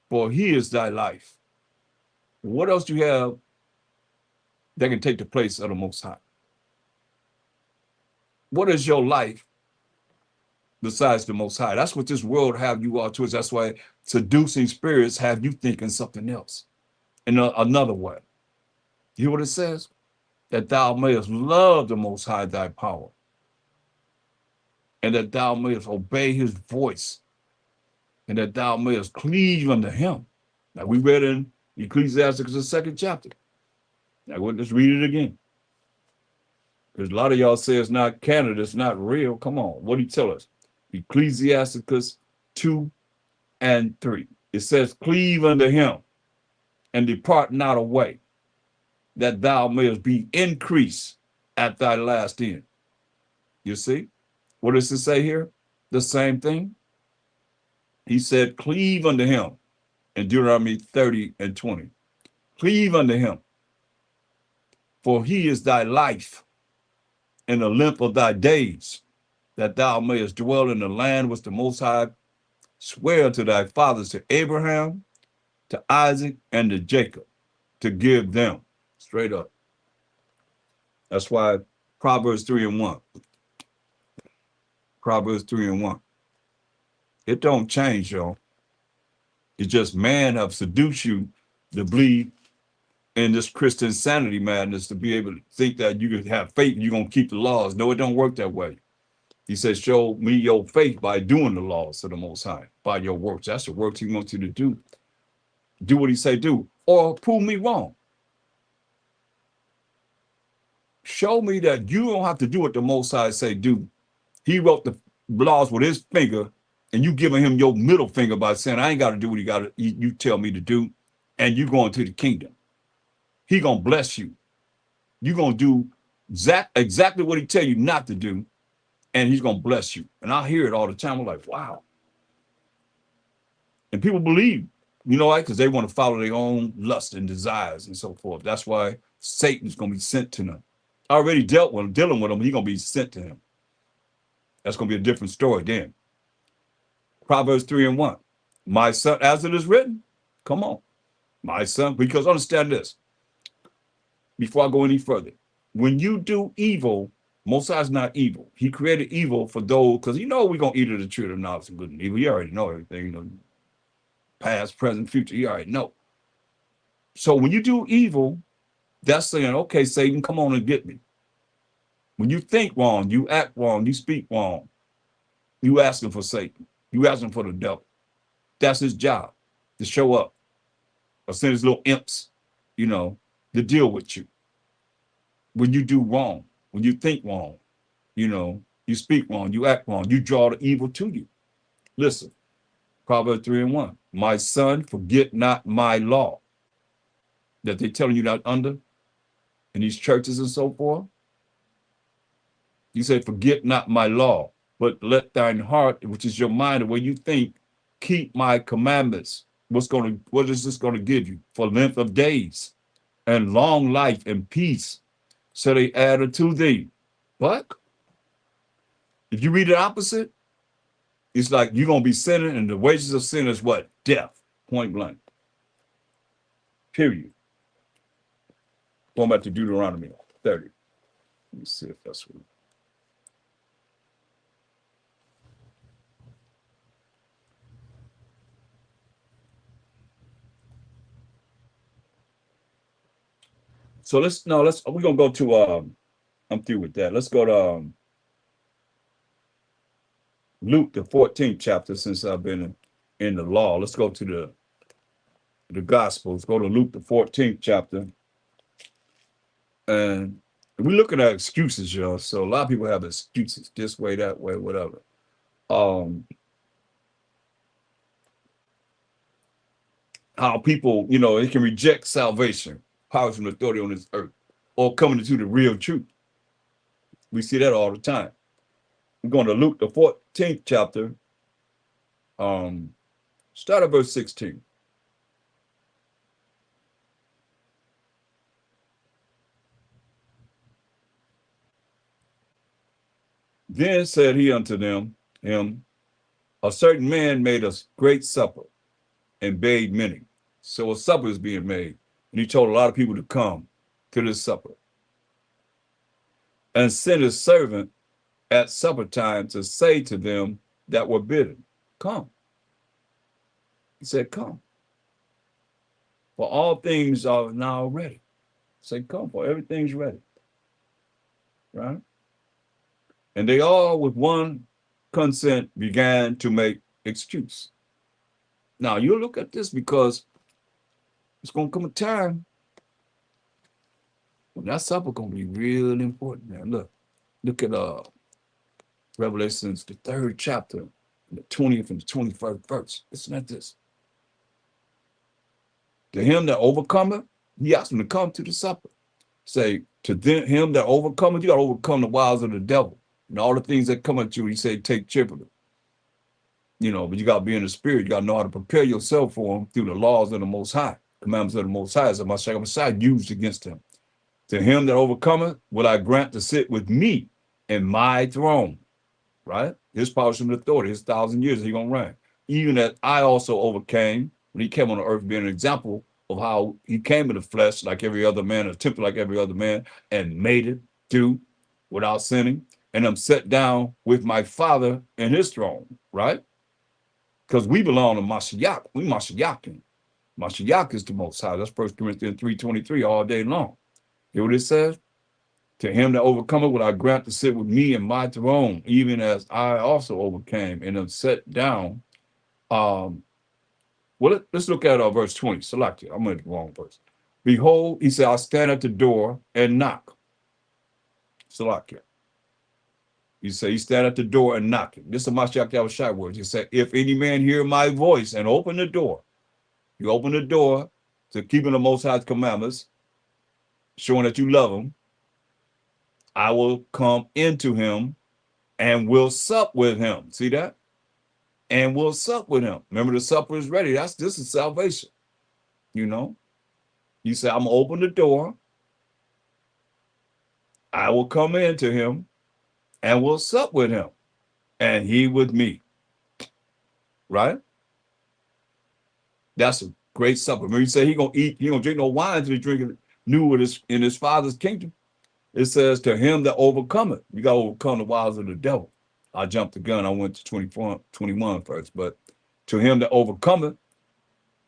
For he is thy life. What else do you have that can take the place of the Most High? What is your life besides the Most High? That's what this world have you all towards. That's why seducing spirits have you thinking something else in another way. You hear what it says? That thou mayest love the Most High thy power, and that thou mayest obey his voice, and that thou mayest cleave unto him. Now we read in Ecclesiastes, the 2nd chapter. Now let's read it again. Because a lot of y'all say it's not canon, it's not real. Come on, what do you tell us? Ecclesiastes 2 and 3. It says, cleave unto him and depart not away, that thou mayest be increased at thy last end. You see? What does it say here? The same thing. He said, cleave unto him in Deuteronomy 30 and 20. Cleave unto him, for he is thy life and the length of thy days, that thou mayest dwell in the land which the Most High swear to thy fathers, to Abraham, to Isaac, and to Jacob, to give them. Straight up. That's why Proverbs 3 and 1. Proverbs 3 and 1. It don't change, y'all. It's just man have seduced you to believe in this Christian sanity madness, to be able to think that you can have faith and you're going to keep the laws. No, it don't work that way. He says, show me your faith by doing the laws of the Most High, by your works. That's the works he wants you to do. Do what he say do, or prove me wrong. Show me that you don't have to do what the Most High say do. He wrote the laws with his finger, and you giving him your middle finger by saying, I ain't got to do what you tell me to do, and you going to the kingdom. He gonna bless you. You gonna do exactly what he tell you not to do, and he's gonna bless you. And I hear it all the time. I'm like, wow. And people believe, you know why? Because they want to follow their own lust and desires and so forth. That's why Satan's gonna be sent to them. I already dealing with him. He's gonna be sent to him. That's gonna be a different story then. Proverbs 3 and 1. My son, as it is written, come on, my son, because understand this. Before I go any further, when you do evil, Most High is not evil. He created evil for those, because you know we're gonna eat of the tree of knowledge of good and evil. You already know everything, you know, past, present, future. You already know. So when you do evil, that's saying, okay, Satan, come on and get me. When you think wrong, you act wrong, you speak wrong, you asking for Satan, you asking for the devil. That's his job, to show up or send his little imps, you know, to deal with you. When you do wrong, when you think wrong, you know, you speak wrong, you act wrong, you draw the evil to you. Listen, Proverbs 3 and 1. My son, forget not my law that they're telling you that under in these churches and so forth. You say, forget not my law, but let thine heart, which is your mind, the way you think, keep my commandments. What is this going to give you? For length of days and long life and peace. So they added to thee. But if you read the opposite, it's like you're going to be sinning, and the wages of sin is what? Death. Point blank. Period. Going back to Deuteronomy 30. Let me see if that's what. So we're going to go to, I'm through with that. Let's go to Luke, the 14th chapter, since I've been in the law. Let's go to the Gospels. Go to Luke, the 14th chapter. And we're looking at excuses, y'all. So a lot of people have excuses this way, that way, whatever. How people, you know, they can reject salvation, power from authority on this earth, or coming into the real truth. We see that all the time. We're going to Luke, the 14th chapter. Start at verse 16. Then said he unto him, a certain man made a great supper and bade many. So a supper is being made. And he told a lot of people to come to this supper. And sent his servant at supper time to say to them that were bidden, come. He said, come. For all things are now ready. Say, come, for everything's ready. Right? And they all with one consent began to make excuse. Now you look at this, because it's going to come a time when that supper going to be real important, man. Look at Revelations, the 3rd chapter. the 20th and the 21st verse. Listen at this. To him that overcometh, he asked him to come to the supper. Say, to him that overcometh, you got to overcome the wiles of the devil and all the things that come at you. He said, take cheerfully. But you got to be in the spirit. You got to know how to prepare yourself for him through the laws of the Most High, commandments of the Most High, as the Messiah used against him. To him that overcometh, will I grant to sit with me in my throne, right? His power and authority, his 1,000 years, he going to reign. Even as I also overcame when he came on the earth, being an example of how he came in the flesh like every other man, attempted like every other man, and made it through without sinning. And I'm set down with my Father in his throne, right? Because we belong to Mashiach. We Mashiachin. Mashiach is the Most High. That's 1 Corinthians 3:23 all day long. Hear what it says? To him that overcometh will I grant to sit with me in my throne, even as I also overcame and am set down. Let's look at verse 20. Select it. I'm in the wrong verse. Behold, he said, I stand at the door and knock. Select it. He said, he stand at the door and knock. This is Mashiach Yahushua words. He said, if any man hear my voice and open the door, you open the door to keeping the Most High's commandments, showing that you love him, I will come into him and will sup with him. See that? And will sup with him. Remember, the supper is ready. This is salvation. You say, I'm gonna open the door. I will come into him and will sup with him, and he with me. Right? That's a great supper. Remember, he said he gonna eat, he gonna drink no wine until he drinking new in his Father's kingdom. It says, to him that overcometh. You got to overcome the wiles of the devil. I jumped the gun. I went to 21 first. But to him that overcometh,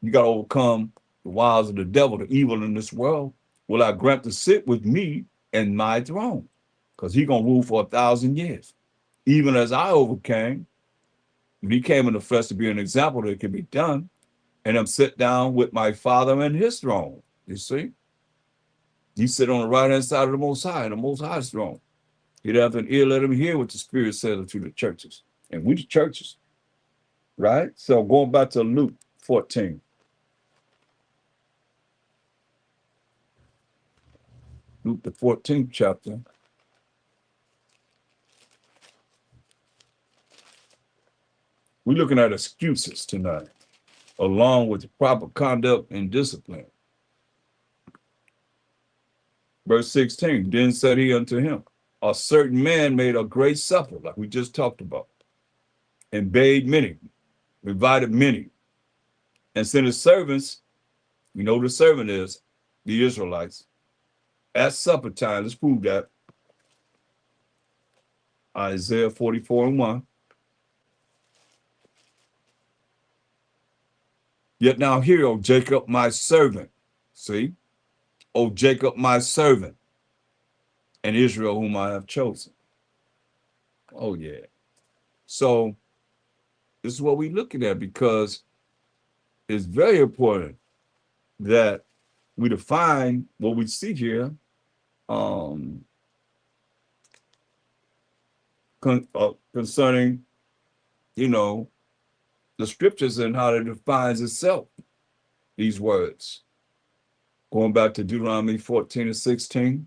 you got to overcome the wiles of the devil, the evil in this world. Will I grant to sit with me in my throne? Because he's going to rule for 1,000 years. Even as I overcame, when he came in the flesh to be an example that it can be done, and I'm sit down with my Father in his throne. You see? He sit on the right-hand side of the Most High, the Most High's throne. He'd have an ear, let him hear what the Spirit says to the churches. And we the churches, right? So going back to Luke 14. Luke, the 14th chapter. We're looking at excuses tonight, along with the proper conduct and discipline. Verse 16, then said he unto him, a certain man made a great supper, like we just talked about, and bade many, invited many, and sent his servants, you know who the servant is, the Israelites, at supper time. Let's prove that. Isaiah 44:1. Yet now hear, O Jacob, my servant. See? O Jacob, my servant, and Israel, whom I have chosen. Oh, yeah. So this is what we're looking at, because it's very important that we define what we see here concerning, the scriptures and how it defines itself, these words. Going back to Deuteronomy 14:16.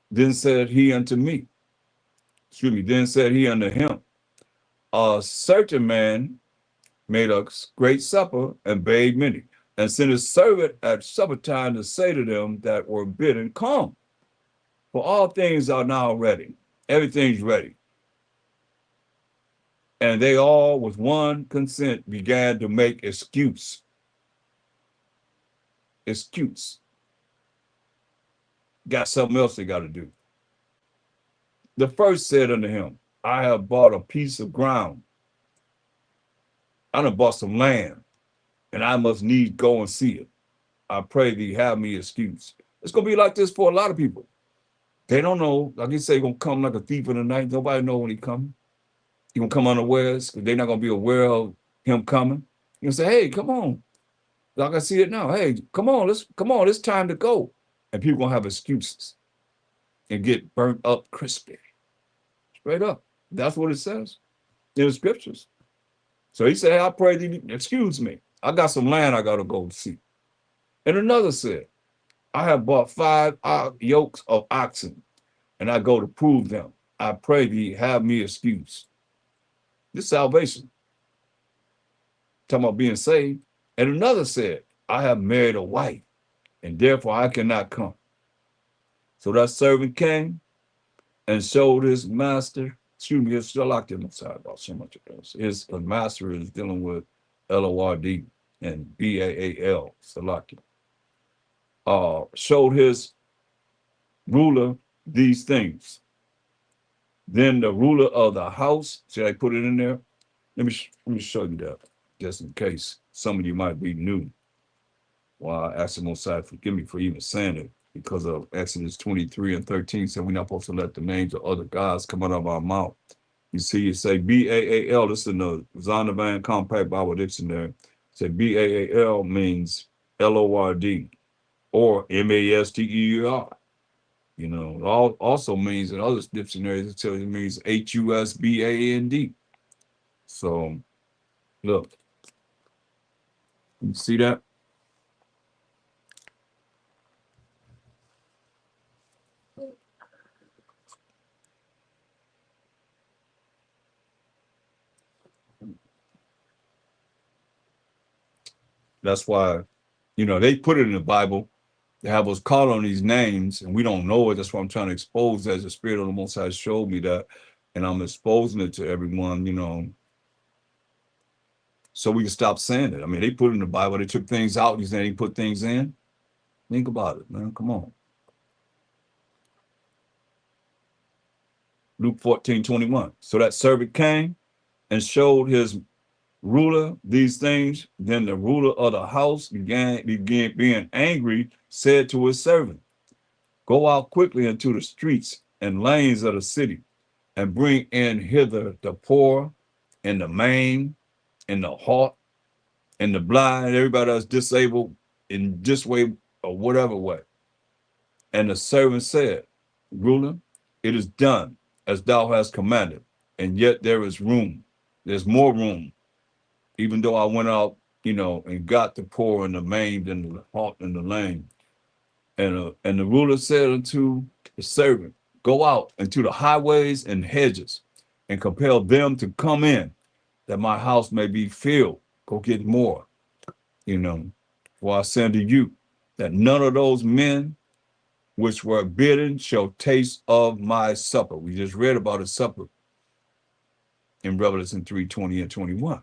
Then said he unto me, then said he unto him, a certain man made a great supper and bade many, and sent his servant at supper time to say to them that were bidden, come, for all things are now ready. Everything's ready. And they all with one consent began to make excuse. Got something else they got to do. The first said unto him, I have bought a piece of ground. I done bought some land, and I must needs go and see it. I pray thee have me excuse. It's going to be like this for a lot of people. They don't know. Like you say, he's going to come like a thief in the night. Nobody know when he coming. He going to come unawares, because they're not going to be aware of him coming. You say, hey, come on. Like I see it now. Hey, come on, it's time to go. And people going to have excuses and get burnt up crispy. Straight up. That's what it says. in the scriptures. So he said, hey, I pray thee, excuse me, I got some land I got to go see. And another said, I have bought 5 yokes of oxen, and I go to prove them. I pray thee, have me excuse. This salvation, talking about being saved. And another said, I have married a wife, and therefore I cannot come. So that servant came and showed his master, excuse me, it's still locked in inside about so much of this. His master is dealing with Lord and Baal, Salaki. Showed his ruler these things. Then the ruler of the house, should I put it in there? Let me show you that, just in case some of you might be new. Well, I ask the Most High, forgive me for even saying it, because of Exodus 23 and 13 said we're not supposed to let the names of other gods come out of our mouth. You see, it say Baal, this is in the Zondervan Compact Bible Dictionary. Say Baal means Lord, or Master. You know, it also means in other dictionaries, it tells you it means Husband. So, look, you see that? That's why, you know, they put it in the Bible. They have us call on these names, and we don't know it. That's why I'm trying to expose, as the Spirit of the Most High showed me that, and I'm exposing it to everyone, you know, so we can stop saying it. I mean, they put it in the Bible. They took things out. You say they put things in. Think about it, man. Come on. Luke 14:21. So that servant came and showed his ruler these things. Then the ruler of the house began being angry, said to his servant, go out quickly into the streets and lanes of the city, and bring in hither the poor and the maimed and the halt and the blind, everybody that's disabled in this way or whatever way. And the servant said, ruler, it is done as thou hast commanded, and yet there is room. There's more room. Even though I went out, you know, and got the poor and the maimed and the halt and the lame. And the ruler said unto the servant, go out into the highways and hedges and compel them to come in, that my house may be filled. Go get more, you know. For I say unto you that none of those men which were bidden shall taste of my supper. We just read about a supper in Revelation 3:20 and 21.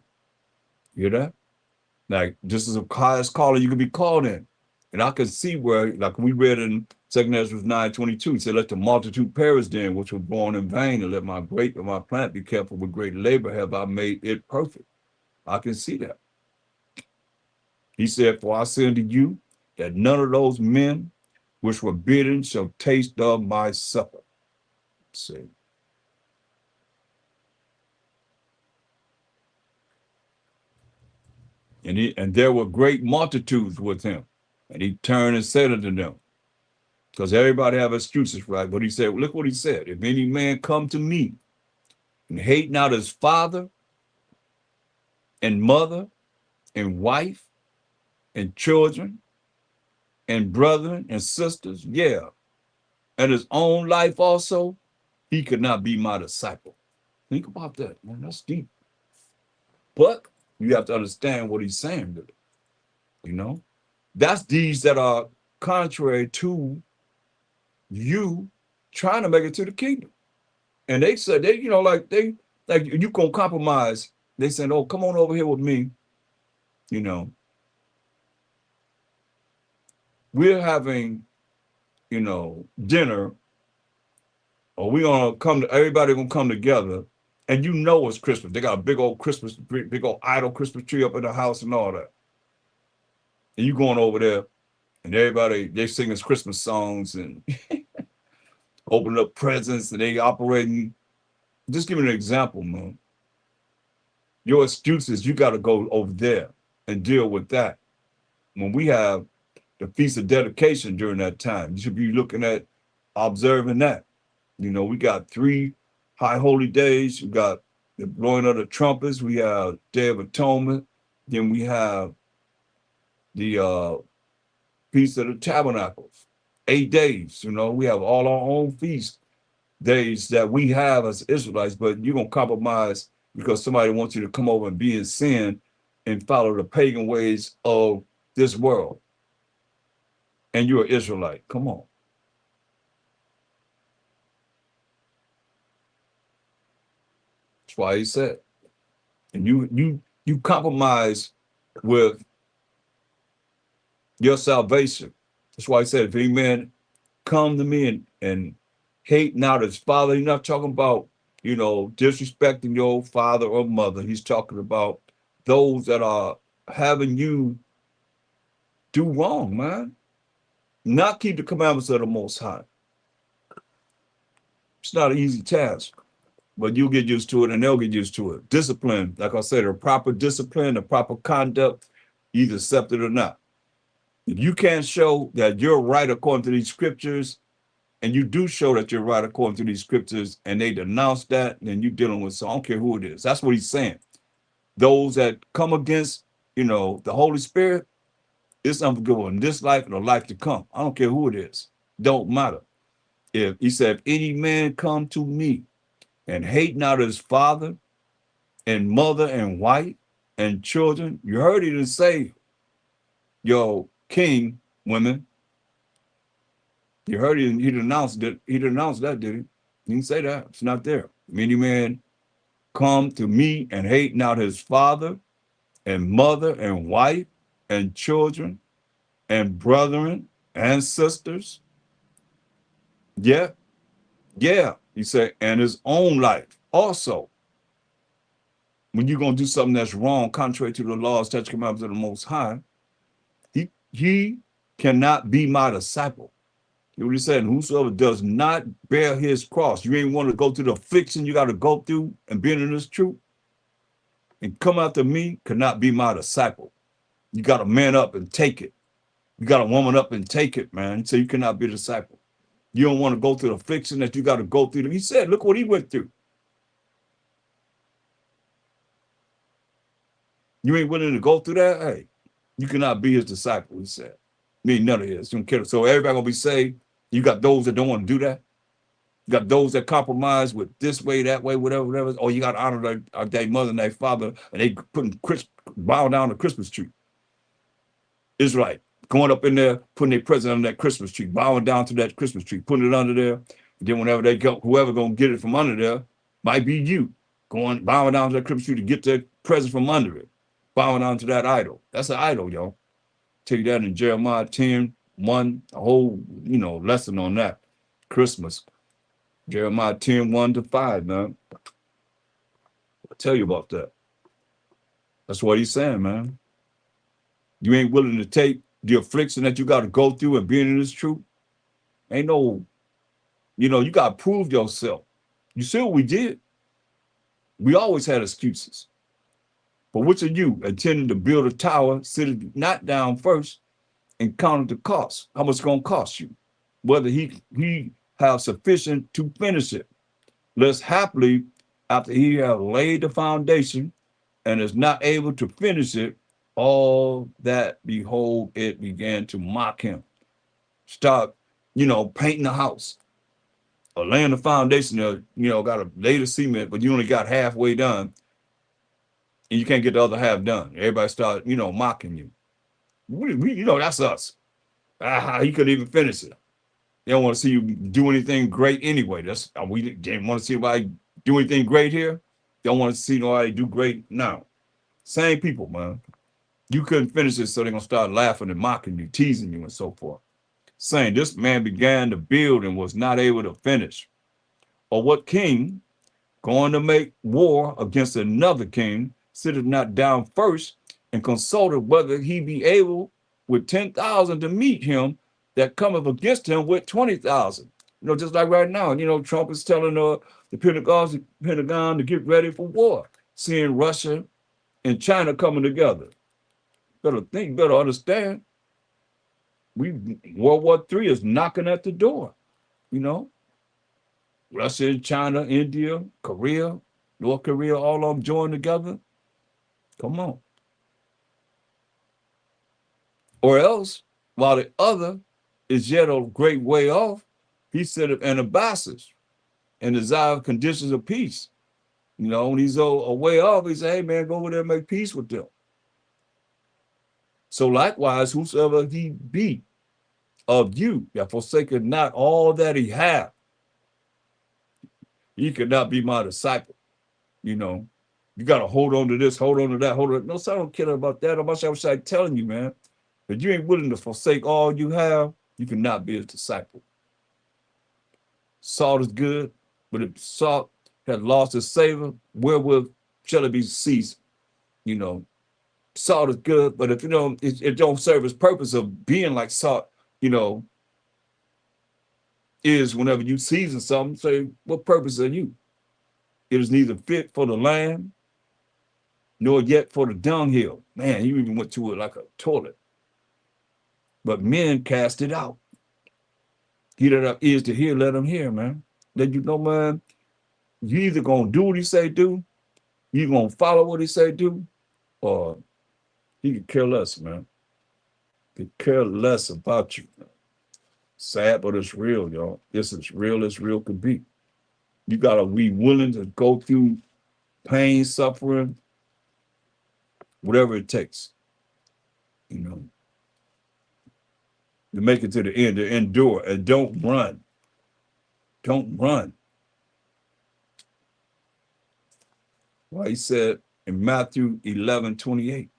You hear that? Like, this is a highest calling you can be called in. And I can see where, like we read in 2 Ezra 9:22, he said, let the multitude perish then, which were born in vain, and let my grape and my plant be careful with great labor, have I made it perfect. I can see that. He said, for I say unto you that none of those men which were bidden shall taste of my supper. See. And there were great multitudes with him. And he turned and said unto them, because everybody have excuses, right? But he said, look what he said. If any man come to me and hate not his father and mother and wife and children and brethren and sisters, yeah, and his own life also, he could not be my disciple. Think about that, man. That's deep. But you have to understand what he's saying, really. You know, that's deeds that are contrary to you trying to make it to the kingdom. And they said they, you know, like you gonna compromise. They said, oh, come on over here with me. You know, we're having, you know, dinner, or we gonna come to everybody gonna come together, and you know it's Christmas. They got a big old Christmas, big old idol Christmas tree up in the house and all that. And you going over there, and everybody they singing Christmas songs and opening up presents, and they operating. Just giving an example, man. Your excuses, you got to go over there and deal with that. When we have the Feast of Dedication during that time, you should be looking at observing that. You know, we got 3 high holy days. You got the blowing of the trumpets. We have Day of Atonement. Then we have the Feast of the Tabernacles. 8 days, we have all our own feast days that we have as Israelites, but you're going to compromise because somebody wants you to come over and be in sin and follow the pagan ways of this world. And you're an Israelite. Come on. That's why he said. And you compromise with your salvation. That's why he said, if any man come to me and hate not his father, he's not talking about, disrespecting your father or mother. He's talking about those that are having you do wrong, man. Not keep the commandments of the Most High. It's not an easy task, but you'll get used to it and they'll get used to it. Discipline, like I said, a proper discipline, a proper conduct, either accepted or not. If you can't show that you're right according to these scriptures, and you do show that you're right according to these scriptures, and they denounce that, then you're dealing with, so I don't care who it is. That's what he's saying. Those that come against, the Holy Spirit, it's unforgivable in this life and the life to come. I don't care who it is. Don't matter. If he said, if any man come to me and hate not his father and mother and wife and children, you heard he didn't say, yo, king, women. You heard he denounced it. He denounced that, did he? He didn't say that. It's not there. Many men come to me and hate not his father and mother and wife and children and brethren and sisters. Yeah, yeah. He said, and his own life also. When you're going to do something that's wrong, contrary to the laws, statutes, commandments of the Most High, he cannot be my disciple. What he said, whosoever does not bear his cross, you ain't want to go through the affliction you got to go through and being in this truth and come after me, cannot be my disciple. You got to man up and take it. You got to woman up and take it, man. So you cannot be a disciple. You don't want to go through the affliction that you got to go through. He said, look what he went through. You ain't willing to go through that? Hey, you cannot be his disciple, he said. Me, none of his. You don't care. So everybody going to be saved. You got those that don't want to do that. You got those that compromise with this way, that way, whatever. Or you got to honor their mother and their father, and they bow down the Christmas tree. Israelite, going up in there, putting their present under that Christmas tree, bowing down to that Christmas tree, putting it under there. And then whenever they go, whoever going to get it from under there, might be you, bowing down to that Christmas tree to get the present from under it, bowing down to that idol. That's an idol, y'all. Tell you that in Jeremiah 10:1, a whole, lesson on that. Christmas. Jeremiah 10:1-5, man. I'll tell you about that. That's what he's saying, man. You ain't willing to take the affliction that you got to go through and being in this truth. Ain't no, you got to prove yourself. You see what we did? We always had excuses. But which of you intending to build a tower, sit it not down first and count the cost? How much it's going to cost you? Whether he have sufficient to finish it. Lest happily, after he have laid the foundation and is not able to finish it, all that behold, it began to mock him. Start, painting the house or laying the foundation there, got to lay the cement, but you only got halfway done and you can't get the other half done. Everybody start, mocking you. That's us. He couldn't even finish it. They don't want to see you do anything great anyway. We didn't want to see anybody do anything great here. They don't want to see nobody do great now. Same people, man. You couldn't finish it, so they're going to start laughing and mocking you, teasing you, and so forth. Saying, this man began to build and was not able to finish. Or what king going to make war against another king sitteth not down first and consulted whether he be able with 10,000 to meet him that cometh against him with 20,000. Just like right now, Trump is telling the Pentagon to get ready for war, seeing Russia and China coming together. Better understand. World War III is knocking at the door, Russia, China, India, Korea, North Korea, all of them joined together. Come on. Or else, while the other is yet a great way off, he set up an ambassadors and desire conditions of peace. When he's a way off, he said, hey man, go over there and make peace with them. So likewise, whosoever he be of you that forsaketh not all that he hath, he could not be my disciple. You got to hold on to this, hold on to that, hold on. No, so I don't care about that. I was like telling you, man, if you ain't willing to forsake all you have, you cannot be a disciple. Salt is good, but if salt has lost its savor, wherewith shall it be seasoned? Salt is good, but if it don't serve its purpose of being like salt, is whenever you season something, say, what purpose are you? It is neither fit for the land, nor yet for the dunghill. Man, you even went to it like a toilet. But men cast it out. He that have ears to hear, let him hear, man. Let you know, man, you either gonna do what he say do, you gonna follow what he say do, or he could care less, man. He could care less about you. Sad, but it's real, y'all. It's as real as real could be. You gotta be willing to go through pain, suffering, whatever it takes, to make it to the end, to endure, and don't run. Don't run. Well, he said in Matthew 11:28.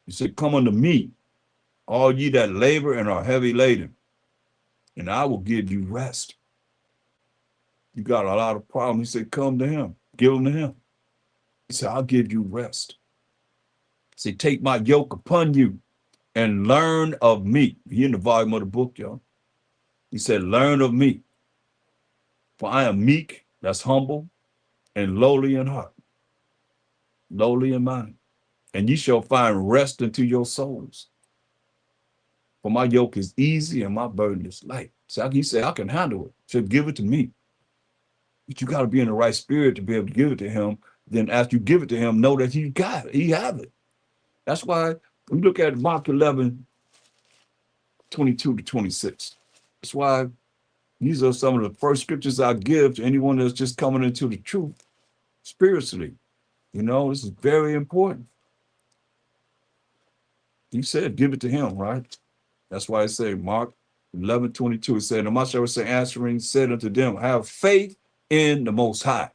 He said, come unto me, all ye that labor and are heavy laden, and I will give you rest. You got a lot of problems. He said, come to him. Give them to him. He said, I'll give you rest. He said, take my yoke upon you and learn of me. He in the volume of the book, y'all. He said, learn of me. For I am meek, that's humble, and lowly in heart, lowly in mind. And ye shall find rest unto your souls. For my yoke is easy and my burden is light. So he said, I can handle it. So give it to me. But you got to be in the right spirit to be able to give it to him. Then after you give it to him, know that he got it. He have it. That's why we look at Mark 11:22-26. That's why these are some of the first scriptures I give to anyone that's just coming into the truth spiritually. This is very important. He said, give it to him, right? That's why I say Mark 11:22, it said, and my shepherd said, answering, said unto them, have faith in the Most High.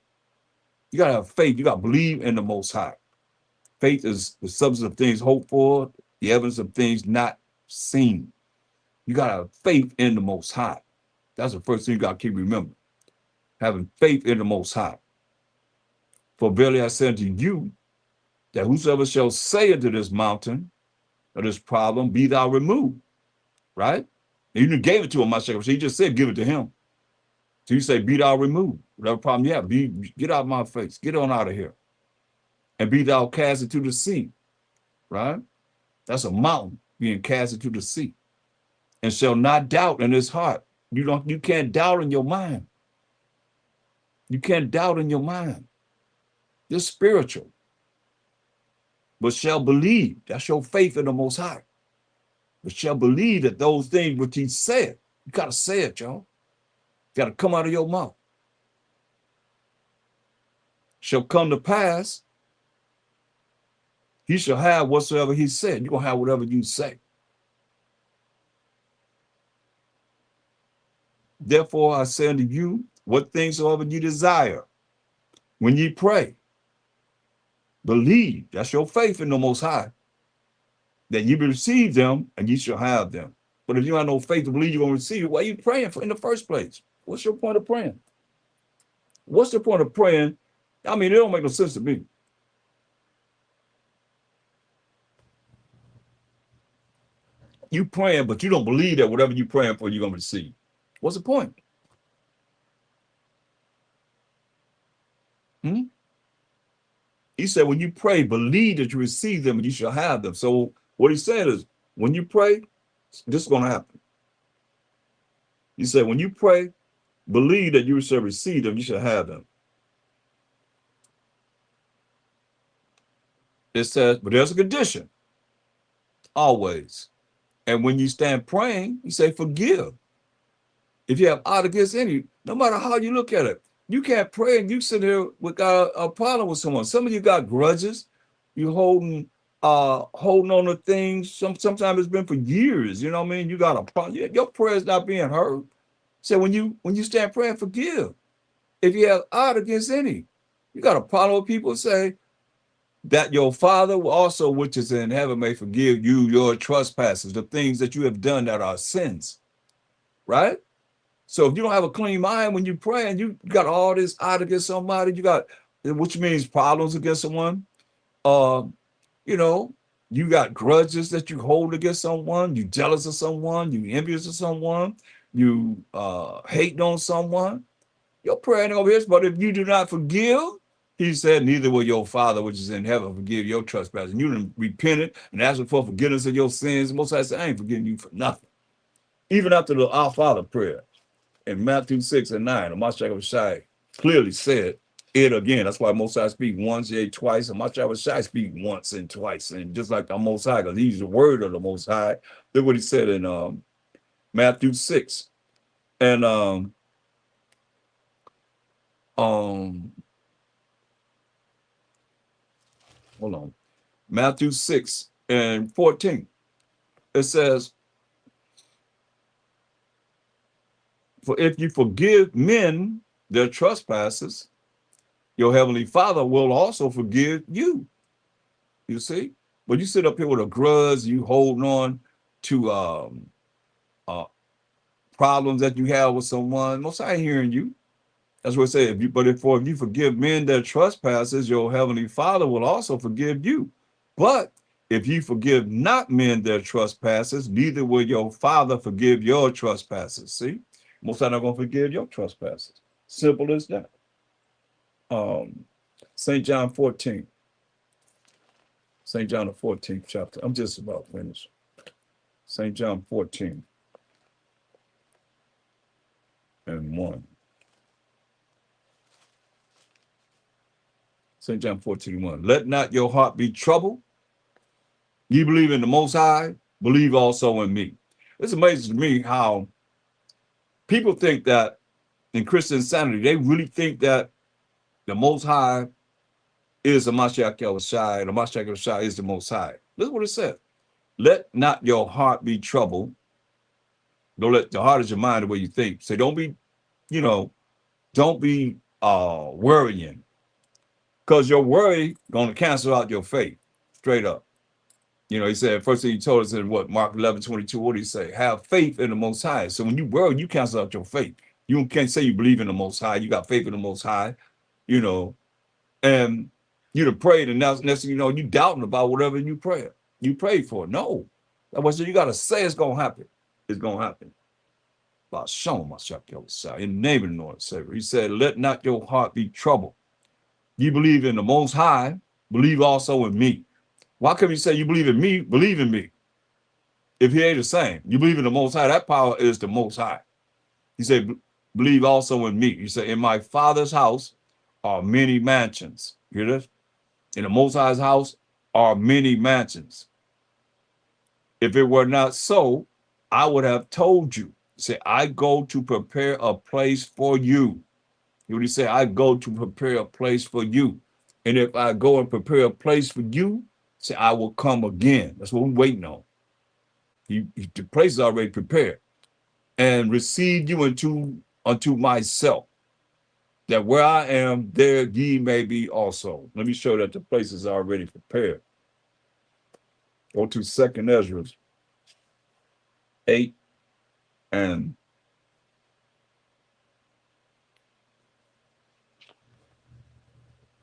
You got to have faith. You got to believe in the Most High. Faith is the substance of things hoped for, the evidence of things not seen. You got to have faith in the Most High. That's the first thing you got to keep remembering. Having faith in the Most High. For verily I say unto you, that whosoever shall say unto this mountain, or this problem, be thou removed. Right? And you gave it to him, my shepherd. So he just said, give it to him. So you say, be thou removed. Whatever problem you have, get out of my face. Get on out of here. And be thou cast into the sea. Right? That's a mountain being cast into the sea. And shall not doubt in his heart. You can't doubt in your mind. You can't doubt in your mind. You're spiritual. But shall believe. That's your faith in the Most High. But shall believe that those things which he said, you got to say it, y'all. Got to come out of your mouth. Shall come to pass. He shall have whatsoever he said. You're going to have whatever you say. Therefore, I say unto you, what things soever you desire, when ye pray, believe, that's your faith in the Most High, that you will receive them and you shall have them. But if you have no faith to believe you're going to receive it, why are you praying for in the first place? What's your point of praying? What's the point of praying? I mean, it don't make no sense to me. You praying, but you don't believe that whatever you're praying for, you're going to receive. What's the point? He said, when you pray, believe that you receive them and you shall have them. So what he said is, when you pray, this is going to happen. He said, when you pray, believe that you shall receive them, you shall have them. It says, but there's a condition, always. And when you stand praying, you say, forgive. If you have ought against any, no matter how you look at it, you can't pray and you sit here with a problem with someone. Some of you got grudges. You holding on to things. Sometimes it's been for years. You know what I mean? You got a problem. Your prayer is not being heard. So when you stand praying, forgive. If you have ought against any, you got a problem with people, say that your Father also which is in heaven may forgive you your trespasses, the things that you have done that are sins. Right? So if you don't have a clean mind when you pray and you got all this out against somebody, you got, which means problems against someone, uh, you know, you got grudges that you hold against someone, you jealous of someone, you envious of someone, you hating on someone, your prayer ain't gonna be this. But if you do not forgive, he said, neither will your Father which is in heaven forgive your trespasses. And you done repented and asked for forgiveness of your sins. Most I say, I ain't forgiving you for nothing. Even after the Our Father prayer in Matthew 6 and 9, the Mashiach Shai clearly said it again. That's why Most High speak once, yea, twice, and Mashiach Shai speak once and twice. And just like the Most High, because he's the word of the Most High. Look what he said in Matthew 6. And hold on. Matthew 6 and 14. It says, for if you forgive men their trespasses, your heavenly Father will also forgive you. You see? But you sit up here with a grudge, you holding on to uh, problems that you have with someone. Most I ain't hearing you. That's what it says. If you forgive men their trespasses, your heavenly Father will also forgive you. But if you forgive not men their trespasses, neither will your Father forgive your trespasses. See? Most are not going to forgive your trespasses. Simple as that. St. John 14. St. John the 14th chapter. I'm just about finished. St. John 14 and 1. St. John 14 and 1. Let not your heart be troubled. You believe in the Most High, believe also in me. It's amazing to me how people think that in Christian insanity, they really think that the Most High is the Mashiach Shai, the Mashiach Shai is the Most High. Look what it said. Let not your heart be troubled. Don't let the heart is your mind the way you think. So don't be, don't be worrying. Because your worry gonna cancel out your faith. Straight up. He said, first thing he told us in Mark 11:22, what did he say? Have faith in the Most High. So when you worry, you cancel out your faith. You can't say you believe in the Most High. You got faith in the Most High, and you'd have prayed, and now next thing you know, you doubting about whatever you prayed for. No. That's what you got to say it's going to happen. It's going to happen. In the name of the Lord Savior. He said, let not your heart be troubled. You believe in the Most High, believe also in me. Why couldn't you say you believe in me, believe in me? If he ain't the same, you believe in the Most High, that power is the Most High. He said, believe also in me. He said, in my Father's house are many mansions. Hear this? In the Most High's house are many mansions. If it were not so, I would have told you. Say, I go to prepare a place for you. He would say, I go to prepare a place for you. And if I go and prepare a place for you, say, I will come again. That's what we're waiting on. The place is already prepared. And receive you unto myself, that where I am, there ye may be also. Let me show that the place is already prepared. Go to 2nd Ezra 8 and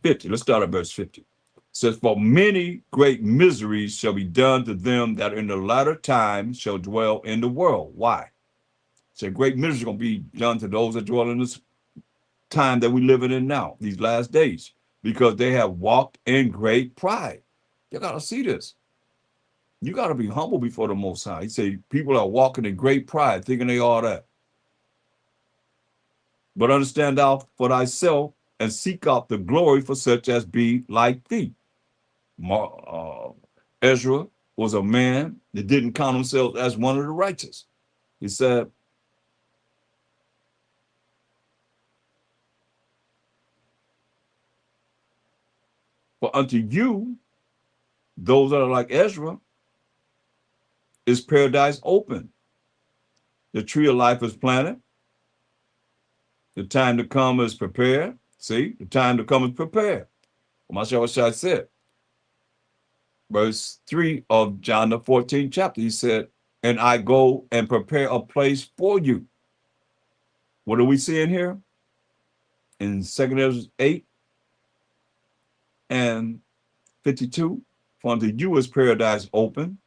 50. Let's start at verse 50. It says, for many great miseries shall be done to them that in the latter time shall dwell in the world. Why? So great misery is going to be done to those that dwell in this time that we're living in now, these last days, because they have walked in great pride. You got to see this. You got to be humble before the Most High. He said people are walking in great pride, thinking they all that. But understand thou for thyself, and seek out the glory for such as be like thee. Ezra was a man that didn't count himself as one of the righteous. He said, for unto you, those that are like Ezra, is paradise open. The tree of life is planted. The time to come is prepared. See, the time to come is prepared. Mashiach said, verse 3 of John the 14th chapter, he said, and I go and prepare a place for you. What are we seeing here? In 2 Ezra 8 and 52, for unto you is paradise open.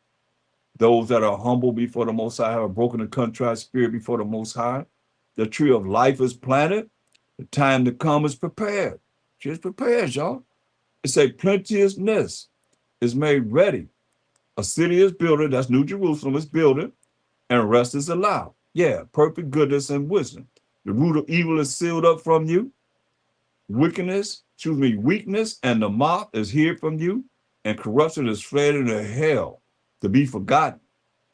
Those that are humble before the Most High have a broken and contrite spirit before the Most High. The tree of life is planted. The time to come is prepared. Just prepared, y'all. It's a plenteousness is made ready. A city is builded, that's New Jerusalem is builded, and rest is allowed. Yeah, perfect goodness and wisdom. The root of evil is sealed up from you. Weakness and the moth is hid from you, and corruption is fled into hell to be forgotten.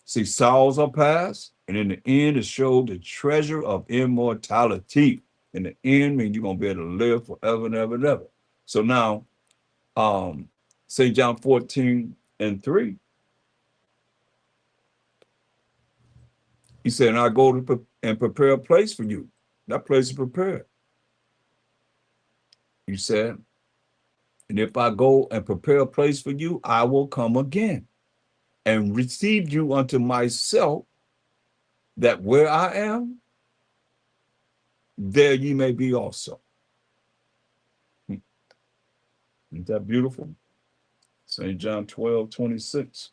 See, sorrows are past, and in the end it showed the treasure of immortality. In the end, means you're gonna be able to live forever and ever and ever. So now, St. John 14 and 3, he said, and I go to and prepare a place for you. That place is prepared. He said, and if I go and prepare a place for you, I will come again and receive you unto myself, that where I am, there ye may be also. Isn't that beautiful? St. John 12:26.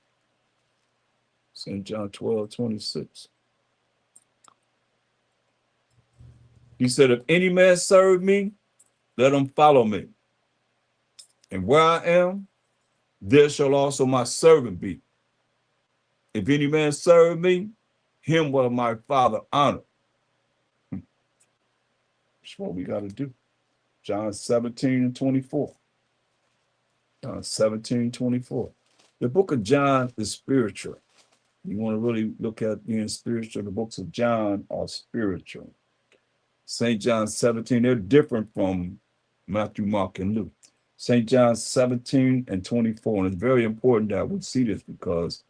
St. John 12:26. He said, if any man serve me, let him follow me. And where I am, there shall also my servant be. If any man serve me, him will my Father honor. That's what we got to do. John 17:24. John 17:24. The book of John is spiritual. You want to really look at being spiritual, the books of John are spiritual. St. John 17, they're different from Matthew, Mark, and Luke. St. John 17:24, and it's very important that we see this because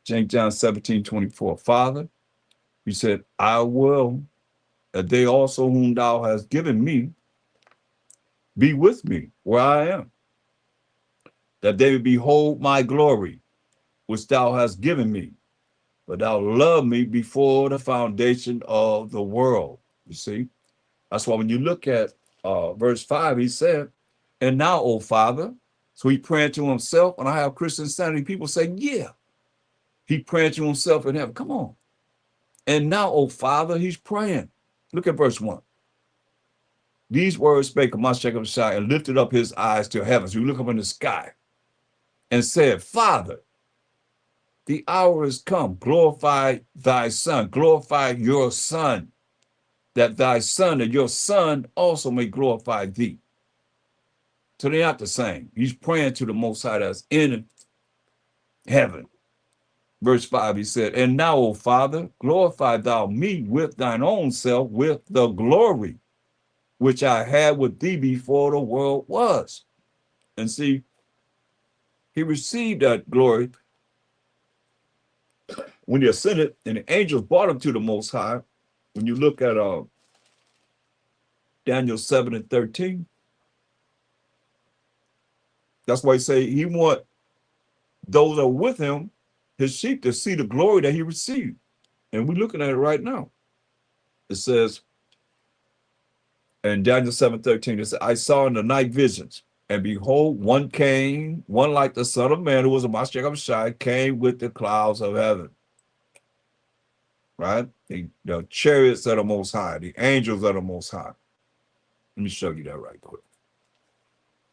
St. John 17:24, Father, he said, I will that they also whom thou hast given me be with me where I am, that they may behold my glory, which thou hast given me, but thou loved me before the foundation of the world. You see? That's why when you look at verse 5, he said, and now, O Father, so he praying to himself, and I have Christian sanity, people say, yeah, he praying to himself in heaven. Come on. And now, O Father, he's praying. Look at verse 1. These words spake Mashiach and lifted up his eyes to heaven. So you look up in the sky and said, Father, the hour is come. Glorify thy Son. Glorify your Son, that thy Son and your Son also may glorify thee. So they're not the same. He's praying to the Most High that's in heaven. Verse 5, he said, and now, O Father, glorify thou me with thine own self, with the glory which I had with thee before the world was. And see, he received that glory when he ascended, and the angels brought him to the Most High. When you look at Daniel 7:13, that's why he say he want those that are with him, his sheep, to see the glory that he received. And we're looking at it right now. It says in Daniel 7:13, it says, I saw in the night visions, and behold, one came, one like the Son of Man, who was a Mashiach, came with the clouds of heaven. Right? The chariots that are Most High, the angels that are Most High. Let me show you that right quick.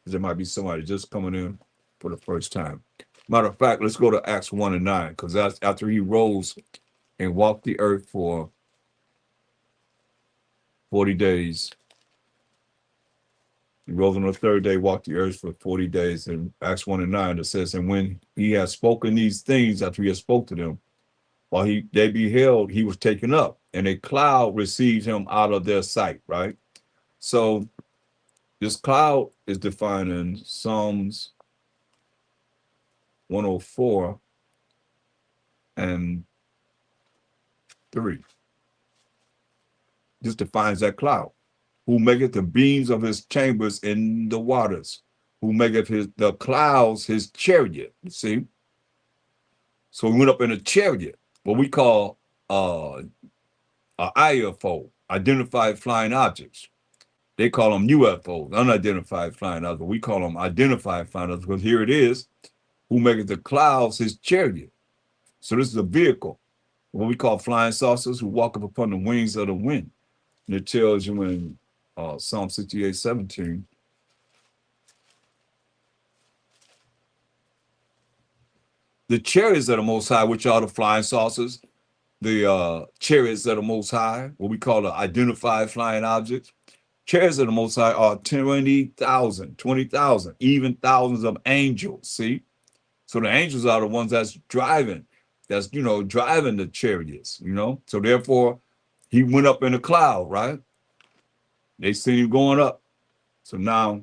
There might be somebody just coming in for the first time. Matter of fact, let's go to Acts 1:9, because that's after he rose and walked the earth for 40 days. He rose on the third day, walked the earth for 40 days. In Acts 1 and 9, it says, and when he had spoken these things, after he had spoke to them, while they beheld, he was taken up, and a cloud received him out of their sight, right? So this cloud is defined in Psalms 104 and 3. This defines that cloud. Who maketh the beams of his chambers in the waters, who maketh the clouds his chariot. You see? So we went up in a chariot, what we call an IFO, identified flying objects. They call them UFOs, unidentified flying objects. We call them identified flying objects, because here it is, who maketh the clouds his chariot. So this is a vehicle, what we call flying saucers, who walk up upon the wings of the wind. And it tells you in Psalm 68:17, the chariots of the Most High, which are the flying saucers, the chariots of the Most High, what we call the identified flying objects. Chariots of the Most High are 20,000, even thousands of angels, see? So the angels are the ones that's driving the chariots, So therefore, he went up in a cloud, right? They seen him going up. So now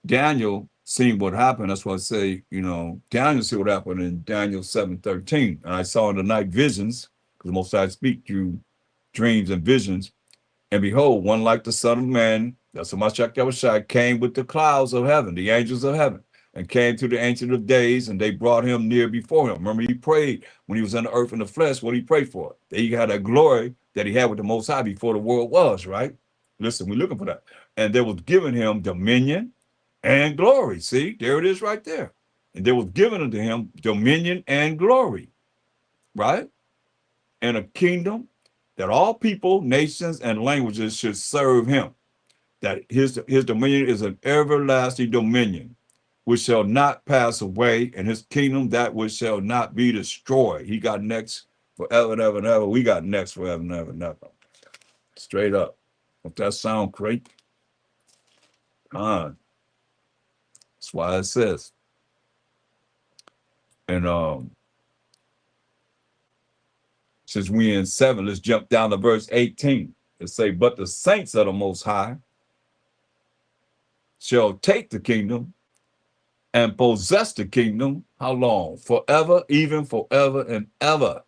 Daniel seen what happened. That's why I say, Daniel see what happened in Daniel 7:13. And I saw in the night visions, because Most High speak through dreams and visions. And behold, one like the Son of Man, that's what Mashiach Yahushua, came with the clouds of heaven, the angels of heaven, and came to the Ancient of Days, and they brought him near before him. Remember, he prayed when he was on the earth in the flesh, what he prayed for. That he had a glory that he had with the Most High before the world was, right? Listen, we're looking for that. And there was given him dominion and glory. See, there it is right there. And there was given unto him dominion and glory, right? And a kingdom that all people, nations, and languages should serve him. That his dominion is an everlasting dominion, which shall not pass away, and his kingdom that which shall not be destroyed. He got next forever and ever and ever. We got next forever and ever and ever. Straight up. If that sound great? That's why it says. And since we in 7, let's jump down to verse 18. It say, but the saints of the Most High shall take the kingdom and possess the kingdom. How long? Forever, even forever and ever.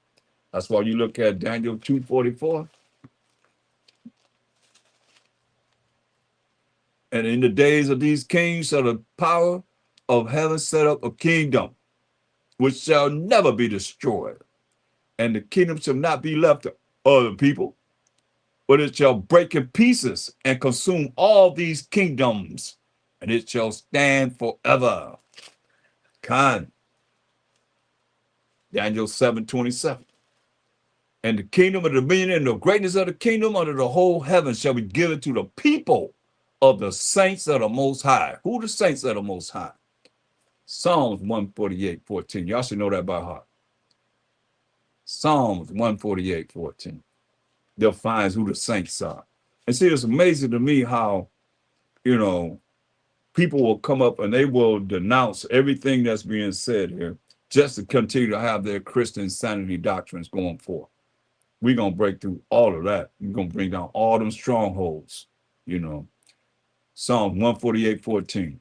That's why you look at Daniel 2:44. And in the days of these kings shall the power of heaven set up a kingdom which shall never be destroyed. And the kingdom shall not be left to other people, but it shall break in pieces and consume all these kingdoms, and it shall stand forever. Daniel 7:27. And the kingdom of the dominion and the greatness of the kingdom under the whole heaven shall be given to the people of the saints of the Most High. Who the saints of the Most High? Psalms 148:14. Y'all should know that by heart. Psalms 148:14 defines who the saints are. And see, it's amazing to me how, people will come up and they will denounce everything that's being said here just to continue to have their Christian sanity doctrines going forth. We're going to break through all of that. We're going to bring down all them strongholds, Psalm 148:14.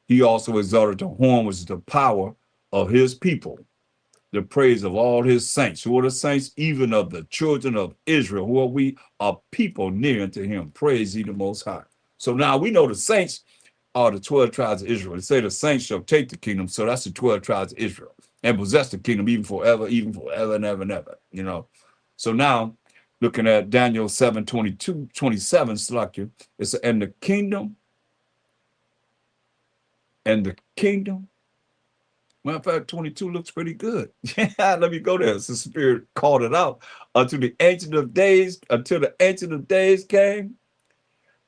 He also exalted the horn, which is the power of his people, the praise of all his saints. Who are the saints? Even of the children of Israel, who are we? A people near unto him. Praise ye the Most High. So now we know the saints are the 12 tribes of Israel. They say the saints shall take the kingdom. So that's the 12 tribes of Israel and possess the kingdom even forever and ever and ever, So now looking at Daniel 7:22-27, Slakia, it's and the kingdom, matter of fact, 22 looks pretty good. Let me go there. The Spirit called it out. Until the Ancient of Days came,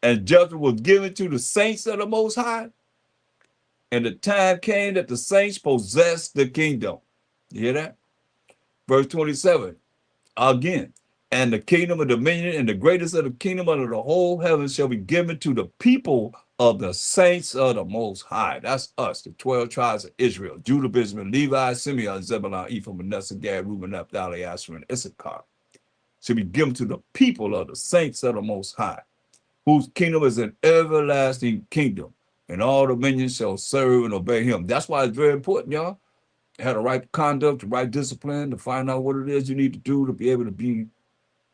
and judgment was given to the saints of the Most High. And the time came that the saints possessed the kingdom. You hear that? Verse 27, again. And the kingdom of dominion and the greatest of the kingdom under the whole heaven shall be given to the people of the saints of the Most High. That's us, the 12 tribes of Israel, Judah, Benjamin, Levi, Simeon, Zebulun, Ephraim, Manasseh, Gad, Reuben, Naphtali, Asher, and Issachar. Shall be given to the people of the saints of the Most High, whose kingdom is an everlasting kingdom, and all dominions shall serve and obey him. That's why it's very important, y'all. Have the right conduct, the right discipline to find out what it is you need to do to be able to be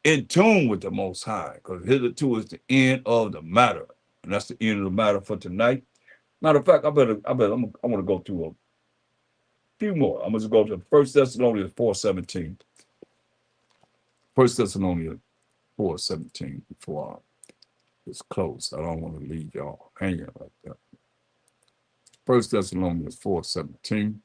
in tune with the Most High, because hitherto is the end of the matter, and that's the end of the matter for tonight. Matter of fact, I want to go through a few more. I'm going to go to 1 Thessalonians 4:17. 1 Thessalonians 4:17 before it's close. I don't want to leave y'all hanging like that. 1 Thessalonians 4:17.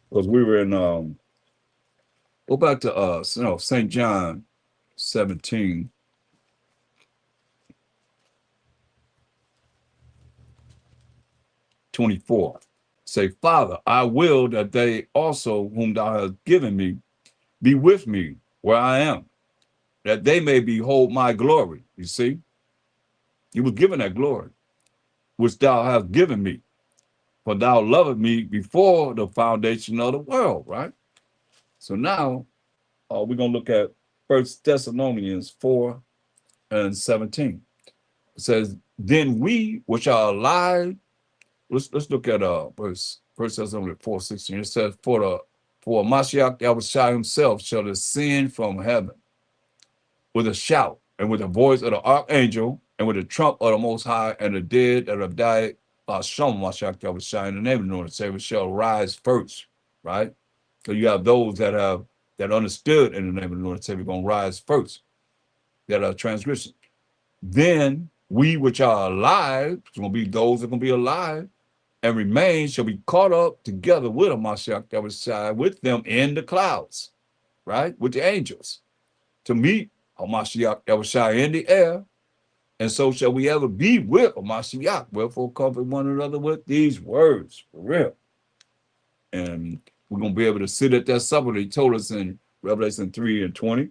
Because we were in go back to St. John 17. '24. Say, Father, I will that they also whom thou hast given me be with me where I am, that they may behold my glory. You see, he was given that glory, which thou hast given me, for thou lovest me before the foundation of the world, right? So now we're going to look at 1 Thessalonians 4:17. It says, then we which are alive, let's look at verse 1 Thessalonians 4:16. It says, for Mashiach Yahushua himself shall descend from heaven with a shout, and with the voice of the archangel, and with the trump of the Most High, and the dead that have died, Shalom Mashiach Yahushua, in the name of the Lord and Savior, shall rise first, right? So you have those that understood in the name of the Lord and Savior going to rise first, that are transgression. Then we which are alive, it's going to be those that are going to be alive and remain, shall be caught up together with a Mashiach Yahushua, with them in the clouds, right? With the angels, to meet a Mashiach Yahushua in the air, and so shall we ever be with a Mashiach. Wherefore comfort one another with these words, for real. And we're going to be able to sit at that supper that he told us in Revelation 3:20.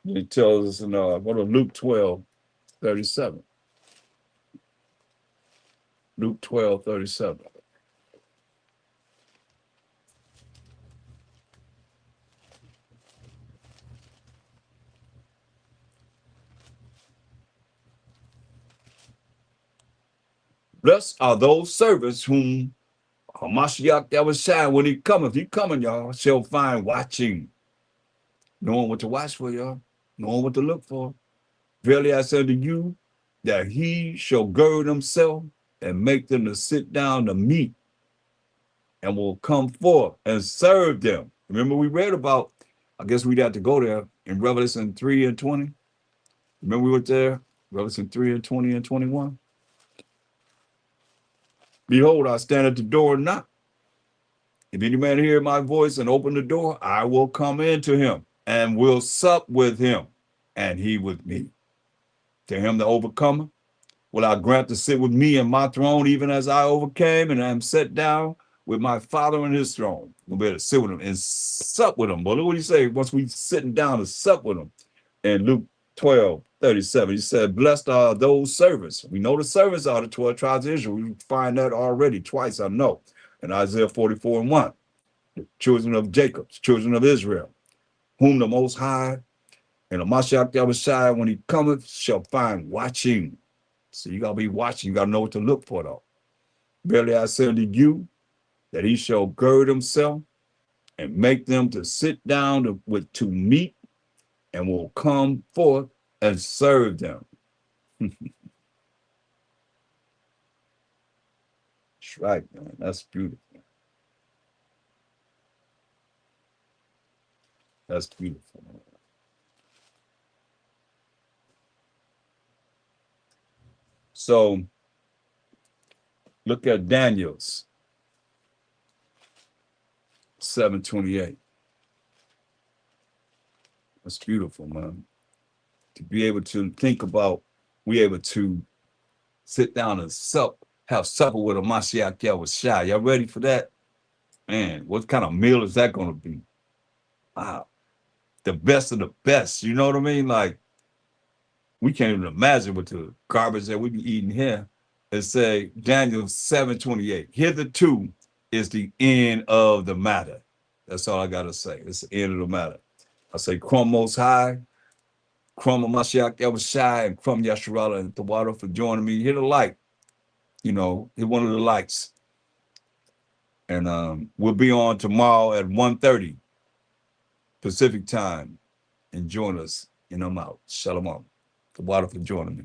He tells us in go to Luke 12:37. Luke 12:37. Blessed are those servants whom Mashiach that was shine when he cometh. He coming, y'all, shall find watching. Knowing what to watch for, y'all. Knowing what to look for. Verily I say to you, that he shall gird himself and make them to sit down to meat, and will come forth and serve them. Remember we read about, I guess we'd have to go there, in Revelation 3:20. Remember we were there? Revelation 3:20 and 21. Behold, I stand at the door and knock. If any man hear my voice and open the door, I will come into him and will sup with him, and he with me. To him that overcometh will I grant to sit with me in my throne, even as I overcame and am set down with my Father in his throne. We'll be able to sit with him and sup with him. But look what he say once we sitting down to sup with him. In Luke 12:37, he said, blessed are those servants. We know the servants are the 12 tribes of Israel. We find that already twice, I know. In Isaiah 44:1, the children of Jacob, children of Israel, whom the Most High and the Mashiach Yahushua, when he cometh, shall find watching. So you got to be watching. You got to know what to look for, though. Verily I say unto you, that he shall gird himself and make them to sit down to meat, and will come forth and serve them. That's right, man. That's beautiful. That's beautiful, man. So look at Daniel's 7:28. That's beautiful, man. To be able to think about, we able to sit down and sup have supper with a Mashiach Yahushua. Y'all ready for that? Man, what kind of meal is that going to be? Wow. The best of the best. You know what I mean? Like, we can't even imagine what the garbage that we be eating here. It say Daniel 7:28. Hitherto is the end of the matter. That's all I gotta say. It's the end of the matter. I say, Crum Most High, Crum Mashiach Yahushua, and Crum Yasharala and the water for joining me. Hit a like, hit one of the likes. And we'll be on tomorrow at 1:30 Pacific time. And join us. And I'm out. Shalom. The water for joining me.